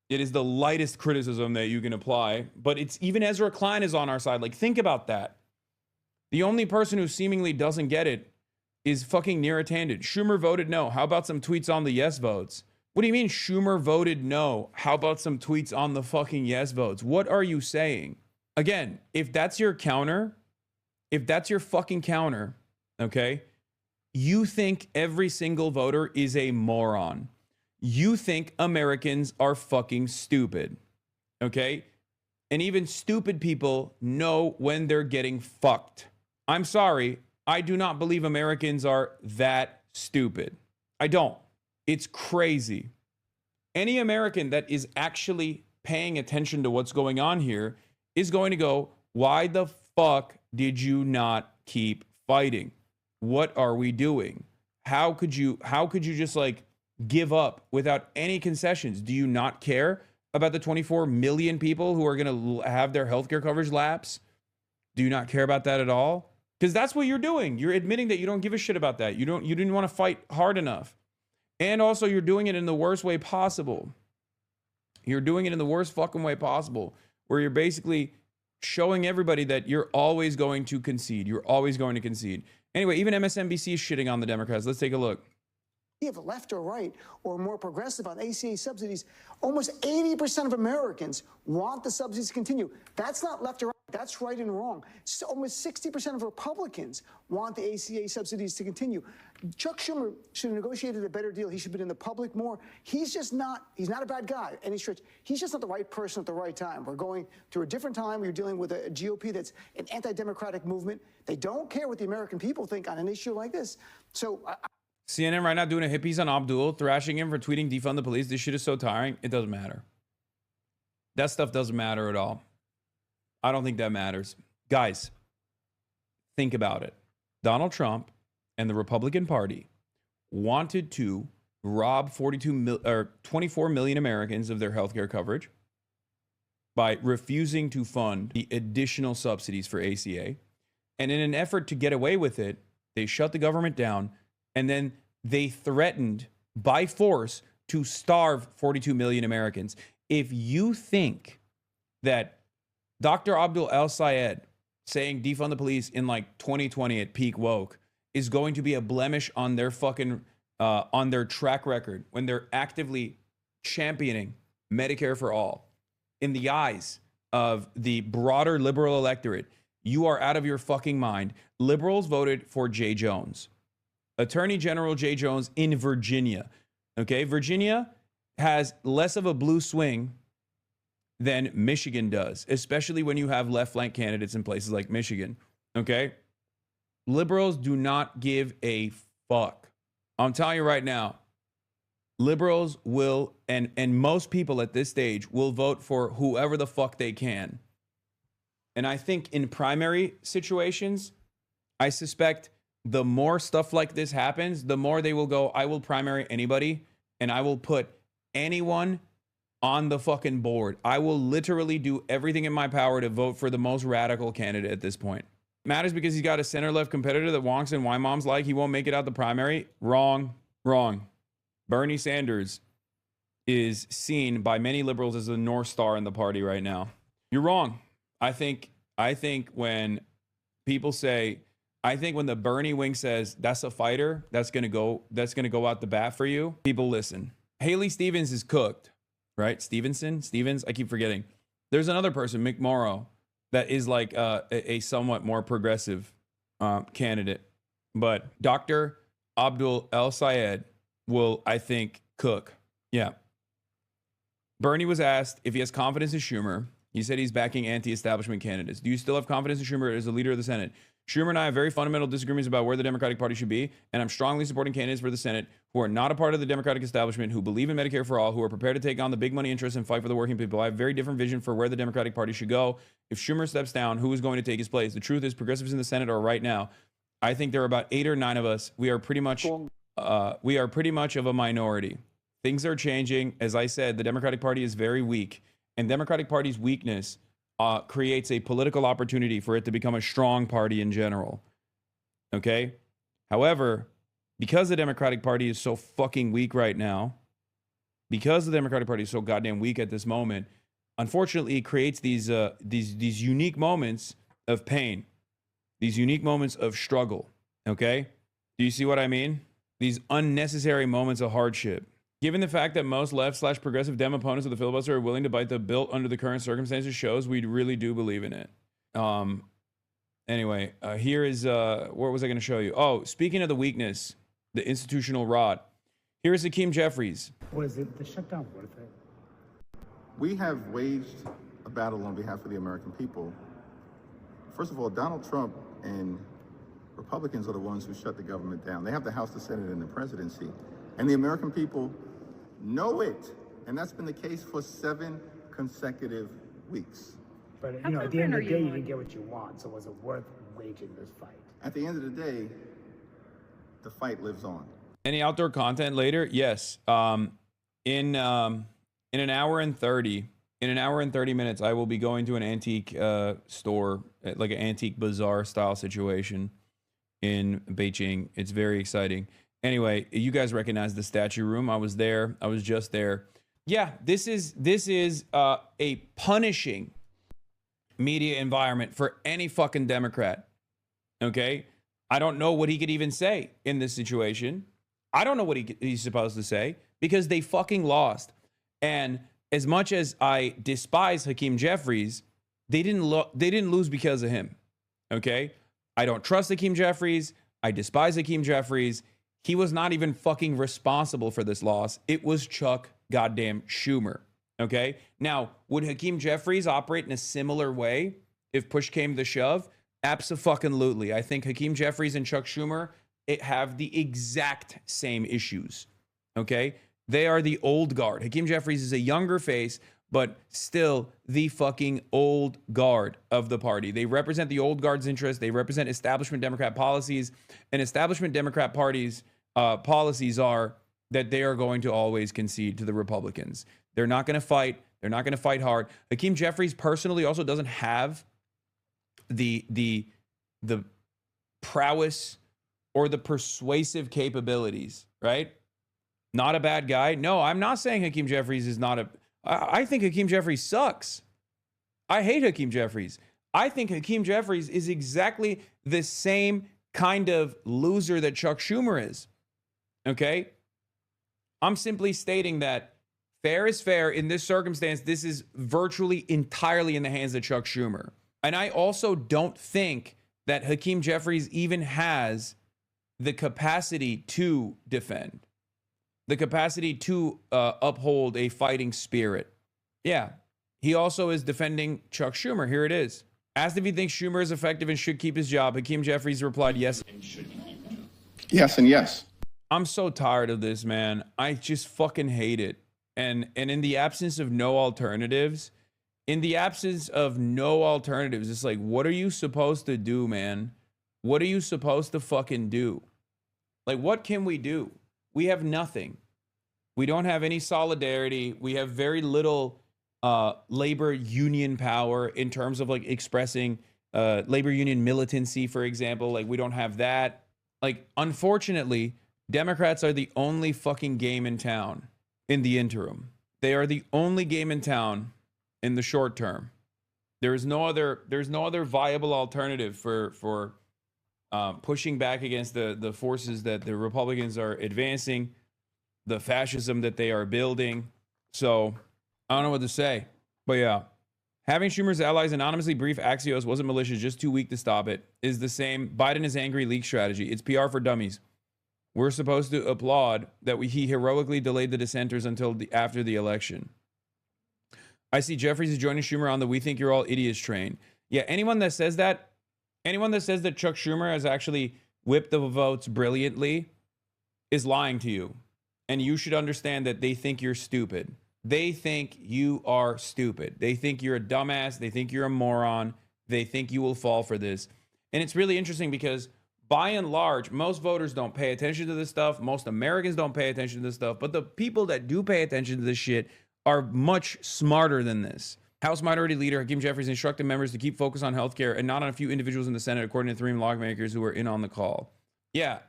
It is the lightest criticism that you can apply, but it's even Ezra Klein is on our side. Like, think about that. The only person who seemingly doesn't get it is fucking Neera-Tanden. Schumer voted no. How about some tweets on the yes votes? What do you mean Schumer voted no? How about some tweets on the fucking yes votes? What are you saying? Again, if that's your counter, if that's your fucking counter, okay, you think every single voter is a moron. You think Americans are fucking stupid, okay? And even stupid people know when they're getting fucked. I'm sorry, I do not believe Americans are that stupid. I don't. It's crazy. Any American that is actually paying attention to what's going on here is going to go, why the fuck did you not keep fighting? What are we doing? How could you just like give up without any concessions? Do you not care about the 24 million people who are going to have their healthcare coverage lapse? Do you not care about that at all? Because that's what you're doing. You're admitting that you don't give a shit about that. You didn't want to fight hard enough. And also you're doing it in the worst way possible. You're doing it in the worst fucking way possible, where you're basically showing everybody that you're always going to concede. You're always going to concede. Anyway, even MSNBC is shitting on the Democrats. Let's take a look. If left or right or more progressive on ACA subsidies, almost 80% of Americans want the subsidies to continue. That's not left or right. That's right and wrong. So almost 60% of Republicans want the ACA subsidies to continue. Chuck Schumer should have negotiated a better deal. He should have been in the public more. He's not a bad guy, any stretch. He's just not the right person at the right time. We're going through a different time. You're dealing with a GOP that's an anti-democratic movement. They don't care what the American people think on an issue like this. So CNN right now doing a hit piece on Abdul, thrashing him for tweeting defund the police. This shit is so tiring. It doesn't matter. That stuff doesn't matter at all. I don't think that matters. Guys, think about it. Donald Trump and the Republican Party wanted to rob 24 million Americans of their healthcare coverage by refusing to fund the additional subsidies for ACA. And in an effort to get away with it, they shut the government down, and then they threatened by force to starve 42 million Americans. If you think that Dr. Abdul El-Sayed saying defund the police in like 2020 at peak woke is going to be a blemish on their fucking on their track record when they're actively championing Medicare for all in the eyes of the broader liberal electorate, you are out of your fucking mind. Liberals voted for Jay Jones, Attorney General Jay Jones in Virginia. Okay, Virginia has less of a blue swing than Michigan does, especially when you have left flank candidates in places like Michigan. Okay, liberals do not give a fuck. I'm telling you right now, liberals will, and most people at this stage will vote for whoever the fuck they can. And I think in primary situations, I suspect the more stuff like this happens, the more they will go, I will primary anybody and I will put anyone on the fucking board. I will literally do everything in my power to vote for the most radical candidate at this point. Matters because he's got a center-left competitor that wonks and wine moms like he won't make it out the primary. Wrong. Bernie Sanders is seen by many liberals as the North Star in the party right now. You're wrong. I think when people say, I think when the Bernie wing says that's a fighter, that's gonna go out the bat for you, people listen. Haley Stevens is cooked, right? Stevens, I keep forgetting. There's another person, Mick Morrow, that is like a somewhat more progressive candidate. But Dr. Abdul El-Sayed will, I think, cook. Yeah. Bernie was asked if he has confidence in Schumer. He said he's backing anti-establishment candidates. Do you still have confidence in Schumer as the leader of the Senate? Schumer and I have very fundamental disagreements about where the Democratic Party should be, and I'm strongly supporting candidates for the Senate who are not a part of the Democratic establishment, who believe in Medicare for all, who are prepared to take on the big money interests and fight for the working people. I have a very different vision for where the Democratic Party should go. If Schumer steps down, who is going to take his place? The truth is, progressives in the Senate are right now, I think there are about 8 or 9 of us. We are pretty much of a minority. Things are changing. As I said, the Democratic Party is very weak, and Democratic Party's weakness creates a political opportunity for it to become a strong party in general. Okay? However, because the Democratic Party is so fucking weak right now, because the Democratic Party is so goddamn weak at this moment, unfortunately, it creates these unique moments of pain, these unique moments of struggle. Okay? Do you see what I mean? These unnecessary moments of hardship. Given the fact that most left/progressive Dem opponents of the filibuster are willing to bite the bill under the current circumstances shows we really do believe in it. Anyway, here is, what was I going to show you? Oh, speaking of the weakness, the institutional rot, here is Hakeem Jeffries. Was it the shutdown worth it? We have waged a battle on behalf of the American people. First of all, Donald Trump and Republicans are the ones who shut the government down. They have the House, the Senate, and the presidency. And the American people know it. And that's been the case for 7 consecutive weeks. But, you know, at the end of the day, you didn't get what you want. So was it worth waging this fight? At the end of the day, the fight lives on. Any outdoor content later? Yes. In an hour and 30 minutes, I will be going to an antique store, like an antique bazaar style situation in Beijing. It's very exciting. Anyway, you guys recognize the statue room. I was there. I was just there. Yeah, this is a punishing media environment for any fucking Democrat. Okay? I don't know what he could even say in this situation. I don't know what he's supposed to say because they fucking lost. And as much as I despise Hakeem Jeffries, they didn't lose because of him. Okay? I don't trust Hakeem Jeffries. I despise Hakeem Jeffries. He was not even fucking responsible for this loss. It was Chuck goddamn Schumer. Okay? Now, would Hakeem Jeffries operate in a similar way if push came to shove? Abso-fucking-lutely. I think Hakeem Jeffries and Chuck Schumer have the exact same issues. Okay? They are the old guard. Hakeem Jeffries is a younger face, but still the fucking old guard of the party. They represent the old guard's interests. They represent establishment Democrat policies. And establishment Democrat parties policies are that they are going to always concede to the Republicans. They're not going to fight. They're not going to fight hard. Hakeem Jeffries personally also doesn't have the prowess or the persuasive capabilities, right? Not a bad guy. No, I'm not saying Hakeem Jeffries is not I think Hakeem Jeffries sucks. I hate Hakeem Jeffries. I think Hakeem Jeffries is exactly the same kind of loser that Chuck Schumer is. Okay? I'm simply stating that fair is fair. In this circumstance, this is virtually entirely in the hands of Chuck Schumer. And I also don't think that Hakeem Jeffries even has the capacity to defend, the capacity to uphold a fighting spirit. Yeah, he also is defending Chuck Schumer. Here it is. Asked if he thinks Schumer is effective and should keep his job, Hakeem Jeffries replied, yes. Yes and yes. I'm so tired of this, man. I just fucking hate it. And in the absence of no alternatives, it's like, what are you supposed to do, man? What are you supposed to fucking do? Like, what can we do? We have nothing. We don't have any solidarity. We have very little labor union power in terms of like expressing labor union militancy, for example. Like, we don't have that. Like, unfortunately, Democrats are the only fucking game in town in the interim. They are the only game in town in the short term. There's no other viable alternative for pushing back against the forces that the Republicans are advancing, the fascism that they are building. So I don't know what to say, but yeah, having Schumer's allies anonymously brief Axios wasn't malicious, just too weak to stop it, is the same Biden is angry leak strategy. It's PR for dummies. We're supposed to applaud that he heroically delayed the dissenters until after the election. I see Jeffries is joining Schumer on the "we think you're all idiots" train. Yeah, anyone that says that Chuck Schumer has actually whipped the votes brilliantly is lying to you. And you should understand that they think you're stupid. They think you are stupid. They think you're a dumbass. They think you're a moron. They think you will fall for this. And it's really interesting because by and large, most voters don't pay attention to this stuff. Most Americans don't pay attention to this stuff. But the people that do pay attention to this shit are much smarter than this. House Minority Leader Hakeem Jeffries instructed members to keep focus on healthcare and not on a few individuals in the Senate, according to 3 lawmakers who were in on the call. Yeah.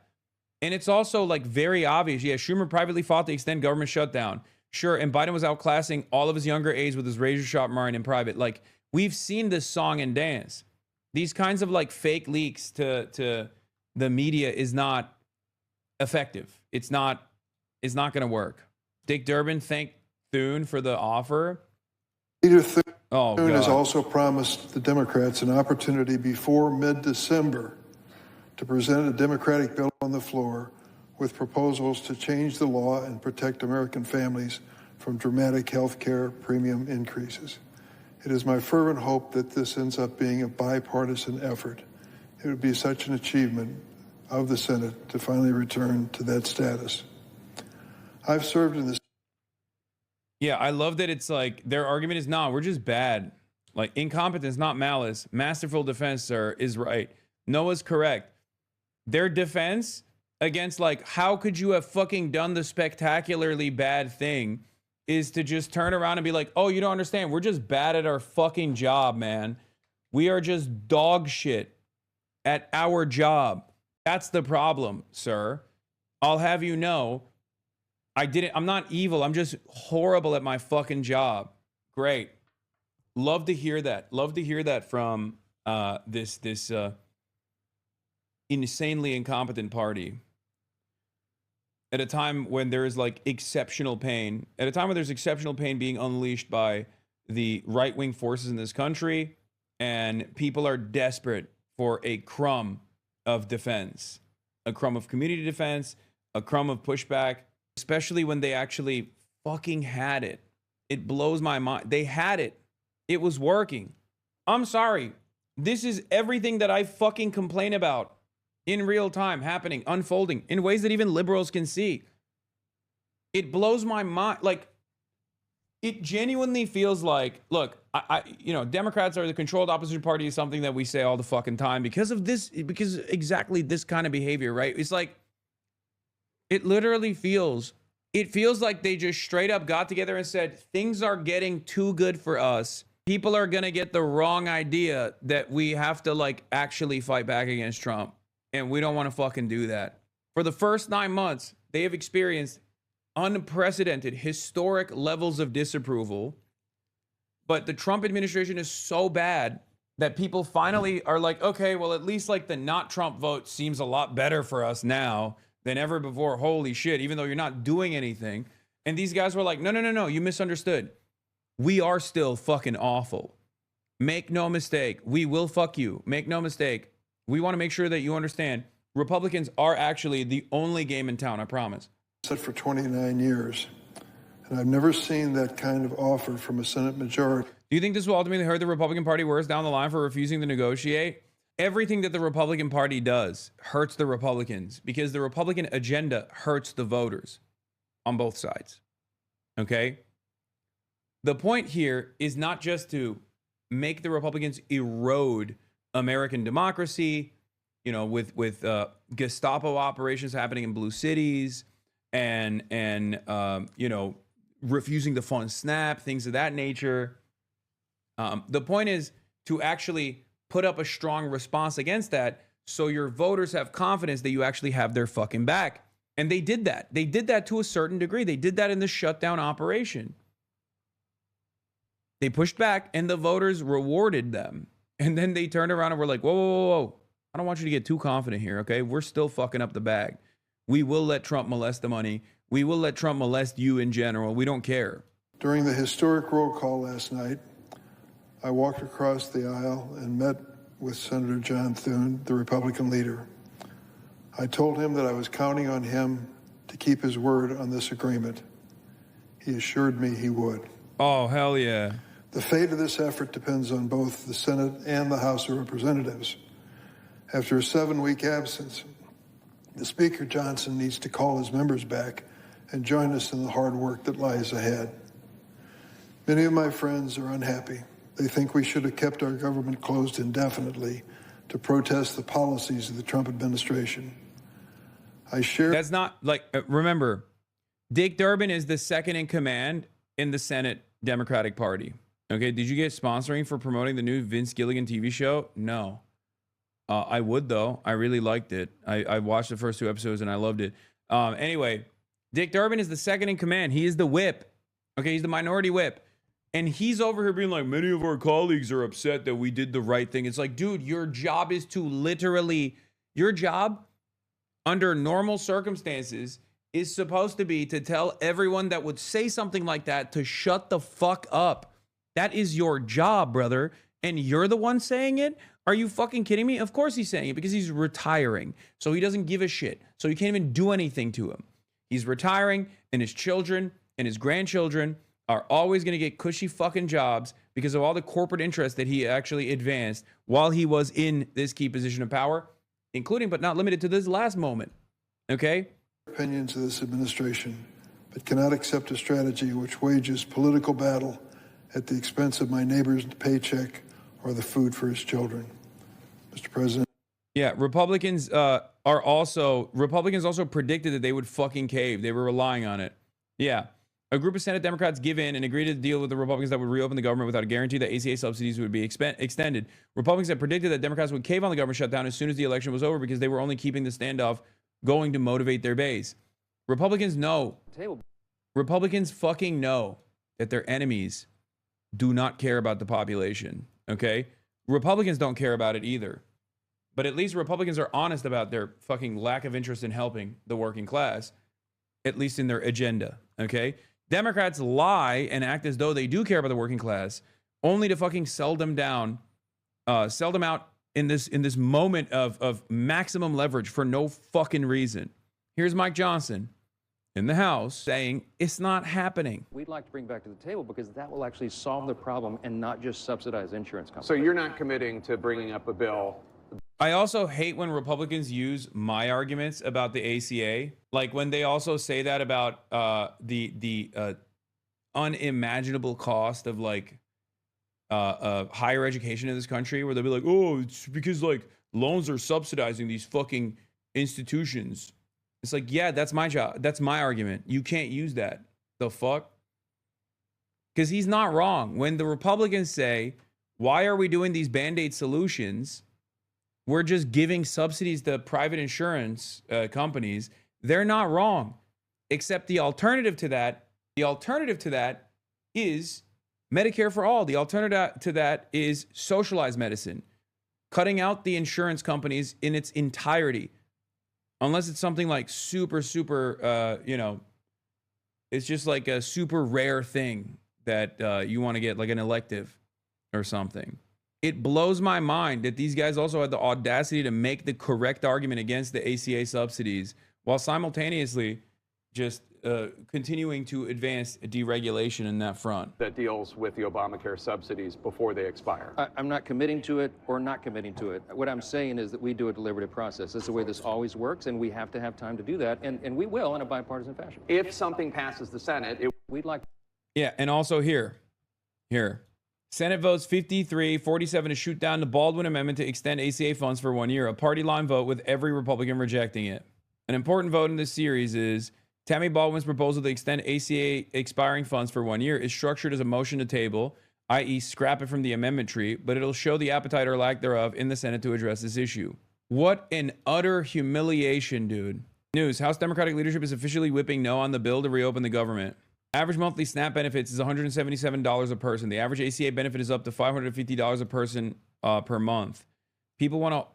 And it's also like very obvious. Yeah, Schumer privately fought to extend government shutdown. Sure. And Biden was outclassing all of his younger aides with his razor sharp mind in private. Like, we've seen this song and dance. These kinds of like fake leaks to the media is not effective. It's not going to work. Dick Durbin thanked Thune for the offer. Leader Thune has also promised the Democrats an opportunity before mid-December to present a Democratic bill on the floor with proposals to change the law and protect American families from dramatic health care premium increases. It is my fervent hope that this ends up being a bipartisan effort. It would be such an achievement of the Senate to finally return to that status. I've served in this. Yeah, I love that it's like their argument is, nah, we're just bad. Like, incompetence, not malice. Masterful defense, sir, is right. Noah's correct. Their defense against, like, how could you have fucking done the spectacularly bad thing is to just turn around and be like, oh, you don't understand. We're just bad at our fucking job, man. We are just dog shit at our job. That's the problem, sir. I'll have you know, I'm not evil. I'm just horrible at my fucking job. Great. Love to hear that. Love to hear that from this insanely incompetent party. At a time when there is like exceptional pain, at a time when there's exceptional pain being unleashed by the right-wing forces in this country, and people are desperate for a crumb of defense, a crumb of community defense, a crumb of pushback, especially when they actually fucking had it. It blows my mind. They had it. It was working. I'm sorry. This is everything that I fucking complain about in real time, happening, unfolding in ways that even liberals can see. It blows my mind. Like, it genuinely feels like, look, Democrats are the controlled opposition party is something that we say all the fucking time because of this, because exactly this kind of behavior, right? It's like, it literally feels like they just straight up got together and said, things are getting too good for us. People are going to get the wrong idea that we have to like actually fight back against Trump. And we don't want to fucking do that. For the first 9 months, they have experienced unprecedented, historic levels of disapproval. But the Trump administration is so bad that people finally are like, okay, well, at least like the not Trump vote seems a lot better for us now than ever before. Holy shit, even though you're not doing anything. And these guys were like, no, you misunderstood. We are still fucking awful. Make no mistake. We will fuck you. Make no mistake. We want to make sure that you understand Republicans are actually the only game in town, I promise. Said for 29 years, and I've never seen that kind of offer from a Senate majority. Do you think this will ultimately hurt the Republican Party worse down the line for refusing to negotiate? Everything that the Republican Party does hurts the Republicans because the Republican agenda hurts the voters on both sides. Okay? The point here is not just to make the Republicans erode American democracy, with Gestapo operations happening in blue cities and refusing to fund SNAP, things of that nature. The point is to actually put up a strong response against that so your voters have confidence that you actually have their fucking back. And they did that. They did that to a certain degree. They did that in the shutdown operation. They pushed back and the voters rewarded them. And then they turned around and were like, whoa. I don't want you to get too confident here, okay? We're still fucking up the bag. We will let Trump molest the money. We will let Trump molest you in general. We don't care. During the historic roll call last night, I walked across the aisle and met with Senator John Thune, the Republican leader. I told him that I was counting on him to keep his word on this agreement. He assured me he would. Oh, hell yeah. The fate of this effort depends on both the Senate and the House of Representatives. After a 7-week absence, the Speaker Johnson needs to call his members back and join us in the hard work that lies ahead. Many of my friends are unhappy. They think we should have kept our government closed indefinitely to protest the policies of the Trump administration. That's not like, remember, Dick Durbin is the second in command in the Senate Democratic Party. Okay, did you get sponsoring for promoting the new Vince Gilligan TV show? No. I would, though. I really liked it. I watched the first 2 episodes and I loved it. Anyway, Dick Durbin is the second in command. He is the whip. Okay, he's the minority whip. And he's over here being like, many of our colleagues are upset that we did the right thing. It's like, dude, your job is to literally, your job under normal circumstances is supposed to be to tell everyone that would say something like that to shut the fuck up. That is your job, brother. And you're the one saying it? Are you fucking kidding me? Of course he's saying it because he's retiring. So he doesn't give a shit. So you can't even do anything to him. He's retiring and his children and his grandchildren are always going to get cushy fucking jobs because of all the corporate interests that he actually advanced while he was in this key position of power, including but not limited to this last moment. Okay? Opinions of this administration, but cannot accept a strategy which wages political battle at the expense of my neighbor's paycheck or the food for his children. Mr. President. Yeah, Republicans also predicted that they would fucking cave. They were relying on it. Yeah. A group of Senate Democrats give in and agreed to deal with the Republicans that would reopen the government without a guarantee that ACA subsidies would be extended. Republicans had predicted that Democrats would cave on the government shutdown as soon as the election was over because they were only keeping the standoff going to motivate their base. Republicans know. Republicans fucking know that their enemies do not care about the population. Okay? Republicans don't care about it either. But at least Republicans are honest about their fucking lack of interest in helping the working class, at least in their agenda. Okay? Democrats lie and act as though they do care about the working class, only to fucking sell them out in this moment of maximum leverage for no fucking reason. Here's Mike Johnson in the House saying it's not happening. We'd like to bring back to the table because that will actually solve the problem and not just subsidize insurance companies. So you're not committing to bringing up a bill? I also hate when Republicans use my arguments about the ACA. Like when they also say that about the unimaginable cost of like higher education in this country, where they'll be like, oh, it's because like loans are subsidizing these fucking institutions. It's like, yeah, that's my job. That's my argument. You can't use that. The fuck? Because he's not wrong. When the Republicans say, why are we doing these Band-Aid solutions? We're just giving subsidies to private insurance companies. They're not wrong. Except the alternative to that is Medicare for all. The alternative to that is socialized medicine, cutting out the insurance companies in its entirety. Unless it's something like super, it's just like a super rare thing that you want to get, like an elective or something. It blows my mind that these guys also had the audacity to make the correct argument against the ACA subsidies while simultaneously just continuing to advance deregulation in that front. That deals with the Obamacare subsidies before they expire. I'm not committing to it or not committing to it. What I'm saying is that we do a deliberative process. That's the way this always works, and we have to have time to do that, and we will in a bipartisan fashion. If something passes the Senate, we'd like... Yeah, and also here. Senate votes 53-47 to shoot down the Baldwin Amendment to extend ACA funds for 1 year, a party line vote with every Republican rejecting it. An important vote in this series is Tammy Baldwin's proposal to extend ACA expiring funds for 1 year is structured as a motion to table, i.e. scrap it from the amendment tree, but it'll show the appetite or lack thereof in the Senate to address this issue. What an utter humiliation, dude. News, House Democratic leadership is officially whipping no on the bill to reopen the government. Average monthly SNAP benefits is $177 a person. The average ACA benefit is up to $550 a person per month. People want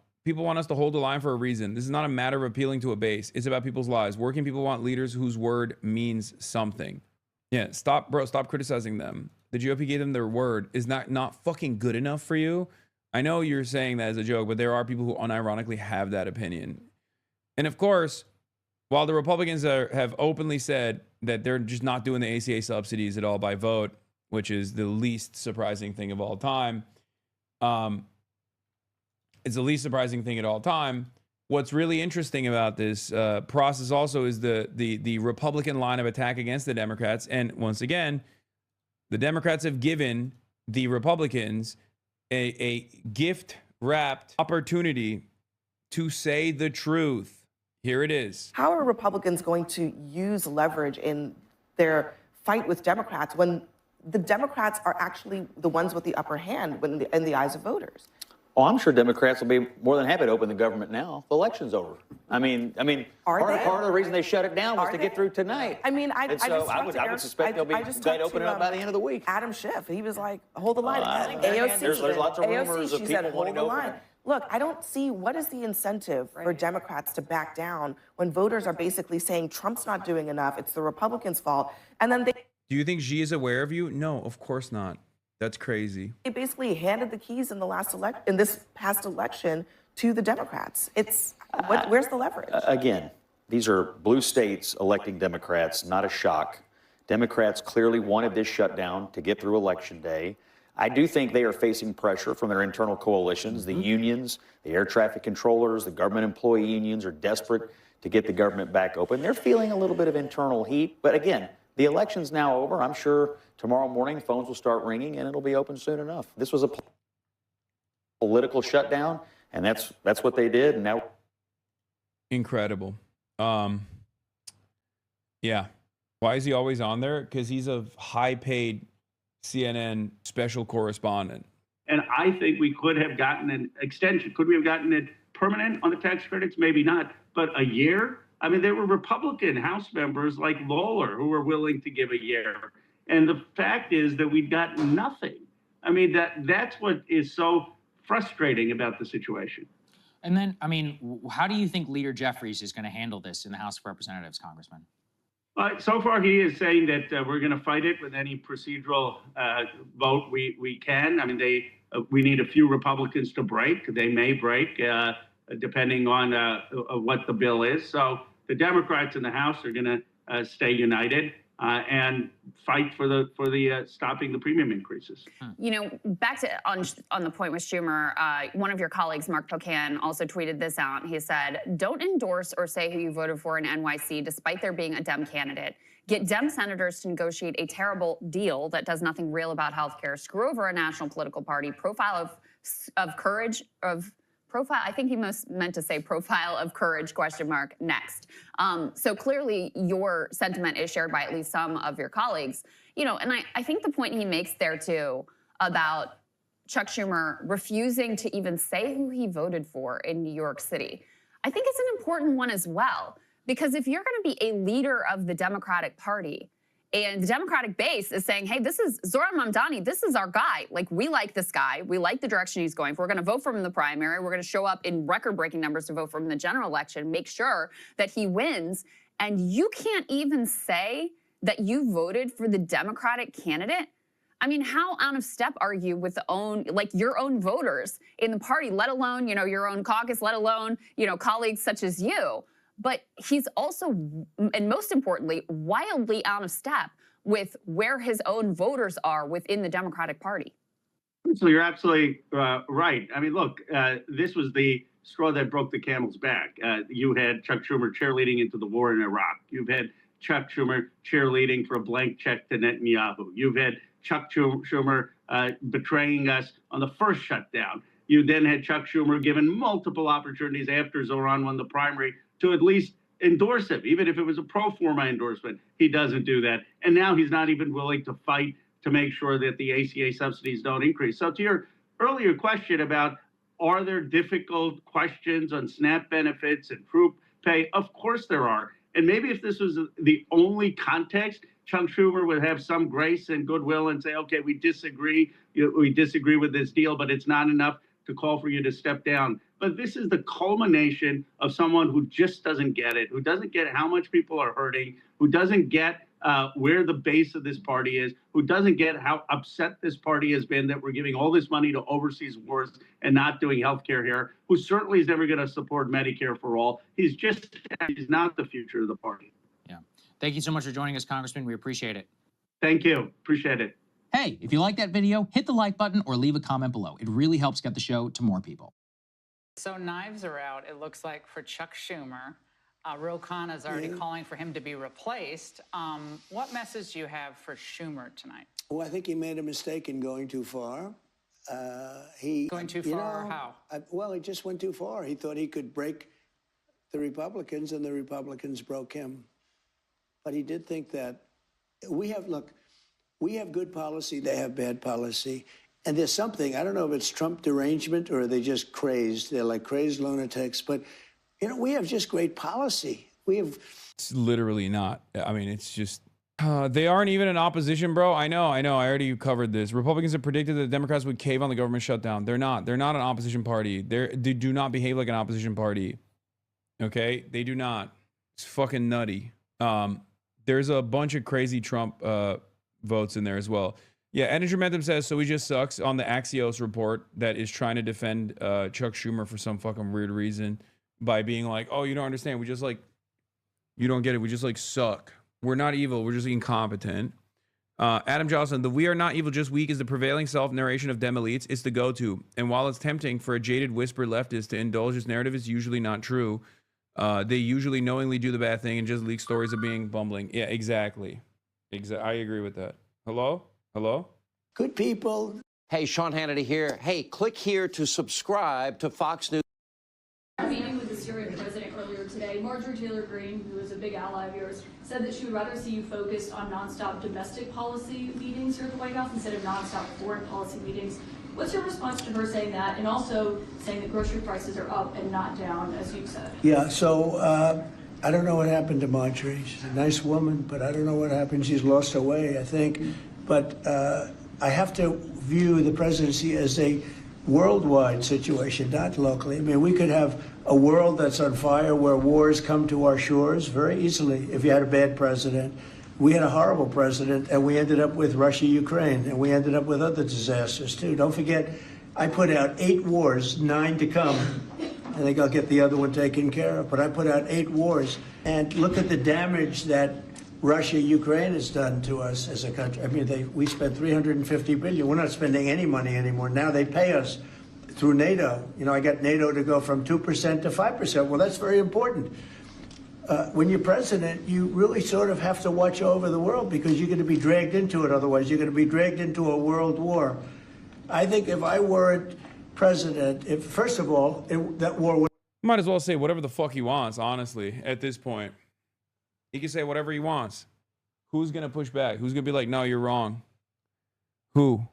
us to hold the line for a reason. This is not a matter of appealing to a base. It's about people's lives. Working people want leaders whose word means something. Yeah, stop criticizing them. The GOP gave them their word. Is not fucking good enough for you? I know you're saying that as a joke, but there are people who unironically have that opinion. And of course, while the Republicans have openly said that they're just not doing the ACA subsidies at all by vote, which is the least surprising thing of all time. It's the least surprising thing at all time. What's really interesting about this process also is the Republican line of attack against the Democrats. And once again, the Democrats have given the Republicans a gift-wrapped opportunity to say the truth. Here it is. How are Republicans going to use leverage in their fight with Democrats when the Democrats are actually the ones with the upper hand in the eyes of voters? Oh, I'm sure Democrats will be more than happy to open the government now. The election's over. I mean, part of the reason they shut it down was to get through tonight. I mean, I would suspect they'll be glad to open it up by the end of the week. Adam Schiff, he was like, hold the line. AOC, there's lots of rumors of people wanting to open it. Look, I don't see what is the incentive for Democrats to back down when voters are basically saying Trump's not doing enough, it's the Republicans' fault, and then they... Do you think Xi is aware of you? No, of course not. That's crazy. They basically handed the keys in this past election to the Democrats. Where's the leverage? Again, these are blue states electing Democrats, not a shock. Democrats clearly wanted this shutdown to get through Election Day. I do think they are facing pressure from their internal coalitions. The unions, the air traffic controllers, the government employee unions are desperate to get the government back open. They're feeling a little bit of internal heat. But again, the election's now over. I'm sure tomorrow morning phones will start ringing and it'll be open soon enough. This was a political shutdown, and that's what they did. And now, incredible. Yeah. Why is he always on there? Because he's a high-paid CNN special correspondent. And I think we could have gotten an extension. Could we have gotten it permanent on the tax credits? Maybe not. But a year? I mean, there were Republican House members like Lawler who were willing to give a year. And the fact is that we got nothing. I mean, that's what is so frustrating about the situation. And then, I mean, how do you think Leader Jeffries is going to handle this in the House of Representatives, Congressman? So far, he is saying that we're going to fight it with any procedural vote we can. I mean, we need a few Republicans to break. They may break, depending on what the bill is. So the Democrats in the House are going to stay united and fight for the stopping the premium increases. You know, back to on the point with Schumer, one of your colleagues, Mark Pocan, also tweeted this out. He said, "Don't endorse or say who you voted for in NYC, despite there being a Dem candidate. Get Dem senators to negotiate a terrible deal that does nothing real about healthcare. Screw over a national political party. Profile of courage of." Profile, I think he meant to say profile of courage, ? Next. So clearly your sentiment is shared by at least some of your colleagues. You know, and I think the point he makes there too about Chuck Schumer refusing to even say who he voted for in New York City, I think it's an important one as well. Because if you're gonna be a leader of the Democratic Party, and the Democratic base is saying, hey, this is Zohran Mamdani, this is our guy. Like, we like this guy. We like the direction he's going. We're going to vote for him in the primary. We're going to show up in record-breaking numbers to vote for him in the general election, make sure that he wins. And you can't even say that you voted for the Democratic candidate? I mean, how out of step are you with your own voters in the party, let alone, your own caucus, let alone, colleagues such as you? But he's also, and most importantly, wildly out of step with where his own voters are within the Democratic Party. So you're absolutely right. I mean, look, this was the straw that broke the camel's back. You had Chuck Schumer cheerleading into the war in Iraq. You've had Chuck Schumer cheerleading for a blank check to Netanyahu. You've had Chuck Schumer betraying us on the first shutdown. You then had Chuck Schumer given multiple opportunities after Zohran won the primary to at least endorse him, even if it was a pro forma endorsement. He doesn't do that. And now he's not even willing to fight to make sure that the ACA subsidies don't increase. So to your earlier question about, are there difficult questions on SNAP benefits and troop pay? Of course there are. And maybe if this was the only context, Chuck Schumer would have some grace and goodwill and say, okay, we disagree with this deal, but it's not enough to call for you to step down. But this is the culmination of someone who just doesn't get it, who doesn't get how much people are hurting, who doesn't get where the base of this party is, who doesn't get how upset this party has been that we're giving all this money to overseas wars and not doing healthcare here, who certainly is never going to support Medicare for all. He's not the future of the party. Yeah. Thank you so much for joining us, Congressman. We appreciate it. Thank you. Appreciate it. Hey, if you like that video, hit the like button or leave a comment below. It really helps get the show to more people. So knives are out, it looks like, for Chuck Schumer. Ro Khanna is already calling for him to be replaced. What message do you have for Schumer tonight? Well, I think he made a mistake in going too far. Going too far? How? Well, he just went too far. He thought he could break the Republicans, and the Republicans broke him. But he did think that we have good policy, they have bad policy. And there's something, I don't know if it's Trump derangement or are they just crazed. They're like crazed lunatics. But, we have just great policy. It's literally not. I mean, it's just, they aren't even an opposition, bro. I know. I already covered this. Republicans have predicted that the Democrats would cave on the government shutdown. They're not. They're not an opposition party. They do not behave like an opposition party. Okay? They do not. It's fucking nutty. There's a bunch of crazy Trump votes in there as well. Yeah, Energy Momentum says, so he just sucks on the Axios report that is trying to defend Chuck Schumer for some fucking weird reason by being like, oh, you don't understand. We just you don't get it. We just suck. We're not evil. We're just incompetent. Adam Johnson, the "we are not evil, just weak" is the prevailing self-narration of dem elites. It's the go-to. And while it's tempting for a jaded whisper leftist to indulge this narrative, it's usually not true. They usually knowingly do the bad thing and just leak stories of being bumbling. Yeah, exactly. I agree with that. Hello? Hello? Good people. Hey, Sean Hannity here. Hey, click here to subscribe to Fox News. Meeting with the Syrian president earlier today, Marjorie Taylor Greene, who is a big ally of yours, said that she would rather see you focused on nonstop domestic policy meetings here at the White House instead of nonstop foreign policy meetings. What's your response to her saying that, and also saying that grocery prices are up and not down, as you've said? Yeah, so I don't know what happened to Marjorie. She's a nice woman, but I don't know what happened. She's lost her way, I think. But I have to view the presidency as a worldwide situation, not locally. I mean, we could have a world that's on fire where wars come to our shores very easily if you had a bad president. We had a horrible president, and we ended up with Russia, Ukraine, and we ended up with other disasters, too. Don't forget, I put out 8 wars, 9 to come. I think I'll get the other one taken care of, but I put out 8 wars. And look at the damage that Russia, Ukraine has done to us as a country. I mean, we spent $350 billion. We're not spending any money anymore. Now they pay us through NATO. You know, I got NATO to go from 2% to 5%. Well, that's very important. When you're president, you really sort of have to watch over the world because you're going to be dragged into it. Otherwise, you're going to be dragged into a world war. I think if I weren't president, first of all, that war would... Might as well say whatever the fuck he wants, honestly, at this point. He can say whatever he wants. Who's going to push back? Who's going to be like, no, you're wrong? Who?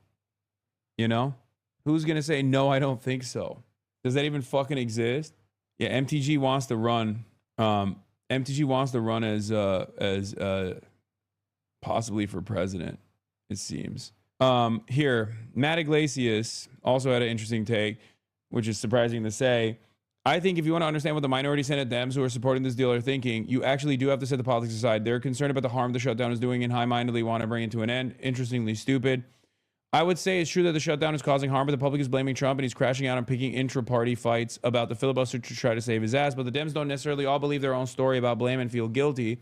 You know? Who's going to say, no, I don't think so? Does that even fucking exist? Yeah, MTG wants to run. MTG wants to run as possibly for president, it seems. Here, Matt Iglesias also had an interesting take, which is surprising to say. I think if you want to understand what the minority Senate Dems who are supporting this deal are thinking, you actually do have to set the politics aside. They're concerned about the harm the shutdown is doing and high-mindedly want to bring it to an end. Interestingly stupid. I would say it's true that the shutdown is causing harm, but the public is blaming Trump and he's crashing out and picking intra-party fights about the filibuster to try to save his ass. But the Dems don't necessarily all believe their own story about blame and feel guilty.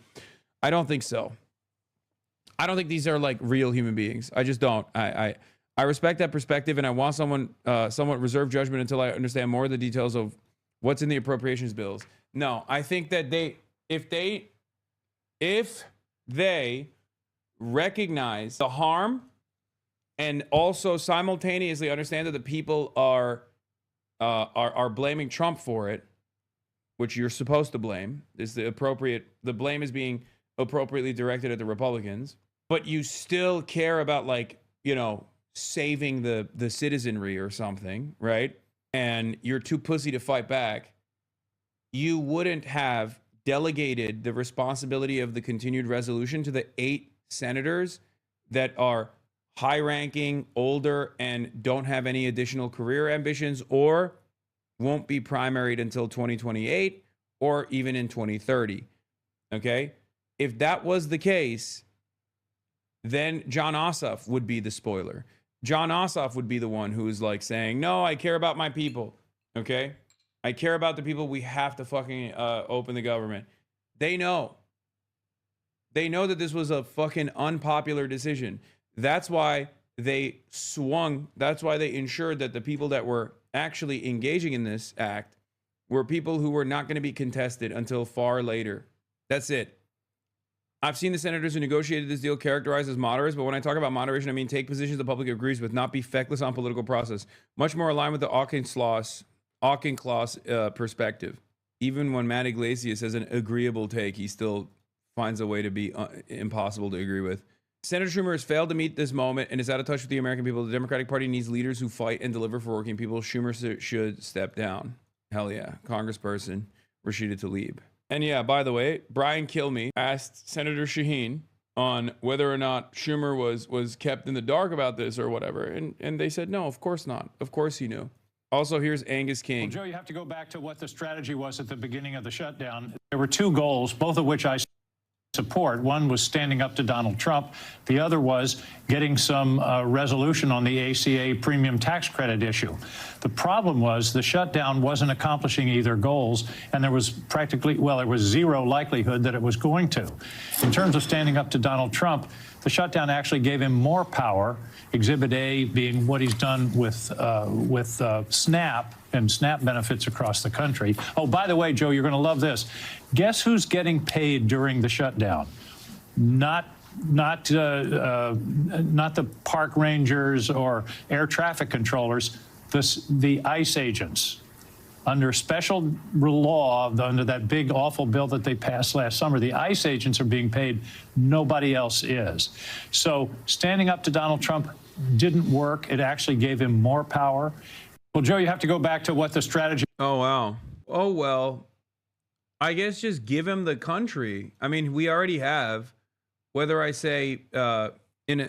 I don't think so. I don't think these are like real human beings. I just don't. I respect that perspective, and I want someone somewhat reserved judgment until I understand more of the details of what's in the appropriations bills. No, I think that if they recognize the harm and also simultaneously understand that the people are blaming Trump for it, which you're supposed to blame, the blame is being appropriately directed at the Republicans, but you still care about, like, you know, saving the citizenry or something, right? And you're too pussy to fight back, you wouldn't have delegated the responsibility of the continued resolution to the 8 senators that are high-ranking, older, and don't have any additional career ambitions or won't be primaried until 2028 or even in 2030, okay? If that was the case, then John Ossoff would be the spoiler. John Ossoff would be the one who is like saying, no, I care about my people, okay? I care about the people. We have to fucking open the government. They know. They know that this was a fucking unpopular decision. That's why they swung. That's why they ensured that the people that were actually engaging in this act were people who were not going to be contested until far later. That's it. I've seen the senators who negotiated this deal characterized as moderates, but when I talk about moderation, I mean take positions the public agrees with, not be feckless on political process. Much more aligned with the Auchincloss perspective. Even when Matt Iglesias has an agreeable take, he still finds a way to be impossible to agree with. Senator Schumer has failed to meet this moment and is out of touch with the American people. The Democratic Party needs leaders who fight and deliver for working people. Schumer should step down. Hell yeah. Congressperson Rashida Tlaib. And yeah, by the way, Brian Kilmeade asked Senator Shaheen on whether or not Schumer was kept in the dark about this or whatever. And they said, no, of course not. Of course he knew. Also, here's Angus King. Well, Joe, you have to go back to what the strategy was at the beginning of the shutdown. There were 2 goals, both of which I support. One was standing up to Donald Trump. The other was getting some resolution on the ACA premium tax credit issue. The problem was the shutdown wasn't accomplishing either goals, and there was practically, well, there was zero likelihood that it was going to. In terms of standing up to Donald Trump, the shutdown actually gave him more power, Exhibit A being what he's done with SNAP and SNAP benefits across the country. Oh, by the way, Joe, you're going to love this. Guess who's getting paid during the shutdown? Not the park rangers or air traffic controllers, the ICE agents. Under special law, under that big, awful bill that they passed last summer, the ICE agents are being paid. Nobody else is. So standing up to Donald Trump didn't work. It actually gave him more power. Well, Joe, you have to go back to what the strategy. Oh, wow. Oh, well, I guess just give him the country. I mean, we already have. Whether I say,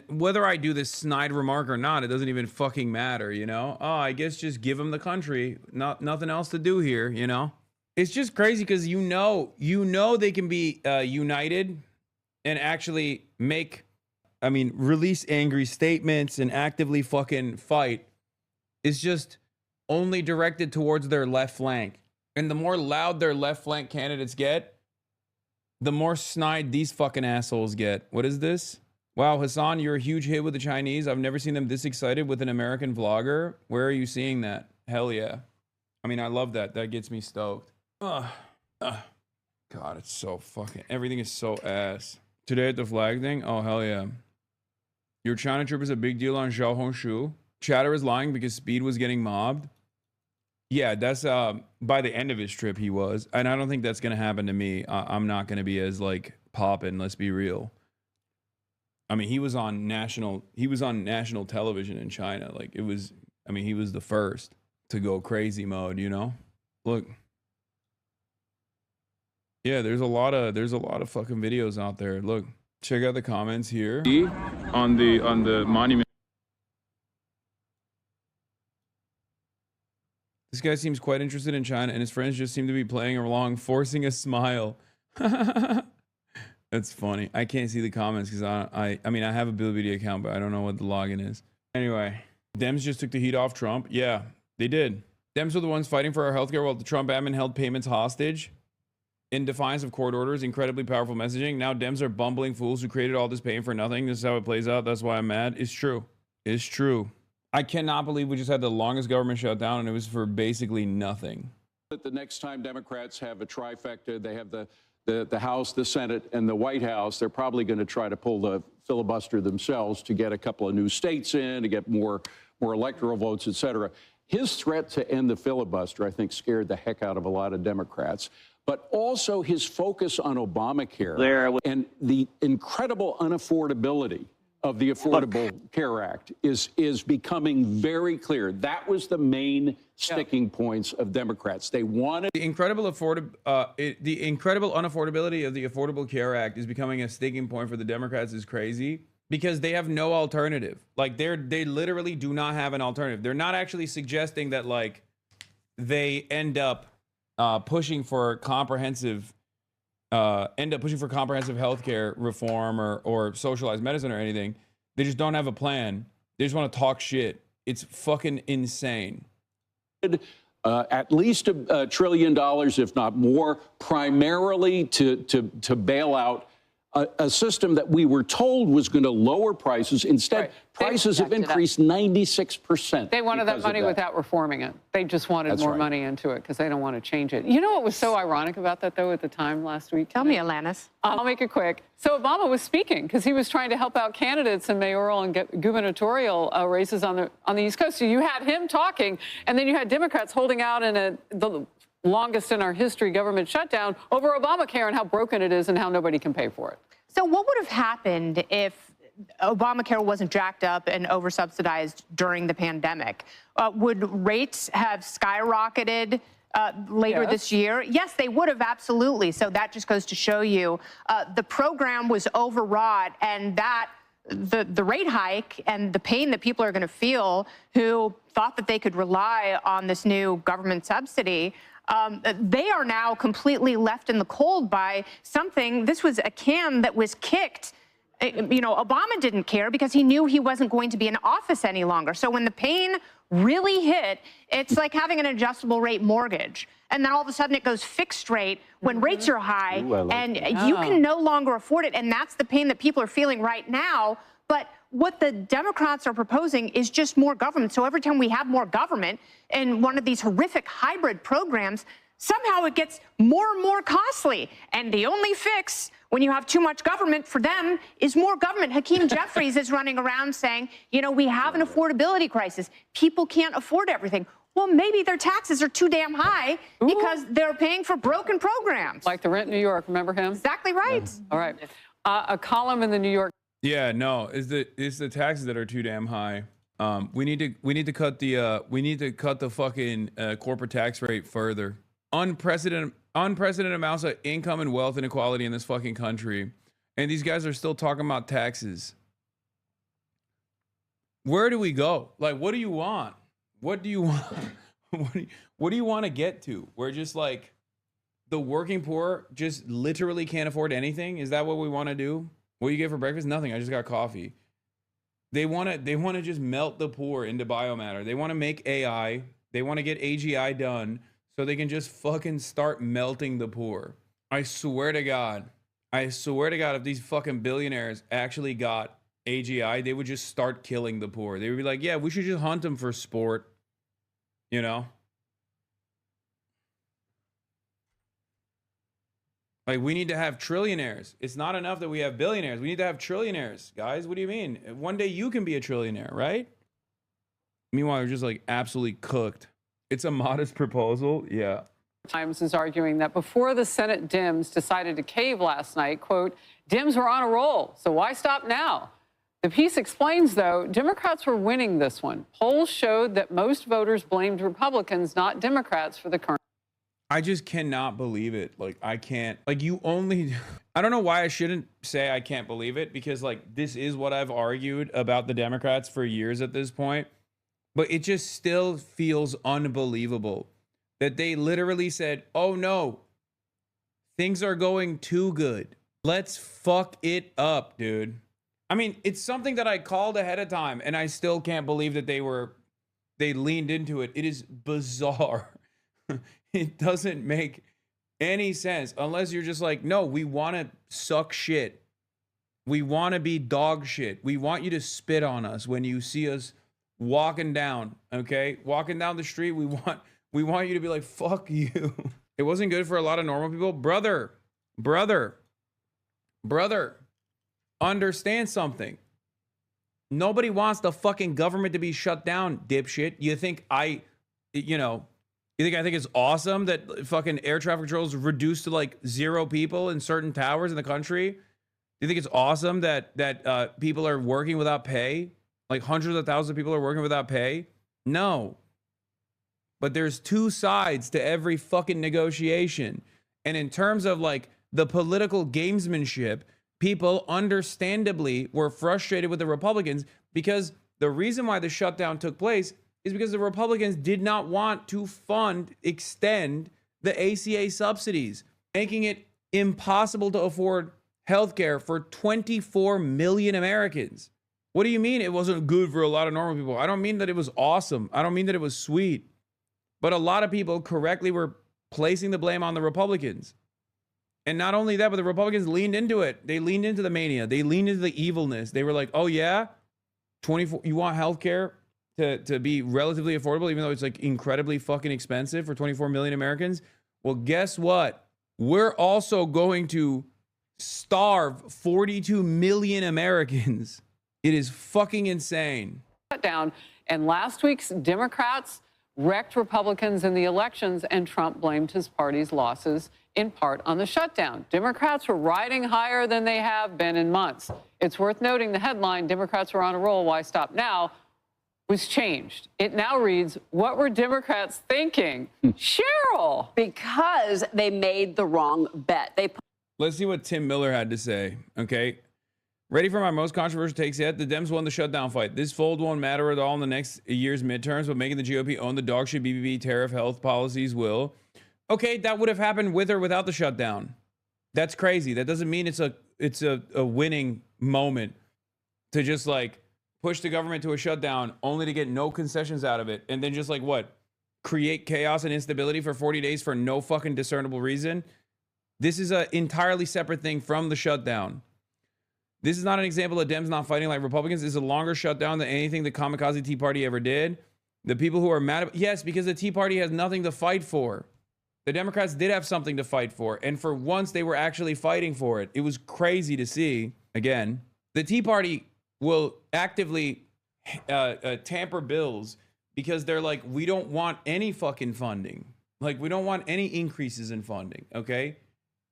whether I do this snide remark or not, it doesn't even fucking matter, you know? Oh, I guess just give them the country. Nothing else to do here, you know? It's just crazy because you know they can be united and actually release angry statements and actively fucking fight. It's just only directed towards their left flank. And the more loud their left flank candidates get, the more snide these fucking assholes get. What is this? Wow, Hassan, you're a huge hit with the Chinese. I've never seen them this excited with an American vlogger. Where are you seeing that? Hell yeah. I mean, I love that. That gets me stoked. God, it's so fucking... Everything is so ass. Today at the flag thing? Oh, hell yeah. Your China trip is a big deal on Xiaohongshu. Chatter is lying because Speed was getting mobbed. Yeah, that's by the end of his trip he was, and I don't think that's gonna happen to me. I'm not gonna be as like poppin'. Let's be real. I mean, he was on national television in China. Like it was. I mean, he was the first to go crazy mode. You know, look. Yeah, there's a lot of fucking videos out there. Look, check out the comments here on the monument. This guy seems quite interested in China, and his friends just seem to be playing along, forcing a smile. That's funny. I can't see the comments because I mean, I have a Bilibili account, but I don't know what the login is. Anyway, Dems just took the heat off Trump. Yeah, they did. Dems were the ones fighting for our healthcare while the Trump admin held payments hostage in defiance of court orders. Incredibly powerful messaging. Now Dems are bumbling fools who created all this pain for nothing. This is how it plays out. That's why I'm mad. It's true. It's true. I cannot believe we just had the longest government shutdown, and it was for basically nothing. The next time Democrats have a trifecta, they have the House, the Senate, and the White House, they're probably going to try to pull the filibuster themselves to get a couple of new states in, to get more electoral votes, et cetera. His threat to end the filibuster, I think, scared the heck out of a lot of Democrats. But also his focus on Obamacare and the incredible unaffordability of the Affordable Care Act is becoming very clear. That was the main sticking points of Democrats. They wanted the incredible unaffordability of the Affordable Care Act is becoming a sticking point for the Democrats is crazy because they have no alternative. Like they literally do not have an alternative. They're not actually suggesting that like they end up pushing for comprehensive healthcare reform or socialized medicine or anything. They just don't have a plan. They just want to talk shit. It's fucking insane. At least $1 trillion, if not more, primarily to bail out a system that we were told was going to lower prices. Instead, prices have increased 96%. They wanted that money without reforming it. They just wanted more money into it because they don't want to change it. You know what was so ironic about that, though, at the time last week? Tell me, Alanis. I'll make it quick. So Obama was speaking because he was trying to help out candidates in mayoral and gubernatorial races on the East Coast. So you had him talking, and then you had Democrats holding out in the longest in our history government shutdown over Obamacare and how broken it is and how nobody can pay for it. So what would have happened if Obamacare wasn't jacked up and oversubsidized during the pandemic? Would rates have skyrocketed later this year? Yes, they would have, absolutely. So that just goes to show you the program was overwrought, and that the rate hike and the pain that people are going to feel who thought that they could rely on this new government subsidy, they are now completely left in the cold by something. This was a can that was kicked. You know, Obama didn't care because he knew he wasn't going to be in office any longer. So when the pain really hit, it's like having an adjustable rate mortgage. And then all of a sudden it goes fixed rate when rates are high. Ooh, I like and that. you can no longer afford it. And that's the pain that people are feeling right now. But what the Democrats are proposing is just more government. So every time we have more government in one of these horrific hybrid programs, somehow it gets more and more costly. And the only fix when you have too much government for them is more government. Hakeem Jeffries is running around saying, you know, we have an affordability crisis. People can't afford everything. Well, maybe their taxes are too damn high because they're paying for broken programs. Like the rent in New York, remember him? Exactly right. All right. A column in the New York. Yeah, no, it's the taxes that are too damn high. We need to cut the fucking corporate tax rate further. Unprecedented amounts of income and wealth inequality in this fucking country, and these guys are still talking about taxes. Where do we go? Like, what do you want? What do you want? What do you want to get to? Where just like the working poor just literally can't afford anything? Is that what we want to do? What do you get for breakfast? Nothing. I just got coffee. They want to just melt the poor into biomatter. They want to make AI. They want to get AGI done so they can just fucking start melting the poor. I swear to God, if these fucking billionaires actually got AGI, they would just start killing the poor. They would be like, yeah, we should just hunt them for sport. You know? Like, we need to have trillionaires. It's not enough that we have billionaires. We need to have trillionaires, guys. What do you mean? One day you can be a trillionaire, right? Meanwhile, they're just like absolutely cooked. It's a modest proposal. Yeah. Times is arguing that before the Senate Dems decided to cave last night, quote, Dems were on a roll, so why stop now? The piece explains, though, Democrats were winning this one. Polls showed that most voters blamed Republicans, not Democrats, for the current. I just cannot believe it. Like, I can't. Like, I don't know why I shouldn't say I can't believe it, because, like, this is what I've argued about the Democrats for years at this point. But it just still feels unbelievable that they literally said, oh, no, things are going too good. Let's fuck it up, dude. I mean, it's something that I called ahead of time, and I still can't believe that they leaned into it. It is bizarre. It doesn't make any sense unless you're just like, no, we want to suck shit. We want to be dog shit. We want you to spit on us when you see us walking down, okay? Walking down the street, we want you to be like, fuck you. It wasn't good for a lot of normal people. Brother, understand something. Nobody wants the fucking government to be shut down, dipshit. You think I think it's awesome that fucking air traffic control is reduced to like 0 people in certain towers in the country? Do you think it's awesome that people are working without pay? Like hundreds of thousands of people are working without pay? No. But there's 2 sides to every fucking negotiation. And in terms of like the political gamesmanship, people understandably were frustrated with the Republicans, because the reason why the shutdown took place is because the Republicans did not want to extend the ACA subsidies, making it impossible to afford healthcare for 24 million Americans. What do you mean it wasn't good for a lot of normal people? I don't mean that it was awesome. I don't mean that it was sweet. But a lot of people correctly were placing the blame on the Republicans. And not only that, but the Republicans leaned into it. They leaned into the mania. They leaned into the evilness. They were like, oh yeah, you want healthcare to be relatively affordable, even though it's like incredibly fucking expensive for 24 million Americans? Well, guess what? We're also going to starve 42 million Americans. It is fucking insane. Down. And last week's Democrats wrecked Republicans in the elections, and Trump blamed his party's losses in part on the shutdown. Democrats were riding higher than they have been in months. It's worth noting the headline, Democrats were on a roll, why stop now, was changed. It now reads, what were Democrats thinking? Cheryl. Because they made the wrong bet. Let's see what Tim Miller had to say, okay? Ready for my most controversial takes yet? The Dems won the shutdown fight. This fold won't matter at all in the next year's midterms, but making the GOP own the dog shit BBB tariff health policies will. Okay, that would have happened with or without the shutdown. That's crazy. That doesn't mean it's a winning moment to just like push the government to a shutdown only to get no concessions out of it, and then just like what? Create chaos and instability for 40 days for no fucking discernible reason. This is an entirely separate thing from the shutdown. This is not an example of Dems not fighting like Republicans. This is a longer shutdown than anything the kamikaze Tea Party ever did. The people who are mad about, yes, because the Tea Party has nothing to fight for. The Democrats did have something to fight for, and for once they were actually fighting for it. It was crazy to see. Again, the Tea Party will actively tamper bills because they're like, we don't want any fucking funding. Like, we don't want any increases in funding, okay?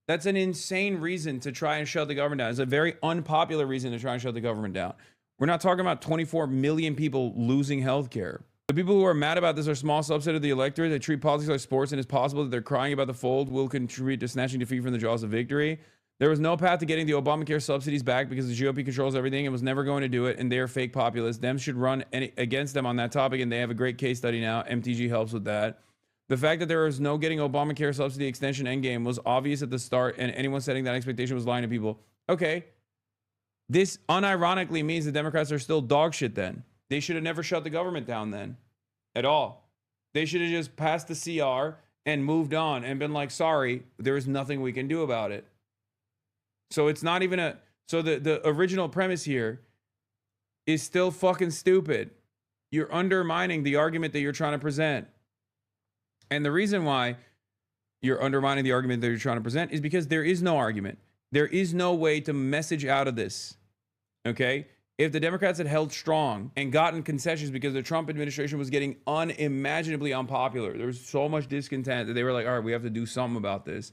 That's an insane reason to try and shut the government down. It's a very unpopular reason to try and shut the government down. We're not talking about 24 million people losing health care. The people who are mad about this are a small subset of the electorate that treat politics like sports, and it's possible that they're crying about the fold will contribute to snatching defeat from the jaws of victory. There was no path to getting the Obamacare subsidies back because the GOP controls everything and was never going to do it, and they are fake populists. Dems should run against them on that topic, and they have a great case study now. MTG helps with that. The fact that there was no getting Obamacare subsidy extension endgame was obvious at the start, and anyone setting that expectation was lying to people. Okay. This unironically means the Democrats are still dog shit then. They should have never shut the government down then at all. They should have just passed the CR and moved on and been like, sorry, there is nothing we can do about it. So it's not even a... So the original premise here is still fucking stupid. You're undermining the argument that you're trying to present. And the reason why you're undermining the argument that you're trying to present is because there is no argument. There is no way to message out of this. Okay? If the Democrats had held strong and gotten concessions because the Trump administration was getting unimaginably unpopular, there was so much discontent that they were like, all right, we have to do something about this.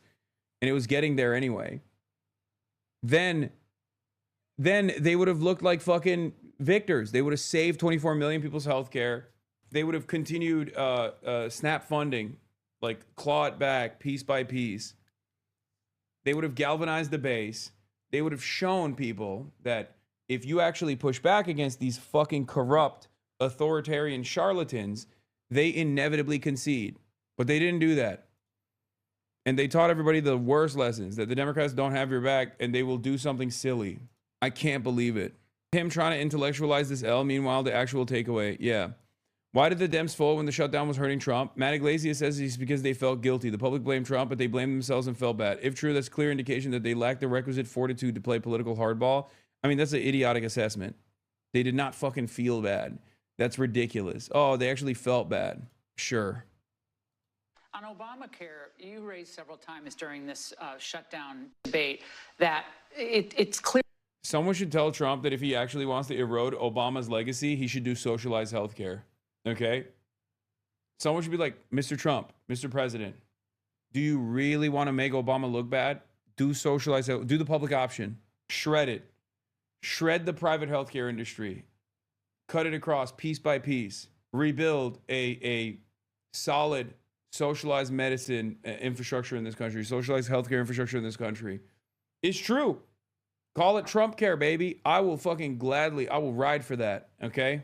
And it was getting there anyway. Then they would have looked like fucking victors. They would have saved 24 million people's health care. They would have continued SNAP funding, like claw it back piece by piece. They would have galvanized the base. They would have shown people that if you actually push back against these fucking corrupt, authoritarian charlatans, they inevitably concede. But they didn't do that. And they taught everybody the worst lessons, that the Democrats don't have your back and they will do something silly. I can't believe it. Him trying to intellectualize this L, meanwhile, the actual takeaway, yeah. Why did the Dems fold when the shutdown was hurting Trump? Matt Iglesias says it's because they felt guilty. The public blamed Trump, but they blamed themselves and felt bad. If true, that's clear indication that they lacked the requisite fortitude to play political hardball. I mean, that's an idiotic assessment. They did not fucking feel bad. That's ridiculous. Oh, they actually felt bad. Sure. On Obamacare, you raised several times during this shutdown debate that it's clear. Someone should tell Trump that if he actually wants to erode Obama's legacy, he should do socialized health care. Okay? Someone should be like, Mr. Trump, Mr. President, do you really want to make Obama look bad? Do socialized health, do the public option. Shred it. Shred the private healthcare industry. Cut it across piece by piece. Rebuild a solid socialized medicine infrastructure in this country. Socialized healthcare infrastructure in this country. It's true. Call it Trump care, baby. I will fucking gladly, I will ride for that. Okay?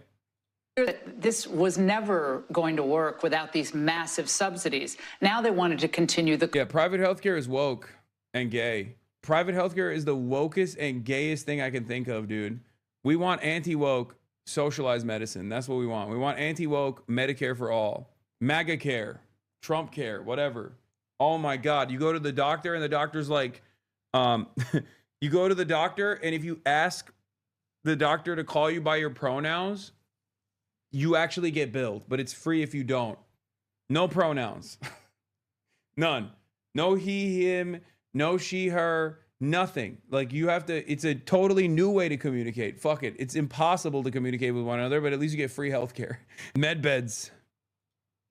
This was never going to work without these massive subsidies. Now they wanted to continue the... Yeah, private healthcare is woke and gay. Private healthcare is the wokest and gayest thing I can think of, dude. We want anti-woke socialized medicine. That's what we want. We want anti-woke Medicare for all. MAGA care, Trump care, whatever. Oh my God. You go to the doctor and the doctor's like, you go to the doctor and if you ask the doctor to call you by your pronouns, you actually get billed, but it's free if you don't. No pronouns. None. No he, him, no she, her, nothing. Like you have to, it's a totally new way to communicate. Fuck it. It's impossible to communicate with one another, but at least you get free healthcare. Med beds.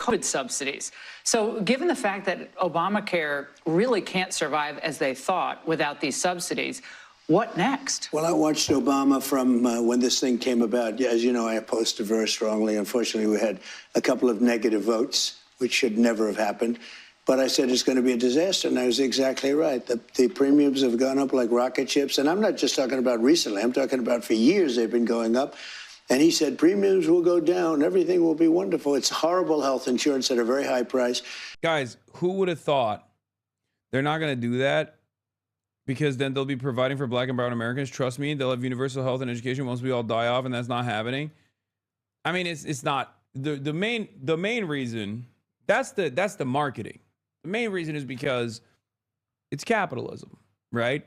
COVID subsidies. So given the fact that Obamacare really can't survive as they thought without these subsidies, what next? Well, I watched Obama from when this thing came about. As you know, I opposed it very strongly. Unfortunately, we had a couple of negative votes, which should never have happened. But I said it's going to be a disaster, and I was exactly right. The premiums have gone up like rocket ships, and I'm not just talking about recently. I'm talking about for years they've been going up. And he said premiums will go down. Everything will be wonderful. It's horrible health insurance at a very high price. Guys, who would have thought they're not going to do that? because then they'll be providing for black and brown Americans. Trust me, they'll have universal health and education once we all die off, and that's not happening. I mean, it's not the main reason. That's the marketing. The main reason is because it's capitalism, right?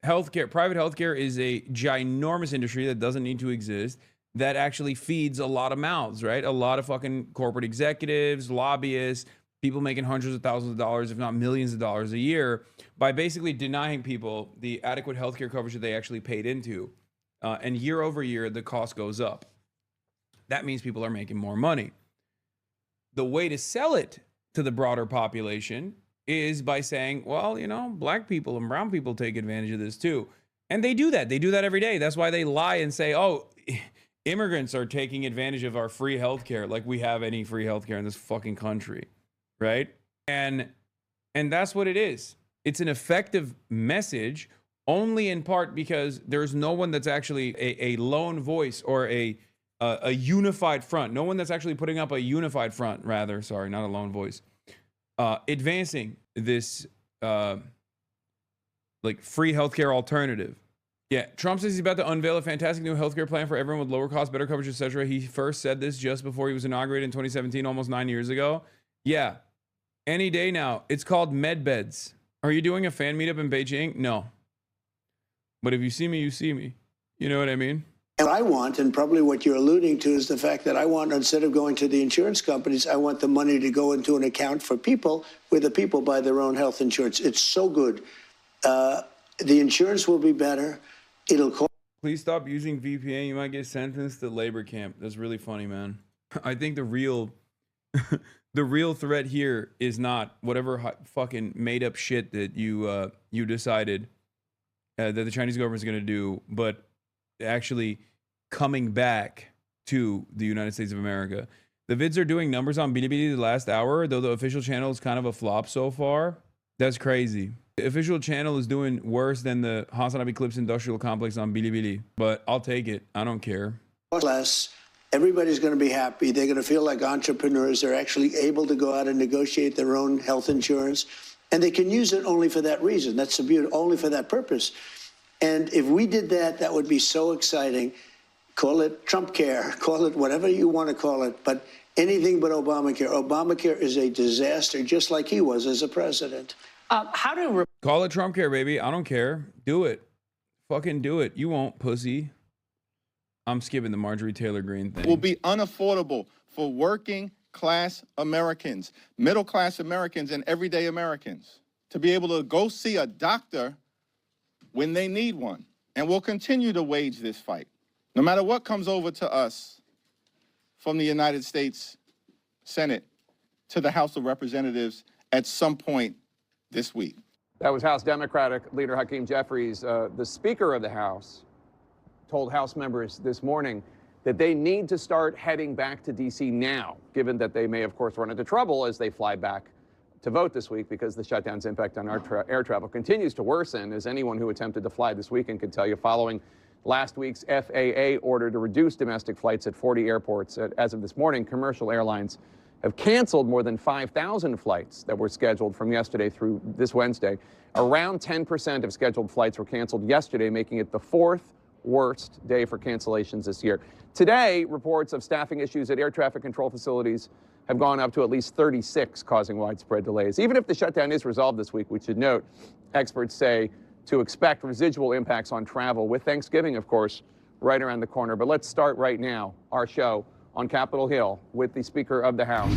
Healthcare, private healthcare is a ginormous industry that doesn't need to exist, that actually feeds a lot of mouths, right? A lot of fucking corporate executives, lobbyists, people making hundreds of thousands of dollars, if not millions of dollars a year, by basically denying people the adequate healthcare coverage that they actually paid into. And year over year, the cost goes up. That means people are making more money. The way to sell it to the broader population is by saying, well, you know, black people and brown people take advantage of this too. And they do that. They do that every day. That's why they lie and say, oh, immigrants are taking advantage of our free healthcare, like we have any free healthcare in this fucking country, right? And that's what it is. It's an effective message only in part because there's no one that's actually a lone voice or a unified front. No one that's actually putting up a unified front, rather, sorry, not a lone voice, advancing this like free healthcare alternative. Yeah, Trump says he's about to unveil a fantastic new healthcare plan for everyone with lower cost, better coverage, etc. He first said this just before he was inaugurated in 2017, almost 9 years ago. Yeah, any day now. It's called MedBeds. Are you doing a fan meetup in Beijing? No. But if you see me, you see me. You know what I mean? What I want, and probably what you're alluding to, is the fact that I want, instead of going to the insurance companies, I want the money to go into an account for people where the people buy their own health insurance. It's so good. The insurance will be better. It'll cost. Please stop using VPN. You might get sentenced to labor camp. That's really funny, man. I think the real threat here is not whatever fucking made up shit that you decided that the Chinese government is going to do, but actually coming back to the United States of America. The vids are doing numbers on Bilibili the last hour, though the official channel is kind of a flop so far. That's crazy. The official channel is doing worse than the Hasanabi Clips Industrial Complex on Bilibili, but I'll take it. I don't care. Less. Everybody's going to be happy. They're going to feel like entrepreneurs. They're actually able to go out and negotiate their own health insurance, and they can use it only for that reason. That's the beauty, only for that purpose. And if we did that, that would be so exciting. Call it Trump care, call it whatever you want to call it, but anything but Obamacare. Obamacare is a disaster, just like he was as a president. Call it Trump care, baby. I don't care. Do it. Fucking do it. You won't, pussy. I'm skipping the Marjorie Taylor Greene thing. Will be unaffordable for working class Americans, middle class Americans, and everyday Americans to be able to go see a doctor when they need one. And we'll continue to wage this fight, no matter what comes over to us from the United States Senate to the House of Representatives at some point this week. That was House Democratic leader Hakeem Jeffries. The Speaker of the House told House members this morning that they need to start heading back to D.C. now, given that they may, of course, run into trouble as they fly back to vote this week because the shutdown's impact on our air travel continues to worsen, as anyone who attempted to fly this weekend could tell you, following last week's FAA order to reduce domestic flights at 40 airports. As of this morning, commercial airlines have canceled more than 5,000 flights that were scheduled from yesterday through this Wednesday. Around 10% of scheduled flights were canceled yesterday, making it the fourth worst day for cancellations this year. Today, reports of staffing issues at air traffic control facilities have gone up to at least 36, causing widespread delays. Even if the shutdown is resolved this week, we should note, experts say to expect residual impacts on travel, with Thanksgiving, of course, right around the corner. But let's start right now, our show on Capitol Hill with the Speaker of the House,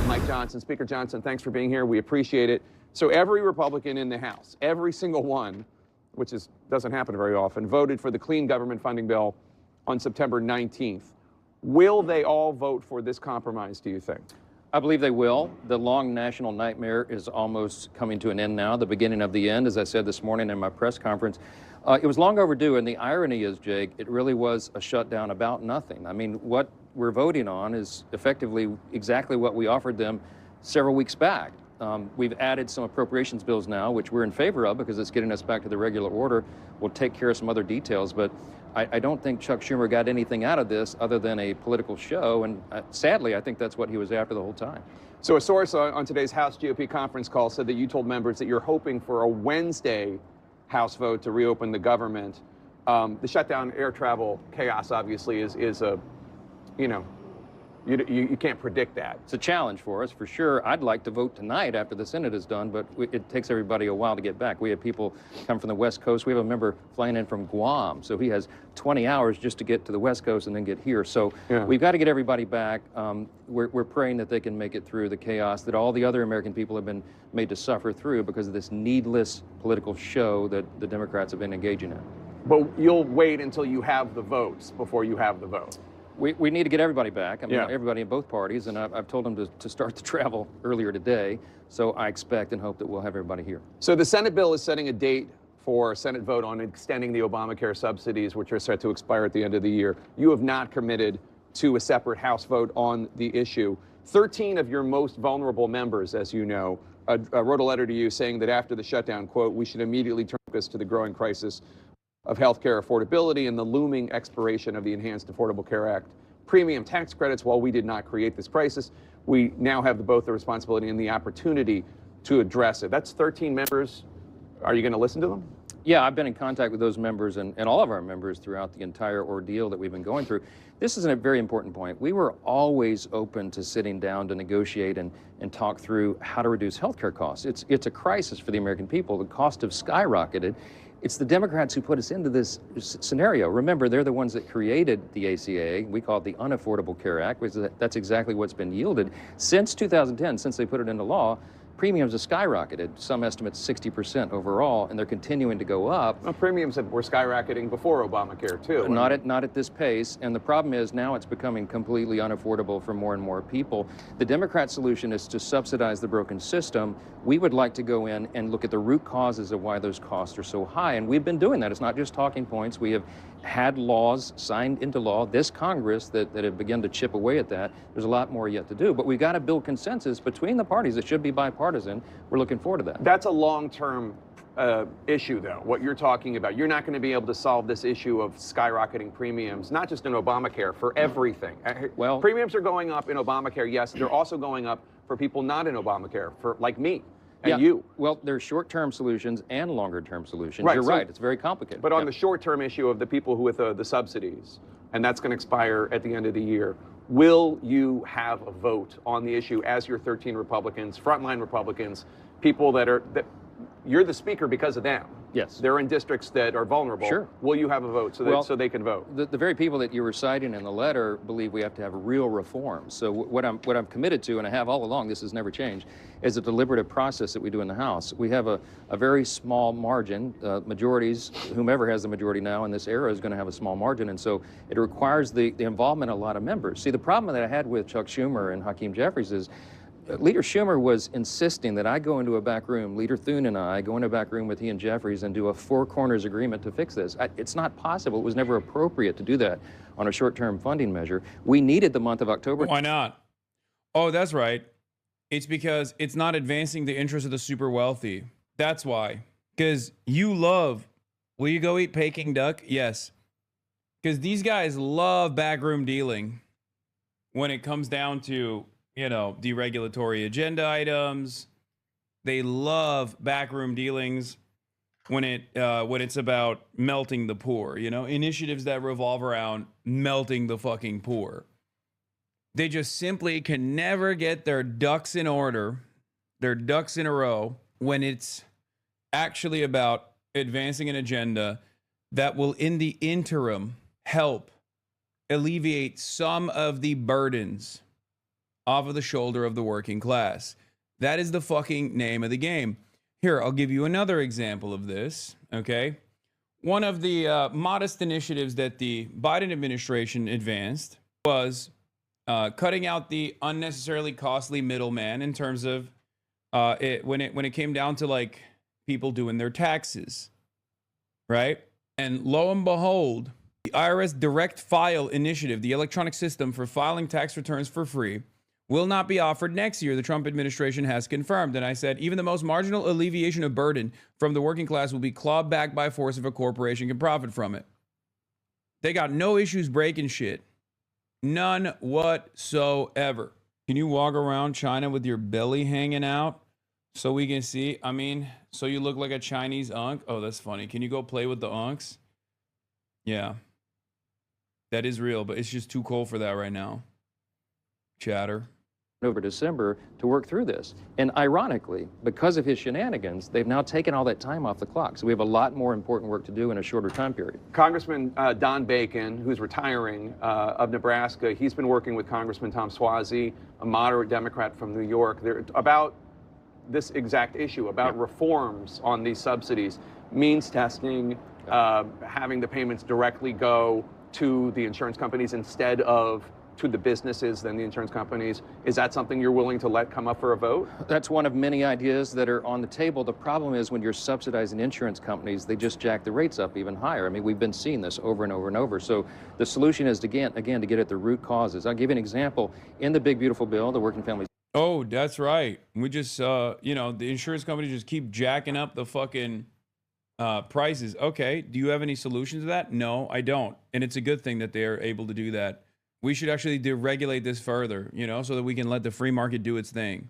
Mike Johnson. Speaker Johnson, thanks for being here. We appreciate it. So every Republican in the House, every single one, which doesn't happen very often, voted for the clean government funding bill on September 19th. Will they all vote for this compromise, do you think? I believe they will. The long national nightmare is almost coming to an end now, the beginning of the end, as I said this morning in my press conference. It was long overdue, and the irony is, Jake, it really was a shutdown about nothing. I mean, what we're voting on is effectively exactly what we offered them several weeks back. We've added some appropriations bills now, which we're in favor of because it's getting us back to the regular order. We'll take care of some other details, but I don't think Chuck Schumer got anything out of this other than a political show, and sadly, I think that's what he was after the whole time. So a source on today's House GOP conference call said that you told members that you're hoping for a Wednesday House vote to reopen the government. The shutdown, air travel chaos, obviously, is a, you know, you can't predict that. It's a challenge for us, for sure. I'd like to vote tonight after the Senate is done, but it takes everybody a while to get back. We have people come from the West Coast. We have a member flying in from Guam, so he has 20 hours just to get to the West Coast and then get here. So we've got to get everybody back. We're praying that they can make it through the chaos that all the other American people have been made to suffer through because of this needless political show that the Democrats have been engaging in. But you'll wait until you have the votes before you have the vote. We need to get everybody back. I mean, everybody in both parties, and I've told them to start the travel earlier today. So I expect and hope that we'll have everybody here. So the Senate bill is setting a date for a Senate vote on extending the Obamacare subsidies, which are set to expire at the end of the year. You have not committed to a separate House vote on the issue. 13 of your most vulnerable members, as you know, wrote a letter to you saying that after the shutdown, quote, we should immediately turn focus to the growing crisis of healthcare affordability and the looming expiration of the Enhanced Affordable Care Act premium tax credits. While we did not create this crisis, we now have both the responsibility and the opportunity to address it. That's 13 members. Are you going to listen to them? Yeah, I've been in contact with those members and all of our members throughout the entire ordeal that we've been going through. This is a very important point. We were always open to sitting down to negotiate and talk through how to reduce healthcare costs. It's a crisis for the American people. The cost have skyrocketed. It's the Democrats who put us into this scenario. Remember, they're the ones that created the ACA. We call it the Unaffordable Care Act, which that's exactly what's been yielded. Since 2010, since they put it into law, premiums have skyrocketed. Some estimates 60% overall, and they're continuing to go up. Well, premiums were skyrocketing before Obamacare, too. Not at this pace, and the problem is now it's becoming completely unaffordable for more and more people. The Democrat solution is to subsidize the broken system. We would like to go in and look at the root causes of why those costs are so high, and we've been doing that. It's not just talking points. We have had laws signed into law, this Congress, that have begun to chip away at that. There's a lot more yet to do, but we've got to build consensus between the parties. It should be bipartisan. We're looking forward to that. That's a long-term issue, though, what you're talking about. You're not going to be able to solve this issue of skyrocketing premiums, not just in Obamacare, for everything. Well, premiums are going up in Obamacare, yes. They're also going up for people not in Obamacare, for like me and you. Well, there's short-term solutions and longer-term solutions. Right, You're so, right. It's very complicated. But on the short-term issue of the people who with the subsidies, and that's going to expire at the end of the year, will you have a vote on the issue as your 13 Republicans, frontline Republicans, people that you're the speaker because of them? Yes. They're in districts that are vulnerable. Sure. Will you have a vote so they can vote? The very people that you were citing in the letter believe we have to have real reforms. So what I'm committed to, and I have all along, this has never changed, is a deliberative process that we do in the House. We have a very small margin. Majorities, whomever has the majority now in this era is going to have a small margin, and so it requires the involvement of a lot of members. See, the problem that I had with Chuck Schumer and Hakeem Jeffries is Leader Schumer was insisting that I go into a back room, Leader Thune and I go into a back room with he and Jeffries and do a four corners agreement to fix this. It's not possible. It was never appropriate to do that on a short-term funding measure. We needed the month of October. Why not? Oh, that's right. It's because it's not advancing the interests of the super wealthy. That's why. Because you love, will you go eat Peking duck? Yes. Because these guys love backroom dealing when it comes down to, you know, deregulatory agenda items. They love backroom dealings when it's about melting the poor, you know, initiatives that revolve around melting the fucking poor. They just simply can never get their ducks in order, their ducks in a row, when it's actually about advancing an agenda that will, in the interim, help alleviate some of the burdens off of the shoulder of the working class. That is the fucking name of the game. Here, I'll give you another example of this, okay? One of the modest initiatives that the Biden administration advanced was cutting out the unnecessarily costly middleman in terms of when it came down to like people doing their taxes, right? And lo and behold, the IRS Direct File Initiative, the electronic system for filing tax returns for free, will not be offered next year, the Trump administration has confirmed. And I said, even the most marginal alleviation of burden from the working class will be clawed back by force if a corporation can profit from it. They got no issues breaking shit. None whatsoever. Can you walk around China with your belly hanging out So we can see, I mean, so you look like a Chinese unk. Oh, that's funny. Can you go play with the unks? Yeah. That is real, but it's just too cold for that right now. Chatter. Over December to work through this. And ironically, because of his shenanigans, they've now taken all that time off the clock. So we have a lot more important work to do in a shorter time period. Congressman Don Bacon, who's retiring of Nebraska, he's been working with Congressman Tom Suozzi, a moderate Democrat from New York, about this exact issue, about reforms on these subsidies, means testing, having the payments directly go to the insurance companies instead of to the businesses than the insurance companies. Is that something you're willing to let come up for a vote? That's one of many ideas that are on the table. The problem is when you're subsidizing insurance companies, they just jack the rates up even higher. I mean, we've been seeing this over and over and over. So the solution is, to get at the root causes. I'll give you an example. In the big, beautiful bill, the Working Families. Oh, that's right. We just, you know, the insurance companies just keep jacking up the fucking prices. Okay. Do you have any solutions to that? No, I don't. And it's a good thing that they're able to do that. We should actually deregulate this further, you know, so that we can let the free market do its thing.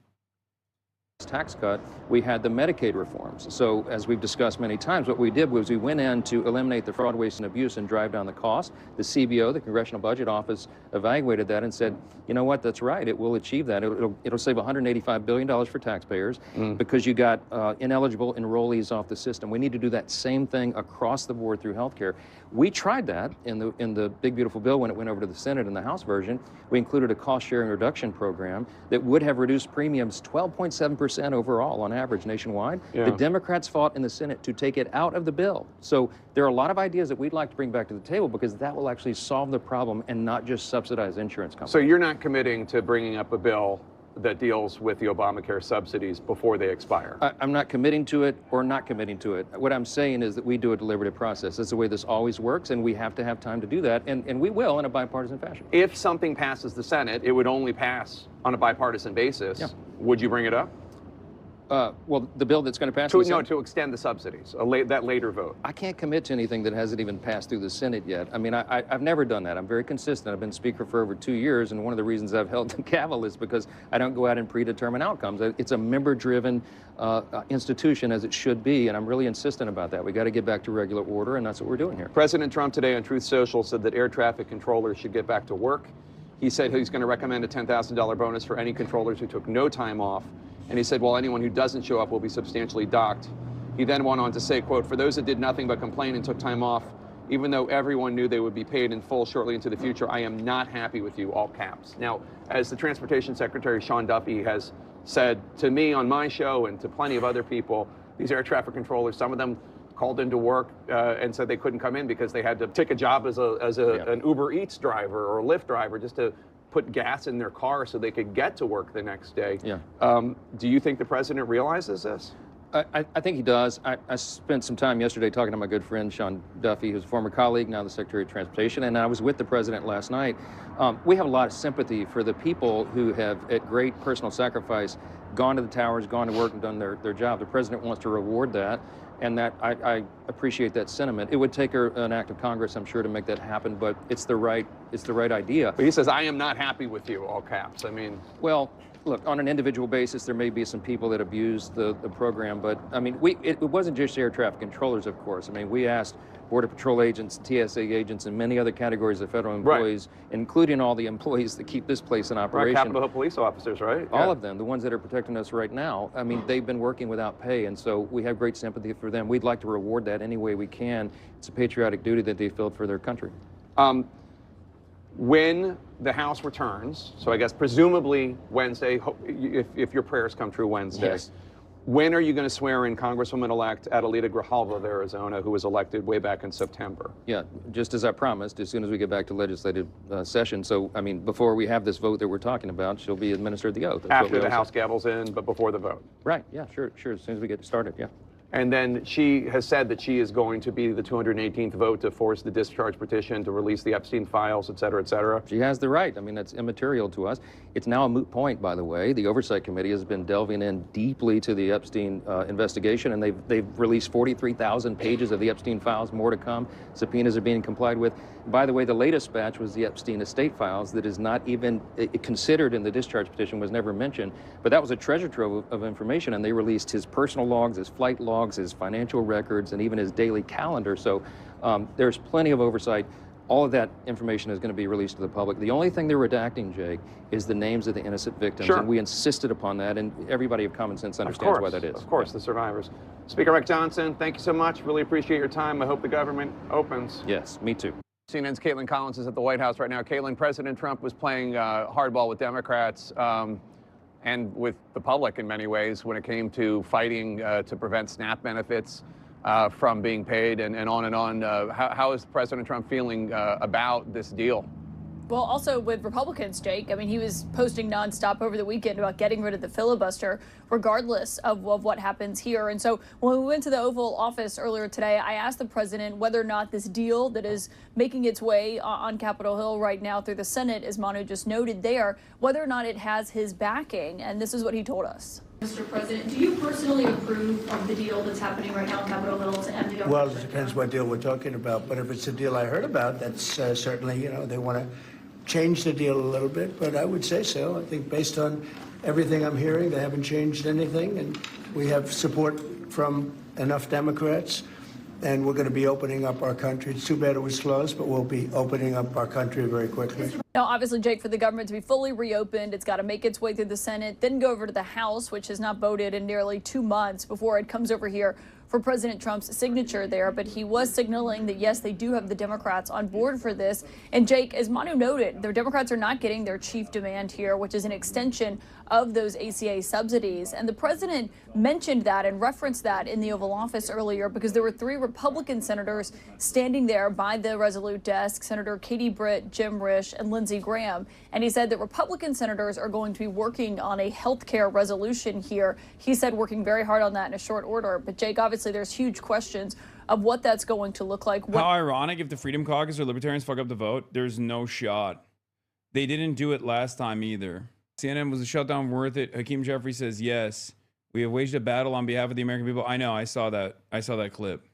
Tax cut, we had the Medicaid reforms. So as we've discussed many times, what we did was we went in to eliminate the fraud, waste, and abuse and drive down the cost. The CBO, the Congressional Budget Office, evaluated that and said, you know what, that's right, it will achieve that. It'll save $185 billion for taxpayers because you got ineligible enrollees off the system. We need to do that same thing across the board through healthcare. We tried that in the big, beautiful bill when it went over to the Senate in the House version. We included a cost-sharing reduction program that would have reduced premiums 12.7% overall on average nationwide. Yeah. The Democrats fought in the Senate to take it out of the bill. So there are a lot of ideas that we'd like to bring back to the table because that will actually solve the problem and not just subsidize insurance companies. So you're not committing to bringing up a bill that deals with the Obamacare subsidies before they expire? I'm not committing to it or not committing to it. What I'm saying is that we do a deliberative process. That's the way this always works, and we have to have time to do that, and we will in a bipartisan fashion. If something passes the Senate, it would only pass on a bipartisan basis. Yeah. Would you bring it up? Well, the bill that's going to pass To, the no, Senate? to extend the subsidies, that later vote. I can't commit to anything that hasn't even passed through the Senate yet. I mean, I've never done that. I'm very consistent. I've been Speaker for over 2 years, and one of the reasons I've held the gavel is because I don't go out and predetermine outcomes. It's a member-driven institution, as it should be, and I'm really insistent about that. We got to get back to regular order, and that's what we're doing here. President Trump today on Truth Social said that air traffic controllers should get back to work. He said he's going to recommend a $10,000 bonus for any controllers who took no time off. And he said, well, anyone who doesn't show up will be substantially docked. He then went on to say, quote, for those that did nothing but complain and took time off, even though everyone knew they would be paid in full shortly into the future, I am not happy with you, all caps. Now, as the Transportation Secretary, Sean Duffy, has said to me on my show and to plenty of other people, these air traffic controllers, some of them called into work and said they couldn't come in because they had to take a job as an Uber Eats driver or a Lyft driver just to put gas in their car so they could get to work the next day. Yeah. Do you think the president realizes this? I think he does. I spent some time yesterday talking to my good friend, Sean Duffy, who's a former colleague, now the Secretary of Transportation, and I was with the president last night. We have a lot of sympathy for the people who have, at great personal sacrifice, gone to the towers, gone to work, and done their job. The president wants to reward that, and that I appreciate that sentiment. It would take an act of Congress, I'm sure, to make that happen, but it's the right idea. But he says, I am not happy with you, all caps. I mean, well, look, on an individual basis, there may be some people that abuse the program, but I mean, it wasn't just air traffic controllers, of course. I mean, we asked Border Patrol agents, TSA agents, and many other categories of federal employees, including all the employees that keep this place in operation. Right, Capitol Hill police officers, right? All of them, the ones that are protecting us right now. I mean, they've been working without pay, and so we have great sympathy for them. We'd like to reward that any way we can. It's a patriotic duty that they filled for their country. When the House returns, so I guess presumably Wednesday, if your prayers come true Wednesday, yes. When are you going to swear in Congresswoman-elect Adelita Grijalva of Arizona, who was elected way back in September? Yeah, just as I promised, as soon as we get back to legislative session. So, I mean, before we have this vote that we're talking about, she'll be administered the oath. After the House gavels in, but before the vote? Right, yeah, sure. As soon as we get started, yeah. And then she has said that she is going to be the 218th vote to force the discharge petition to release the Epstein files, et cetera, et cetera. She has the right. I mean, that's immaterial to us. It's now a moot point, by the way. The Oversight Committee has been delving in deeply to the Epstein investigation, and they've released 43,000 pages of the Epstein files, more to come. Subpoenas are being complied with. By the way, the latest batch was the Epstein estate files that is not even considered in the discharge petition, was never mentioned. But that was a treasure trove of information, and they released his personal logs, his flight logs, his financial records, and even his daily calendar. So there's plenty of oversight. All of that information is going to be released to the public. The only thing they're redacting, Jake, is the names of the innocent victims. Sure. And we insisted upon that, and everybody of common sense understands why that is. Of course, the survivors. Speaker Mike Johnson, thank you so much. Really appreciate your time. I hope the government opens. Yes, me too. CNN's Caitlin Collins is at the White House right now. Caitlin, President Trump was playing hardball with Democrats and with the public in many ways when it came to fighting to prevent SNAP benefits from being paid and on and on. How is President Trump feeling about this deal? Well, also with Republicans, Jake, I mean, he was posting nonstop over the weekend about getting rid of the filibuster, regardless of what happens here. And so when we went to the Oval Office earlier today, I asked the president whether or not this deal that is making its way on Capitol Hill right now through the Senate, as Manu just noted there, whether or not it has his backing. And this is what he told us. Mr. President, do you personally approve of the deal that's happening right now on Capitol Hill to end the government? Well, it depends what deal we're talking about. But if it's a deal I heard about, that's certainly, they want to change the deal a little bit. But I would say so. I think based on everything I'm hearing, they haven't changed anything. And we have support from enough Democrats. And we're going to be opening up our country. It's too bad it was closed, but we'll be opening up our country very quickly. Now, obviously, Jake, for the government to be fully reopened, it's got to make its way through the Senate, then go over to the House, which has not voted in nearly 2 months before it comes over here for President Trump's signature there. But he was signaling that, yes, they do have the Democrats on board for this. And Jake, as Manu noted, the Democrats are not getting their chief demand here, which is an extension of those ACA subsidies. And the president mentioned that and referenced that in the Oval Office earlier because there were 3 Republican senators standing there by the Resolute desk, Senator Katie Britt, Jim Risch, and Lindsey Graham. And he said that Republican senators are going to be working on a health care resolution here. He said working very hard on that in a short order. But Jake, obviously there's huge questions of what that's going to look like. How ironic if the Freedom Caucus or Libertarians fuck up the vote, there's no shot. They didn't do it last time either. CNN, was a shutdown worth it? Hakeem Jeffries says yes. We have waged a battle on behalf of the American people. I know. I saw that. I saw that clip.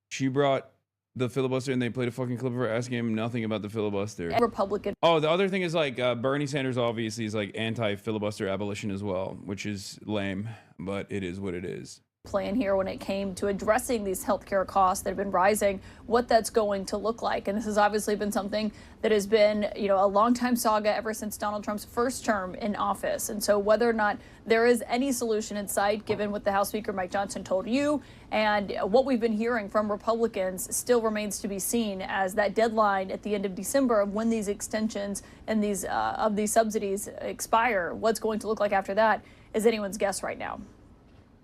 She brought the filibuster and they played a fucking clip of her asking him nothing about the filibuster. Republican. Oh, the other thing is like Bernie Sanders obviously is like anti-filibuster abolition as well, which is lame, but it is what it is. Plan here when it came to addressing these healthcare costs that have been rising, what that's going to look like. And this has obviously been something that has been, a long time saga ever since Donald Trump's first term in office. And so whether or not there is any solution in sight, given what the House Speaker Mike Johnson told you and what we've been hearing from Republicans, still remains to be seen as that deadline at the end of December of when these extensions and these of these subsidies expire. What's going to look like after that is anyone's guess right now.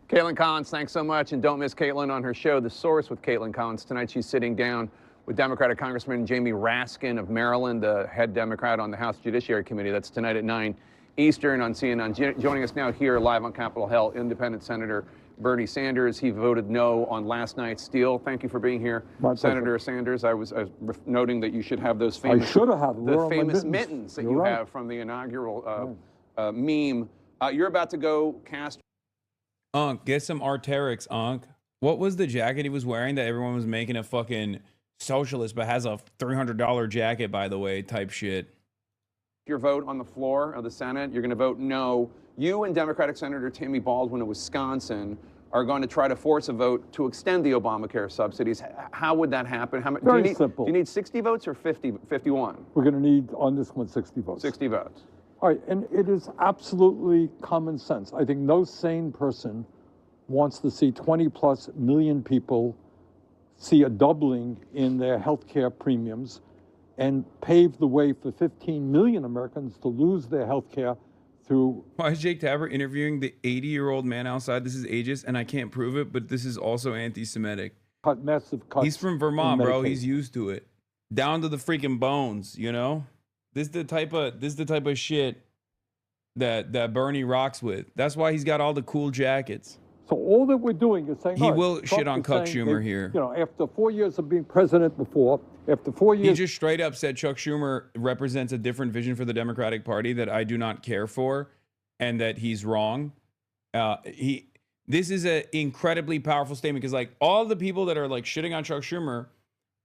Caitlin Collins, thanks so much. And don't miss Caitlin on her show, The Source with Caitlin Collins. Tonight she's sitting down with Democratic Congressman Jamie Raskin of Maryland, the head Democrat on the House Judiciary Committee. That's tonight at 9 Eastern on CNN. Joining us now here live on Capitol Hill, Independent Senator Bernie Sanders. He voted no on last night's deal. Thank you for being here, Senator Sanders. I was noting that you should have those famous, mittens that you have from the inaugural meme. You're about to go cast. Unc, get some Arc'teryx, Unc. What was the jacket he was wearing that everyone was making a fucking socialist, but has a $300 jacket, by the way, type shit? Your vote on the floor of the Senate, you're going to vote no. You and Democratic Senator Tammy Baldwin of Wisconsin are going to try to force a vote to extend the Obamacare subsidies. How would that happen? Very simple. Do you need 60 votes or 51? We're going to need, on this one, 60 votes. 60 votes. All right, and it is absolutely common sense. I think no sane person wants to see 20+ million people see a doubling in their health care premiums and pave the way for 15 million Americans to lose their health care through... Why is Jake Tapper interviewing the 80-year-old man outside? This is ageist, and I can't prove it, but this is also anti-Semitic. Massive cuts. He's from Vermont, bro. He's used to it. Down to the freaking bones, This is the type of shit that Bernie rocks with. That's why he's got all the cool jackets. So all that we're doing is saying He all right, will Trump shit on is Chuck saying Schumer that, here. You know, after 4 years of being president before, after 4 He years, just straight up said Chuck Schumer represents a different vision for the Democratic Party that I do not care for, and that he's wrong. This is an incredibly powerful statement because, like, all the people that are like shitting on Chuck Schumer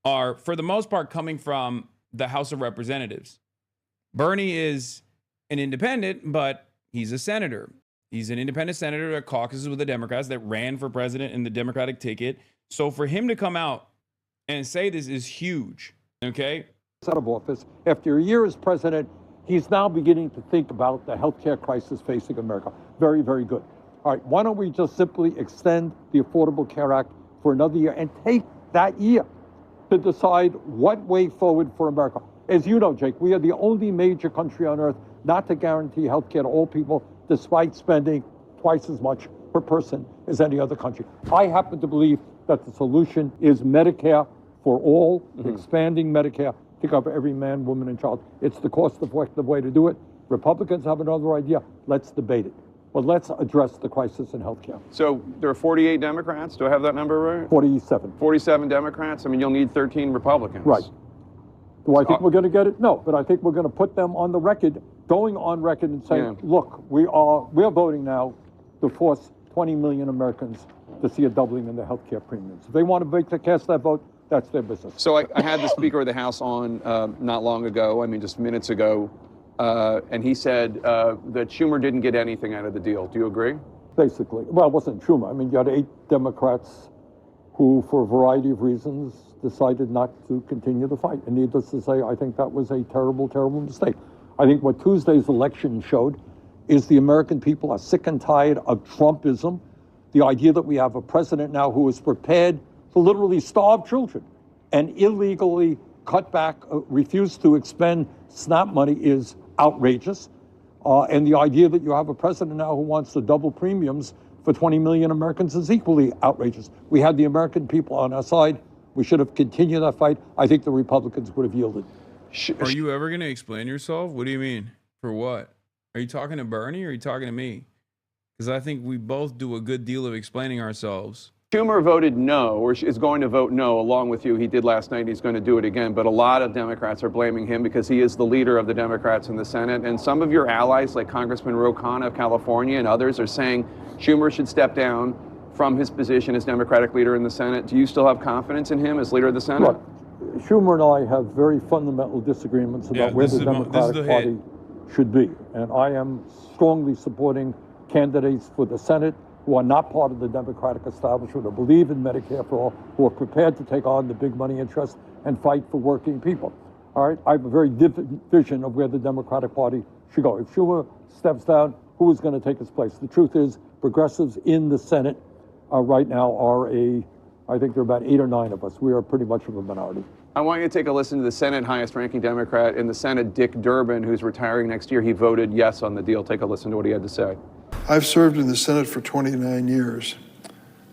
are, for the most part, coming from the House of Representatives. Bernie is an independent, but he's a senator. He's an independent senator that caucuses with the Democrats, that ran for president in the Democratic ticket. So for him to come out and say this is huge, okay? Out of office, after a year as president, he's now beginning to think about the healthcare crisis facing America. Very, very good. All right, why don't we just simply extend the Affordable Care Act for another year and take that year to decide what way forward for America. As you know, Jake, we are the only major country on earth not to guarantee health care to all people, despite spending twice as much per person as any other country. I happen to believe that the solution is Medicare for all, expanding Medicare to cover every man, woman, and child. It's the cost-effective way to do it. Republicans have another idea. Let's debate it. But let's address the crisis in healthcare. So there are 48 Democrats. Do I have that number right? 47. 47 Democrats. I mean, you'll need 13 Republicans. Right. Do I think we're going to get it? No, but I think we're going to put them on the record, going on record and saying, look, we're voting now to force 20 million Americans to see a doubling in their health care premiums. If they want to cast that vote, that's their business. So I had the Speaker of the House on not long ago, I mean, just minutes ago, and he said that Schumer didn't get anything out of the deal. Do you agree? Basically. Well, it wasn't Schumer. I mean, you had 8 Democrats who, for a variety of reasons, decided not to continue the fight. And needless to say, I think that was a terrible, terrible mistake. I think what Tuesday's election showed is the American people are sick and tired of Trumpism, the idea that we have a president now who is prepared to literally starve children and illegally cut back, refuse to expend SNAP money is outrageous. And the idea that you have a president now who wants to double premiums for 20 million Americans is equally outrageous. We had the American people on our side. We should have continued that fight. I think the Republicans would have yielded. Are you ever going to explain yourself? What do you mean? For what? Are you talking to Bernie or are you talking to me? Because I think we both do a good deal of explaining ourselves. Schumer voted no, or is going to vote no, along with you. He did last night. He's going to do it again. But a lot of Democrats are blaming him because he is the leader of the Democrats in the Senate. And some of your allies, like Congressman Ro Khanna of California and others, are saying Schumer should step down from his position as Democratic leader in the Senate. Do you still have confidence in him as leader of the Senate? Look, Schumer and I have very fundamental disagreements about where the Democratic Party should be. And I am strongly supporting candidates for the Senate who are not part of the Democratic establishment, who believe in Medicare for all, who are prepared to take on the big money interests and fight for working people. All right, I have a very different vision of where the Democratic Party should go. If Schumer steps down, who is going to take his place? The truth is, progressives in the Senate right now are I think there are about 8 or 9 of us. We are pretty much of a minority. I want you to take a listen to the Senate highest ranking Democrat in the Senate, Dick Durbin, who's retiring next year. He voted yes on the deal. Take a listen to what he had to say. I've served in the Senate for 29 years,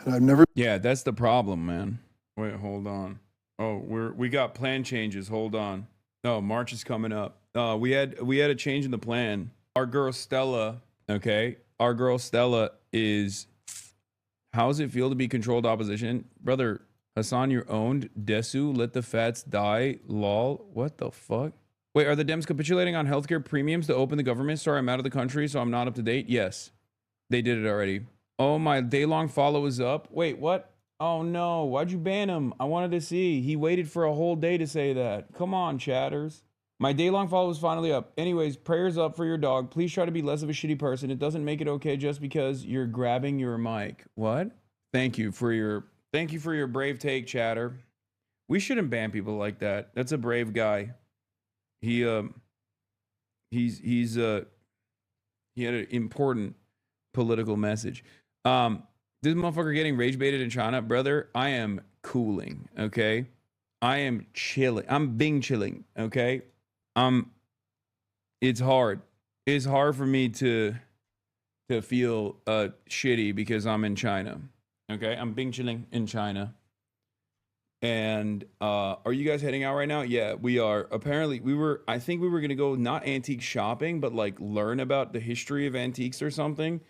and I've never... Yeah, that's the problem, man. Wait, hold on. Oh, we got plan changes. Hold on. No, March is coming up. We had a change in the plan. Our girl Stella, okay? Our girl Stella is... How does it feel to be controlled opposition? Brother, Hassan, you're owned. Desu, let the fats die. Lol. What the fuck? Wait, are the Dems capitulating on healthcare premiums to open the government? Sorry, I'm out of the country, so I'm not up to date. Yes, they did it already. Oh, my day-long follow is up. Wait, what? Oh, no. Why'd you ban him? I wanted to see. He waited for a whole day to say that. Come on, chatters. My day-long follow is finally up. Anyways, prayers up for your dog. Please try to be less of a shitty person. It doesn't make it okay just because you're grabbing your mic. What? Thank you for your brave take, chatter. We shouldn't ban people like that. That's a brave guy. He had an important political message. This motherfucker getting rage baited in China, brother. I am cooling, okay? I am chilling. I'm Bing chilling, okay? It's hard. It's hard for me to feel shitty because I'm in China. Okay, I'm Bing chilling in China. And are you guys heading out right now? Yeah, we are. Apparently, I think we were gonna go not antique shopping, but like learn about the history of antiques or something.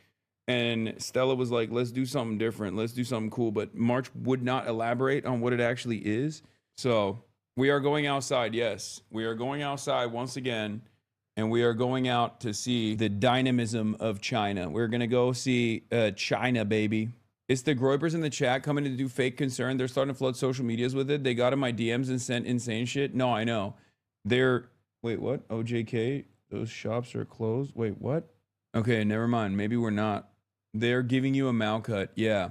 And Stella was like, let's do something different. Let's do something cool. But March would not elaborate on what it actually is. So we are going outside. Yes, we are going outside once again. And we are going out to see the dynamism of China. We're going to go see China, baby. It's the Groypers in the chat coming to do fake concern. They're starting to flood social medias with it. They got in my DMs and sent insane shit. No, I know. Wait, what? OJK? Those shops are closed? Wait, what? Okay, never mind. Maybe we're not. They're giving you a mouth cut. Yeah.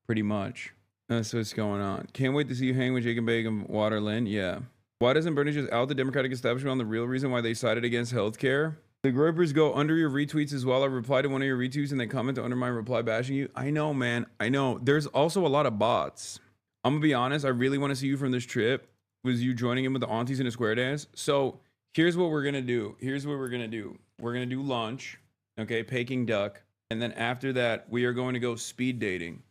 Pretty much. That's what's going on. Can't wait to see you hang with Jacob Bacon, Waterland. Yeah. Why doesn't Bernie just out the Democratic establishment on the real reason why they sided against healthcare? The Groypers go under your retweets as well. I reply to one of your retweets and they comment to undermine reply bashing you. I know, man. I know. There's also a lot of bots. I'm going to be honest. I really want to see you from this trip. Was you joining in with the aunties in a square dance? So here's what we're going to do. We're going to do lunch. Okay. Peking duck. And then after that, we are going to go speed dating.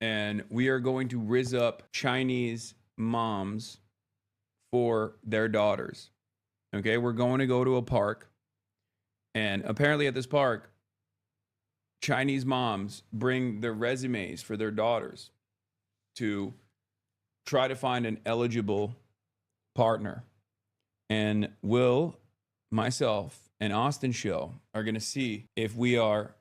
And we are going to rizz up Chinese moms for their daughters. Okay, we're going to go to a park. And apparently at this park, Chinese moms bring their resumes for their daughters to try to find an eligible partner. And Will, myself, and Austin Show are going to see if we are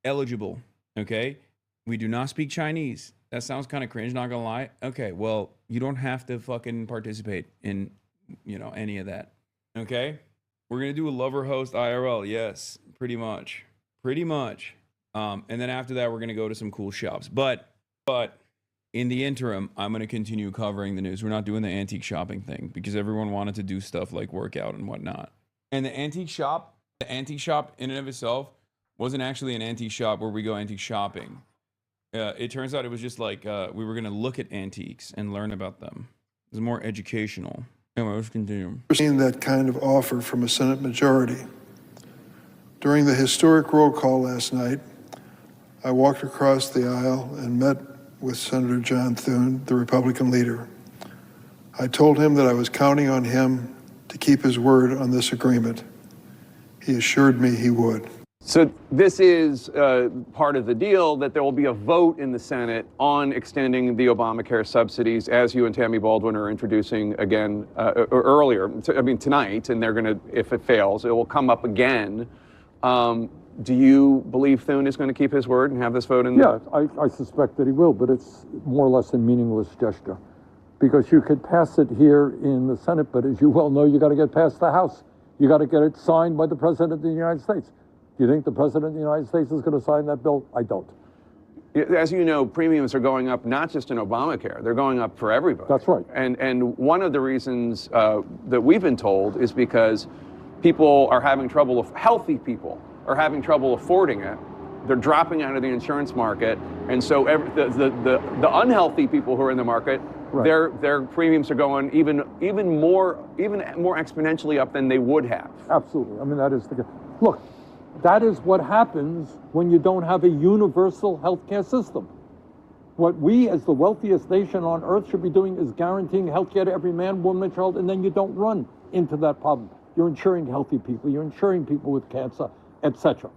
eligible. Okay, we do not speak Chinese. That sounds kind of cringe, not gonna lie. Okay, well, you don't have to fucking participate in, any of that. Okay? We're gonna do a lover host IRL. Yes, pretty much. And then after that, we're gonna go to some cool shops. But in the interim, I'm gonna continue covering the news. We're not doing the antique shopping thing because everyone wanted to do stuff like workout and whatnot. And the antique shop in and of itself wasn't actually an antique shop where we go antique shopping. It turns out it was just like we were going to look at antiques and learn about them. It was more educational. Anyway, let's continue. We're seeing that kind of offer from a Senate majority. During the historic roll call last night, I walked across the aisle and met with Senator John Thune, the Republican leader. I told him that I was counting on him to keep his word on this agreement. He assured me he would. So this is part of the deal, that there will be a vote in the Senate on extending the Obamacare subsidies, as you and Tammy Baldwin are introducing again earlier. Tonight, and they're going to, if it fails, it will come up again. Do you believe Thune is going to keep his word and have this vote in? Yeah, I suspect that he will, but it's more or less a meaningless gesture, because you could pass it here in the Senate, but as you well know, you got to get past the House. You got to get it signed by the President of the United States. Do you think the President of the United States is going to sign that bill? I don't. As you know, premiums are going up not just in Obamacare, they're going up for everybody. That's right. And one of the reasons that we've been told is because people are having trouble, healthy people are having trouble affording it. They're dropping out of the insurance market. And so the unhealthy people who are in the market, right, their premiums are going even more exponentially up than they would have. Absolutely. I mean, that is the... Look, that is what happens when you don't have a universal healthcare system. What we, as the wealthiest nation on earth, should be doing is guaranteeing healthcare to every man, woman, and child, and then you don't run into that problem. You're insuring healthy people, you're insuring people with cancer, etc.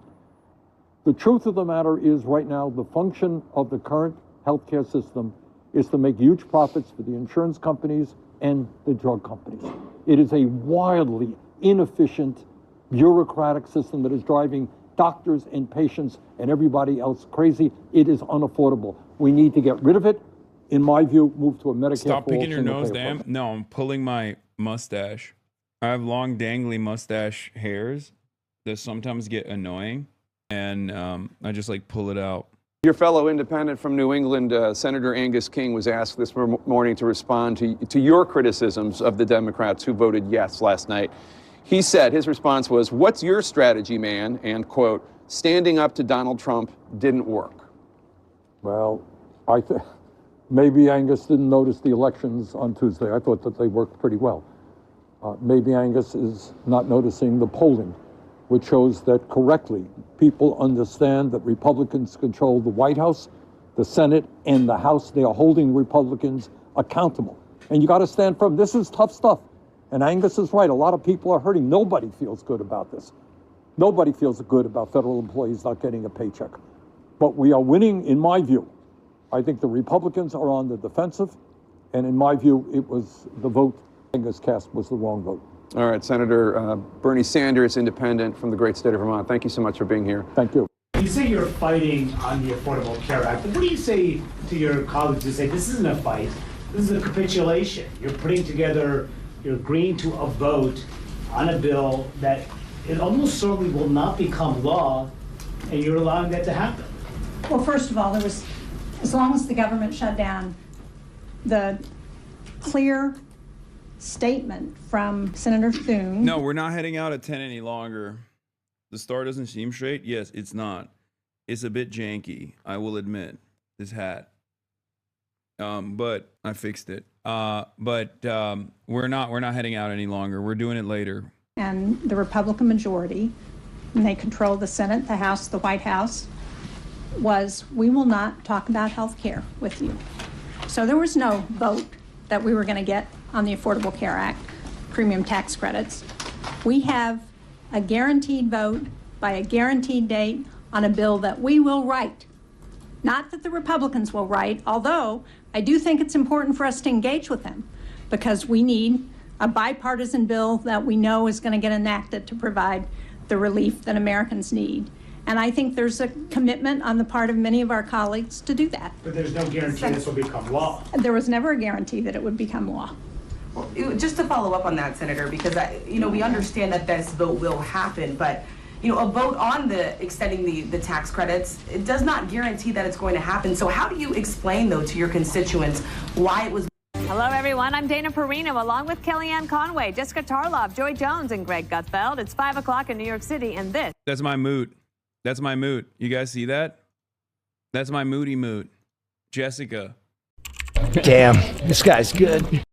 The truth of the matter is, right now, the function of the current healthcare system is to make huge profits for the insurance companies and the drug companies. It is a wildly inefficient, bureaucratic system that is driving doctors and patients and everybody else crazy. It is unaffordable. We need to get rid of it. In my view, move to a Medicare. Stop picking your nose, damn. No, I'm pulling my mustache. I have long, dangly mustache hairs that sometimes get annoying, and I just like pull it out. Your fellow independent from New England, Senator Angus King, was asked this morning to respond to your criticisms of the Democrats who voted yes last night. He said, his response was, "What's your strategy, man?" And, quote, "Standing up to Donald Trump didn't work." Well, maybe Angus didn't notice the elections on Tuesday. I thought that they worked pretty well. Maybe Angus is not noticing the polling, which shows that correctly people understand that Republicans control the White House, the Senate, and the House. They are holding Republicans accountable. And you got to stand firm. This is tough stuff. And Angus is right. A lot of people are hurting. Nobody feels good about this. Nobody feels good about federal employees not getting a paycheck. But we are winning, in my view. I think the Republicans are on the defensive, and in my view, it was the vote Angus cast was the wrong vote. All right, Senator Bernie Sanders, independent from the great state of Vermont. Thank you so much for being here. Thank you. You say you're fighting on the Affordable Care Act, but what do you say to your colleagues who say this isn't a fight, this is a capitulation? You're putting together, you're agreeing to a vote on a bill that it almost certainly will not become law, and you're allowing that to happen. Well, first of all, there was, as long as the government shut down, the clear statement from Senator Thune. No, we're not heading out at 10 any longer. The star doesn't seem straight. Yes, it's not. It's a bit janky, I will admit, this hat. But I fixed it. We're not heading out any longer. We're doing it later. And the Republican majority, and they control the Senate, the House, the White House, was we will not talk about health care with you. So there was no vote that we were going to get on the Affordable Care Act, premium tax credits. We have a guaranteed vote by a guaranteed date on a bill that we will write. Not that the Republicans will write, although I do think it's important for us to engage with them because we need a bipartisan bill that we know is going to get enacted to provide the relief that Americans need. And I think there's a commitment on the part of many of our colleagues to do that. But there's no guarantee this will become law. There was never a guarantee that it would become law. Well, just to follow up on that, Senator, because we understand that this vote will happen, but a vote on the extending the tax credits, it does not guarantee that it's going to happen. So how do you explain, though, to your constituents why it was? Hello, everyone. I'm Dana Perino, along with Kellyanne Conway, Jessica Tarlov, Joy Jones, and Greg Gutfeld. It's 5 o'clock in New York City, and this. That's my mood. That's my mood. You guys see that? That's my moody mood. Jessica. Damn, this guy's good.